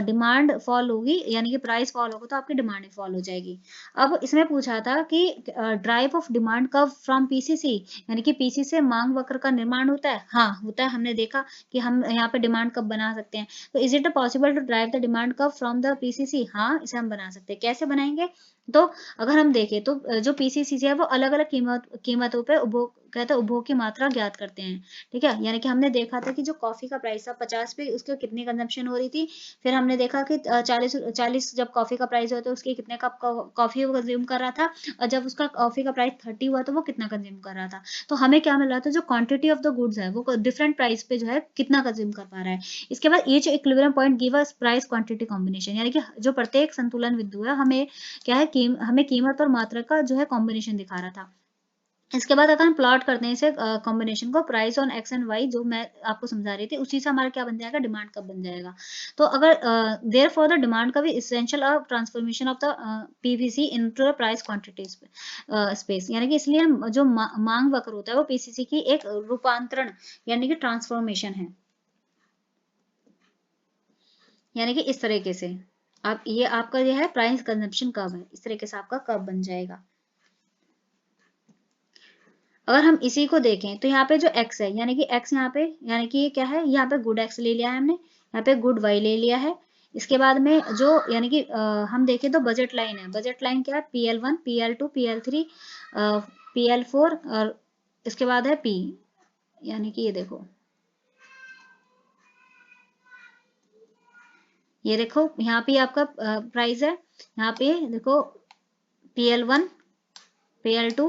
डिमांड फॉल होगी, यानी कि प्राइस फॉल होगा, तो आपकी डिमांड फॉल हो जाएगी। अब इसमें पूछा था कि drive of demand curve from PCC, यानी कि पीसी से मांग वक्र का निर्माण होता है। हाँ होता है, हमने देखा कि हम यहाँ पे डिमांड कर्व बना सकते हैं। तो is it possible to drive the demand curve from the PCC? हाँ, इसे हम बना सकते हैं। कैसे बनाएंगे, तो अगर हम देखें तो जो पीसीसी है वो अलग अलग कीमतों पे उपभोग, कहते हैं उपभोग की मात्रा ज्ञात करते हैं, ठीक है। यानी कि हमने देखा था कि जो कॉफी का प्राइस था 50 पे, उसकी कितनी कंजम्पशन हो रही थी। फिर हमने देखा कि 40 जब कॉफी का प्राइस हुआ तो उसके कितने कप कॉफी वो कंज्यूम कर रहा था, और जब उसका कॉफी का प्राइस 30 हुआ तो वो कितना कंज्यूम कर रहा था। तो हमें क्या मिल रहा था, जो क्वांटिटी ऑफ द गुड्स है वो डिफरेंट प्राइस पे जो है कितना कंज्यूम कर पा रहा है। इसके बाद each equilibrium point give us price quantity combination, यानी कि जो प्रत्येक संतुलन बिंदु है हमें क्या है, हमें कीमत और मात्रा का जो है कॉम्बिनेशन दिखा रहा था। इसके बाद अगर हम प्लॉट करते हैं इसे कॉम्बिनेशन को, price on X and Y, जो मैं आपको समझा रही थी, उसी से हमारा क्या बन जाएगा, डिमांड कब बन जाएगा। तो अगर देयर फॉर द डिमांड का भी essential transformation of the PVC into the price quantity space, यानी कि इसलिए जो मांग वक्र होता है वो पीसीसी की एक रूपांतरण यानी कि ट्रांसफॉर्मेशन है। यानी कि इस तरीके से आप ये आपका जो है प्राइस कंजप्शन कर्व है, इस तरीके से आपका कर्व बन जाएगा। अगर हम इसी को देखें तो यहाँ पे जो x है, यानी कि x यहाँ पे, यानी कि ये क्या है, यहाँ पे गुड x ले लिया है हमने, यहाँ पे गुड y ले लिया है। इसके बाद में जो यानी कि हम देखें तो बजट लाइन है, बजट लाइन क्या है, PL1 PL2 PL3 PL4, और इसके बाद है P, यानी कि ये देखो, ये देखो यहाँ पे आपका प्राइस है, यहाँ पे देखो PL1 PL2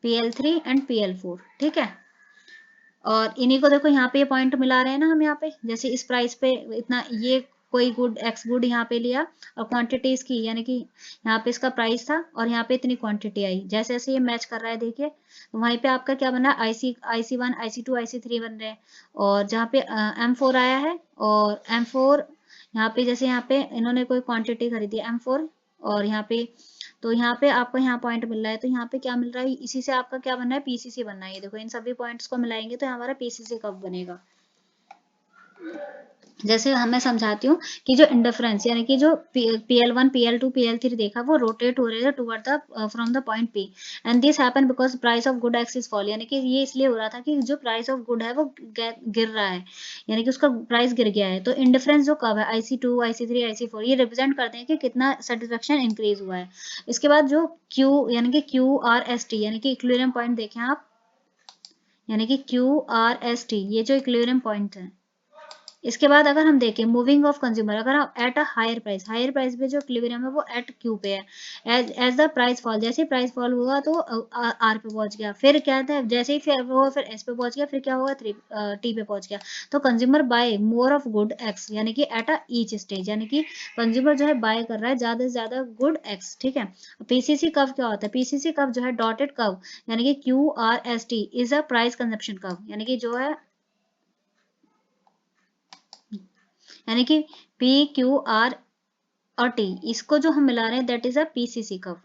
PL3 and PL4, ठीक है। और इन्हीं को देखो यहाँ पे ये पॉइंट मिला रहे हैं ना हम, यहाँ पे जैसे इस प्राइस पे इतना ये कोई गुड एक्स गुड यहाँ पे लिया, और क्वांटिटी इसकी, यानी कि यहाँ पे इसका प्राइस था और यहाँ पे इतनी क्वांटिटी आई, जैसे जैसे ये मैच कर रहा है देखिए, तो वहीं पे आपका क्या बना, IC1 IC2 IC3 बन रहे हैं। और जहाँ पे M4 आया है, और M4 यहाँ पे जैसे यहाँ पे इन्होंने कोई क्वांटिटी खरीदी है M4, और यहाँ पे, तो यहाँ पे आपको यहाँ पॉइंट मिल रहा है, तो यहाँ पे क्या मिल रहा है, इसी से आपका क्या बनना है, पीसीसी बनना है। ये देखो इन सभी पॉइंट्स को मिलाएंगे तो हमारा पीसीसी कब बनेगा। जैसे मैं समझाती हूँ कि जो इंडिफरेंस, यानी कि जो PL1 PL2 PL3 देखा, वो रोटेट हो रहे थे toward the from the point P, and this happen because price of good x is fall, यानी कि ये इसलिए हो रहा था कि जो प्राइस ऑफ गुड है वो गिर रहा है, यानी कि उसका प्राइस गिर गया है। तो इंडिफरेंस जो कब है, IC2 IC3 IC4, ये रिप्रेजेंट करते हैं कि कितना सेटिस्फेक्शन इंक्रीज हुआ है। इसके बाद जो Q, यानी कि QRST, यानी कि इक्विलिब्रियम पॉइंट देखें आप, यानी कि QRST, ये जो इक्विलिब्रियम पॉइंट है, इसके बाद अगर हम देखें मूविंग ऑफ कंज्यूमर, अगर हम एट अ हायर प्राइस पे जो इक्विलिब्रियम है वो एट क्यू पे है, एज द प्राइस फॉल, जैसे ही प्राइस फॉल हुआ तो आर पे पहुंच गया, फिर क्या था जैसे ही फिर एस पे पहुंच गया, फिर क्या हुआ टी पे पहुंच गया, तो consumer buy more of good X, यानी कि एट अ ईच स्टेज, यानी कि कंज्यूमर जो है बाय कर रहा है ज्यादा से ज्यादा गुड एक्स, ठीक है। पीसीसी कर्व क्या होता है, पीसीसी कर्व जो है डॉटेड कर्व, यानी कि Q R S T is a price consumption curve, यानी कि जो है यानी कि पी क्यू आर और टी, इसको जो हम मिला रहे हैं that is a PCC curve.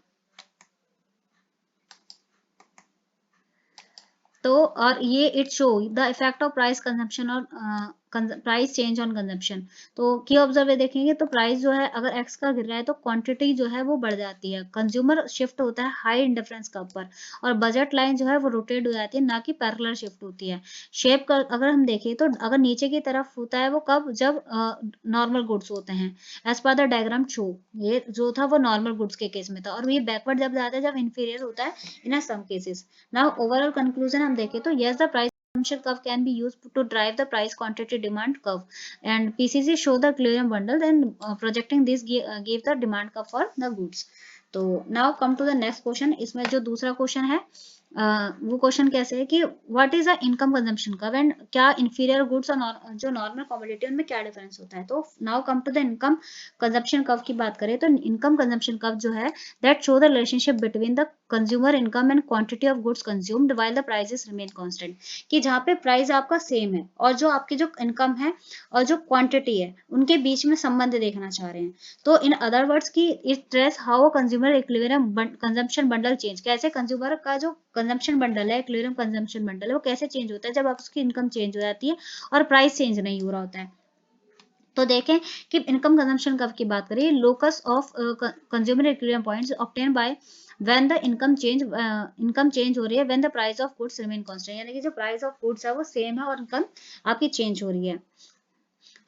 तो और ये it show the effect of price consumption और प्राइस चेंज ऑन कंजम्पशन। तो की ऑब्जर्व देखेंगे तो प्राइस जो है अगर एक्स का गिर रहा है तो क्वांटिटी जो है वो बढ़ जाती है, कंज्यूमर शिफ्ट होता है हाई इंडिफरेंस कर्व पर, और बजट लाइन जो है वो रोटेट हो जाती है, ना कि पैरेलल शिफ्ट होती है। शेप का अगर हम देखें तो अगर नीचे की तरफ होता है वो कब, जब नॉर्मल गुड्स होते हैं, as per the diagram show, ये जो था वो नॉर्मल गुड्स के केस में था, और ये बैकवर्ड जब जाता है जब इंफीरियर होता है in some cases. Now overall conclusion हम देखें तो yes the price consumption curve can be used to drive the price quantity demand curve, and PCC show the equilibrium bundle, and projecting this give the demand curve for the goods. तो now come to the next question, इसमें जो दूसरा question है वो question कैसे है कि what is the income consumption curve, and क्या इंफीरियर गुड्स और जो नॉर्मल कमोडिटी उनमें क्या डिफरेंस होता है। तो now come to the income consumption curve की बात करें तो इनकम कंजम्पशन कर्व जो है that show the relationship between the consumer income and quantity of goods consumed while the prices remain constant, कि जहाँ पे प्राइस आपका सेम है और जो आपकी जो इनकम है और जो क्वांटिटी है उनके बीच में संबंध देखना चाह रहे हैं। तो इन अदर वर्ड्स की it trace how consumer equilibrium consumption bundle change, कैसे कंज्यूमर का जो कंजम्पशन बंडल है, इक्विलिब्रियम कंजम्पशन बंडल है, वो कैसे चेंज होता है जब आप उसकी इनकम चेंज हो जाती है और प्राइस चेंज नहीं हो रहा होता है। तो देखें कि इनकम कंजम्पशन कर्व की बात करें, locus of consumer equilibrium points obtain by when the income change हो रही है when the price of goods remain constant, यानी कि जो प्राइस ऑफ गुड्स है वो सेम है और इनकम आपकी चेंज हो रही है।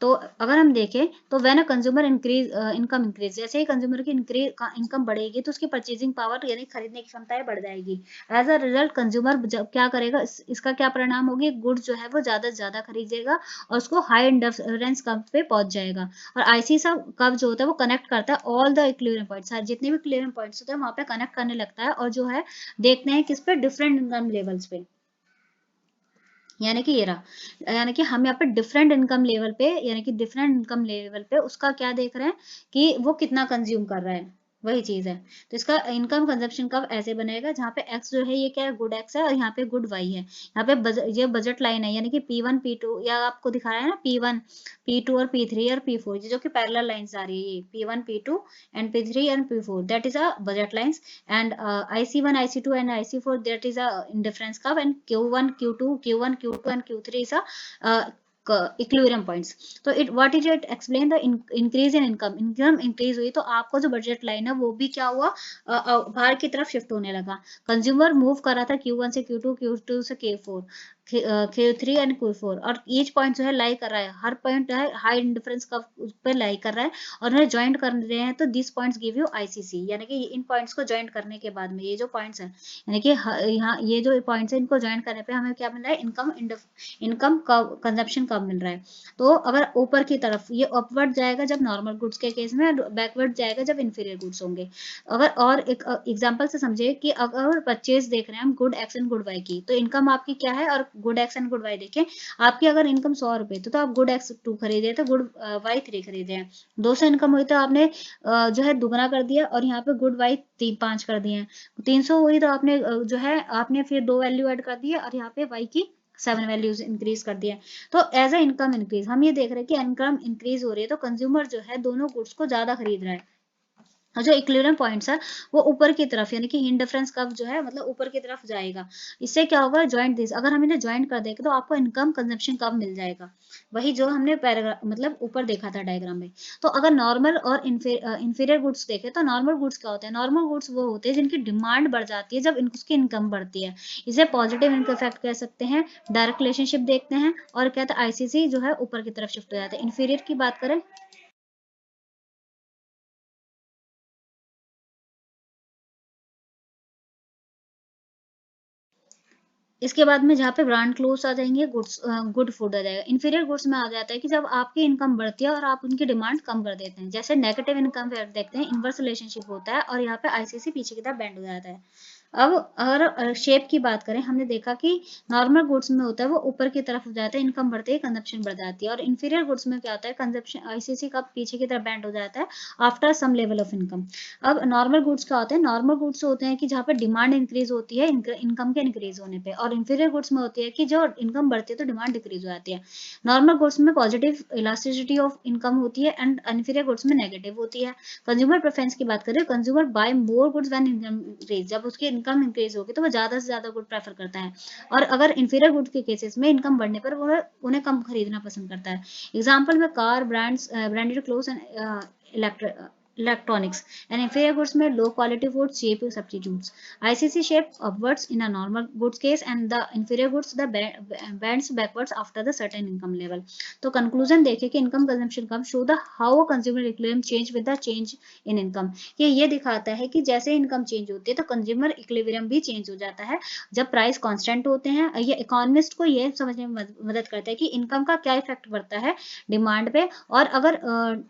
तो अगर हम देखें तो when a consumer income increase, जैसे ही कंज्यूमर की इनकम बढ़ेगी तो उसकी परचेजिंग पावर यानी खरीदने की क्षमताएं बढ़ जाएगी। एज अ रिजल्ट कंज्यूमर क्या करेगा, इसका क्या परिणाम होगी, गुड्स जो है वो ज्यादा से ज्यादा खरीदेगा और उसको हाई इंडिफरेंस कर्व पे पहुंच जाएगा। और आईसी सब कर्व जो होता है वो कनेक्ट करता है ऑल द इक्विलिब्रियम पॉइंट्स, जितने भी इक्विलिब्रियम पॉइंट्स होते हैं वहां पे कनेक्ट करने लगता है, और जो है देखते हैं किस पे, डिफरेंट इनकम लेवल्स पे, यानी कि ये रहा, यानी कि हम यहाँ पे डिफरेंट इनकम लेवल पे, यानी कि डिफरेंट इनकम लेवल पे उसका क्या देख रहे हैं कि वो कितना कंज्यूम कर रहा है, वही चीज है। तो इसका इनकम कंजप्शन कर्व ऐसे बनेगा जहाँ पे एक्स जो है ये क्या है, गुड एक्स है, और यहाँ पे गुड वाई है। यहाँ पे ये बजट लाइन है, यानी कि P1 P2, या आपको दिखा रहा है ना P1 P2 और P3 और P4, जो कि पैरेलल लाइंस आ रही है, ये P1 P2 and P3 and P4, that is a budget lines, and IC1, IC2 and IC4, that is a indifference curve, and Q1 Q2 and Q3 is a equilibrium points. तो it what is it explain the increase in income increase हुई तो आपको जो budget line है वो भी क्या हुआ, बाहर की तरफ शिफ्ट होने लगा। कंज्यूमर मूव कर रहा था Q1 से Q2, Q2 से Q4, Q3 एंड Q4, और ईच पॉइंट जो है लाई कर रहा है, हर पॉइंट है हाई डिफरेंस का उस पर लाई कर रहा है, और उन्हें ज्वाइंट कर रहे हैं तो this points give you ICC, यानी कि इन पॉइंट्स को ज्वाइंट करने के बाद में ये जो पॉइंट्स है, यानी कि यहाँ ये जो पॉइंट्स है इनको ज्वाइंट करने पे हमें क्या मिल रहा है, इनकम कंजप्शन कब मिल रहा है। तो अगर ऊपर की तरफ ये अपवर्ड जाएगा जब नॉर्मल गुड्स के केस में, बैकवर्ड जाएगा जब इंफीरियर गुड्स होंगे। अगर और एक एग्जांपल से समझे कि अगर परचेज देख रहे हैं हम good X and good Y की, तो इनकम आपकी क्या है, और good X and good Y देखें, आपकी अगर इनकम 100 रुपए तो आप गुड एक्स 2 खरीदे तो गुड वाई 3 खरीदे हैं। 200 इनकम हुई तो आपने जो है दुगना कर दिया, और यहाँ पे गुड वाई 5 कर दिए हैं। 300 हुई तो आपने जो है आपने फिर 2 वैल्यू ऐड कर दिए, और यहाँ पे वाई की 7 वैल्यूज इंक्रीज कर दिया। तो एज अ इनकम इंक्रीज हम ये देख रहे हैं कि इनकम इंक्रीज हो रही है तो कंज्यूमर जो है दोनों गुड्स को ज्यादा खरीद रहा है, और जो इक्विलिब्रियम पॉइंट्स है वो ऊपर की तरफ, यानी कि हिंड डिफरेंस कर्व जो है मतलब ऊपर की तरफ जाएगा। इससे क्या होगा, ज्वाइंट दिस, अगर हम इन्हें ज्वाइंट कर देंगे तो आपको इनकम कंजप्शन कर्व मिल जाएगा, वही जो हमने पैराग्राफ मतलब ऊपर देखा था डायग्राम में। तो अगर नॉर्मल और इंफीरियर गुड्स देखें तो नॉर्मल गुड्स क्या होते हैं, नॉर्मल गुड्स वो होते हैं जिनकी डिमांड बढ़ जाती है जब उसकी इनकम बढ़ती है, इसे पॉजिटिव इनकम इफेक्ट कह सकते हैं। डायरेक्ट रिलेशनशिप देखते हैं, और क्या था, आईसीसी जो है ऊपर की तरफ शिफ्ट हो जाता है। इंफीरियर की बात करें इसके बाद में जहाँ पे ब्रांड क्लोथ्स आ जाएंगे, गुड फूड आ जाएगा। इंफीरियर गुड्स में आ जाता है कि जब आपकी इनकम बढ़ती है और आप उनकी डिमांड कम कर देते हैं, जैसे नेगेटिव इनकम पे देखते हैं इनवर्स रिलेशनशिप होता है और यहाँ पे आईसीसी पीछे की तरफ बेंड हो जाता है। अब अगर शेप की बात करें, हमने देखा कि नॉर्मल गुड्स में होता है वो ऊपर की तरफ हो जाता है, इनकम बढ़ते ही कंजप्शन बढ़ जाती है, और इंफीरियर गुड्स में क्या होता है, कंजप्शन आईसीसी का पीछे की तरफ बैंड हो जाता है after some level of income. अब नॉर्मल गुड्स क्या होते हैं, नॉर्मल गुड्स होते हैं कि जहाँ पर डिमांड इंक्रीज होती है इनकम के इंक्रीज होने पे, और इंफीरियर गुड्स में होती है कि जो इनकम बढ़ती है तो डिमांड डिक्रीज हो जाती है। नॉर्मल गुड्स में पॉजिटिव इलास्टिसिटी ऑफ इनकम होती है एंड इंफीरियर गुड्स में नेगेटिव होती है। कंज्यूमर प्रेफरेंस की बात करें, consumer buy more goods when income increase, जब उसकी इनकम इंक्रीज होगी तो वो ज्यादा से ज्यादा गुड प्रेफर करता है, और अगर इंफीरियर गुड्स के केसेस में इनकम बढ़ने पर वो उन्हें कम खरीदना पसंद करता है। एग्जाम्पल में car brands, branded clothes and electronics, and inferior goods में low quality food, cheap substitutes. ICC shape upwards in a normal goods case and the inferior goods the bends backwards after the certain income level. तो conclusion देखें कि income consumption curve show the how a consumer equilibrium change with the change in income। ये दिखाता है कि जैसे income change होती है तो कंज्यूमर इक्विलिब्रियम भी चेंज हो जाता है। जब प्राइस कांस्टेंट होते हैं, ये इकोनॉमिस्ट को ये समझने में मदद करता है कि इनकम का क्या इफेक्ट पड़ता है डिमांड पे, और अगर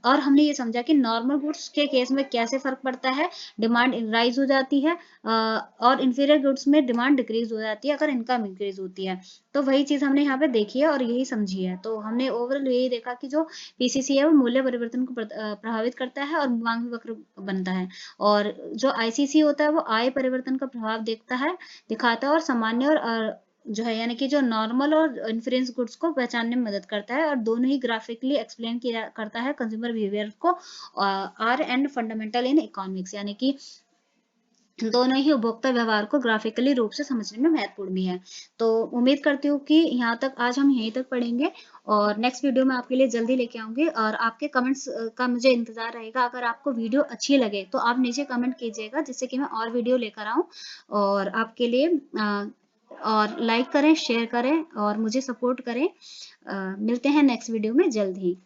और हमने ये समझा कि नॉर्मल गुड्स के केस में कैसे फर्क पड़ता है, डिमांड राइज हो जाती है और इंफीरियर गुड्स में डिमांड डिक्रीज हो जाती है अगर इनकम इंक्रीज होती है। तो वही चीज हमने यहाँ पे देखी है और यही समझी है। तो हमने ओवरऑल यही देखा कि जो पीसीसी है वो मूल्य परिवर्तन को प्रभावित करता है और मांग वक्र बनता है, और जो आईसीसी होता है वो आय परिवर्तन का प्रभाव देखता है, दिखाता है, और सामान्य और जो है यानी कि जो नॉर्मल और इन्फ्लुएंस गुड्स को पहचानने में मदद करता है, और दोनों ही ग्राफिकली एक्सप्लेन किया करता है कंज्यूमर बिहेवियर को। Are and fundamental in economics, यानी कि दोनों ही उपभोक्ता व्यवहार को ग्राफिकली रूप से समझने में महत्वपूर्ण भी है। तो उम्मीद करती हूँ कि यहाँ तक आज हम यहीं तक पढ़ेंगे, और नेक्स्ट वीडियो में आपके लिए जल्दी लेके आऊंगी, और आपके कमेंट्स का मुझे इंतजार रहेगा। अगर आपको वीडियो अच्छी लगे तो आप नीचे कमेंट कीजिएगा जिससे कि मैं और वीडियो लेकर आऊँ और आपके लिए और लाइक करें, शेयर करें और मुझे सपोर्ट करें। मिलते हैं नेक्स्ट वीडियो में जल्द ही।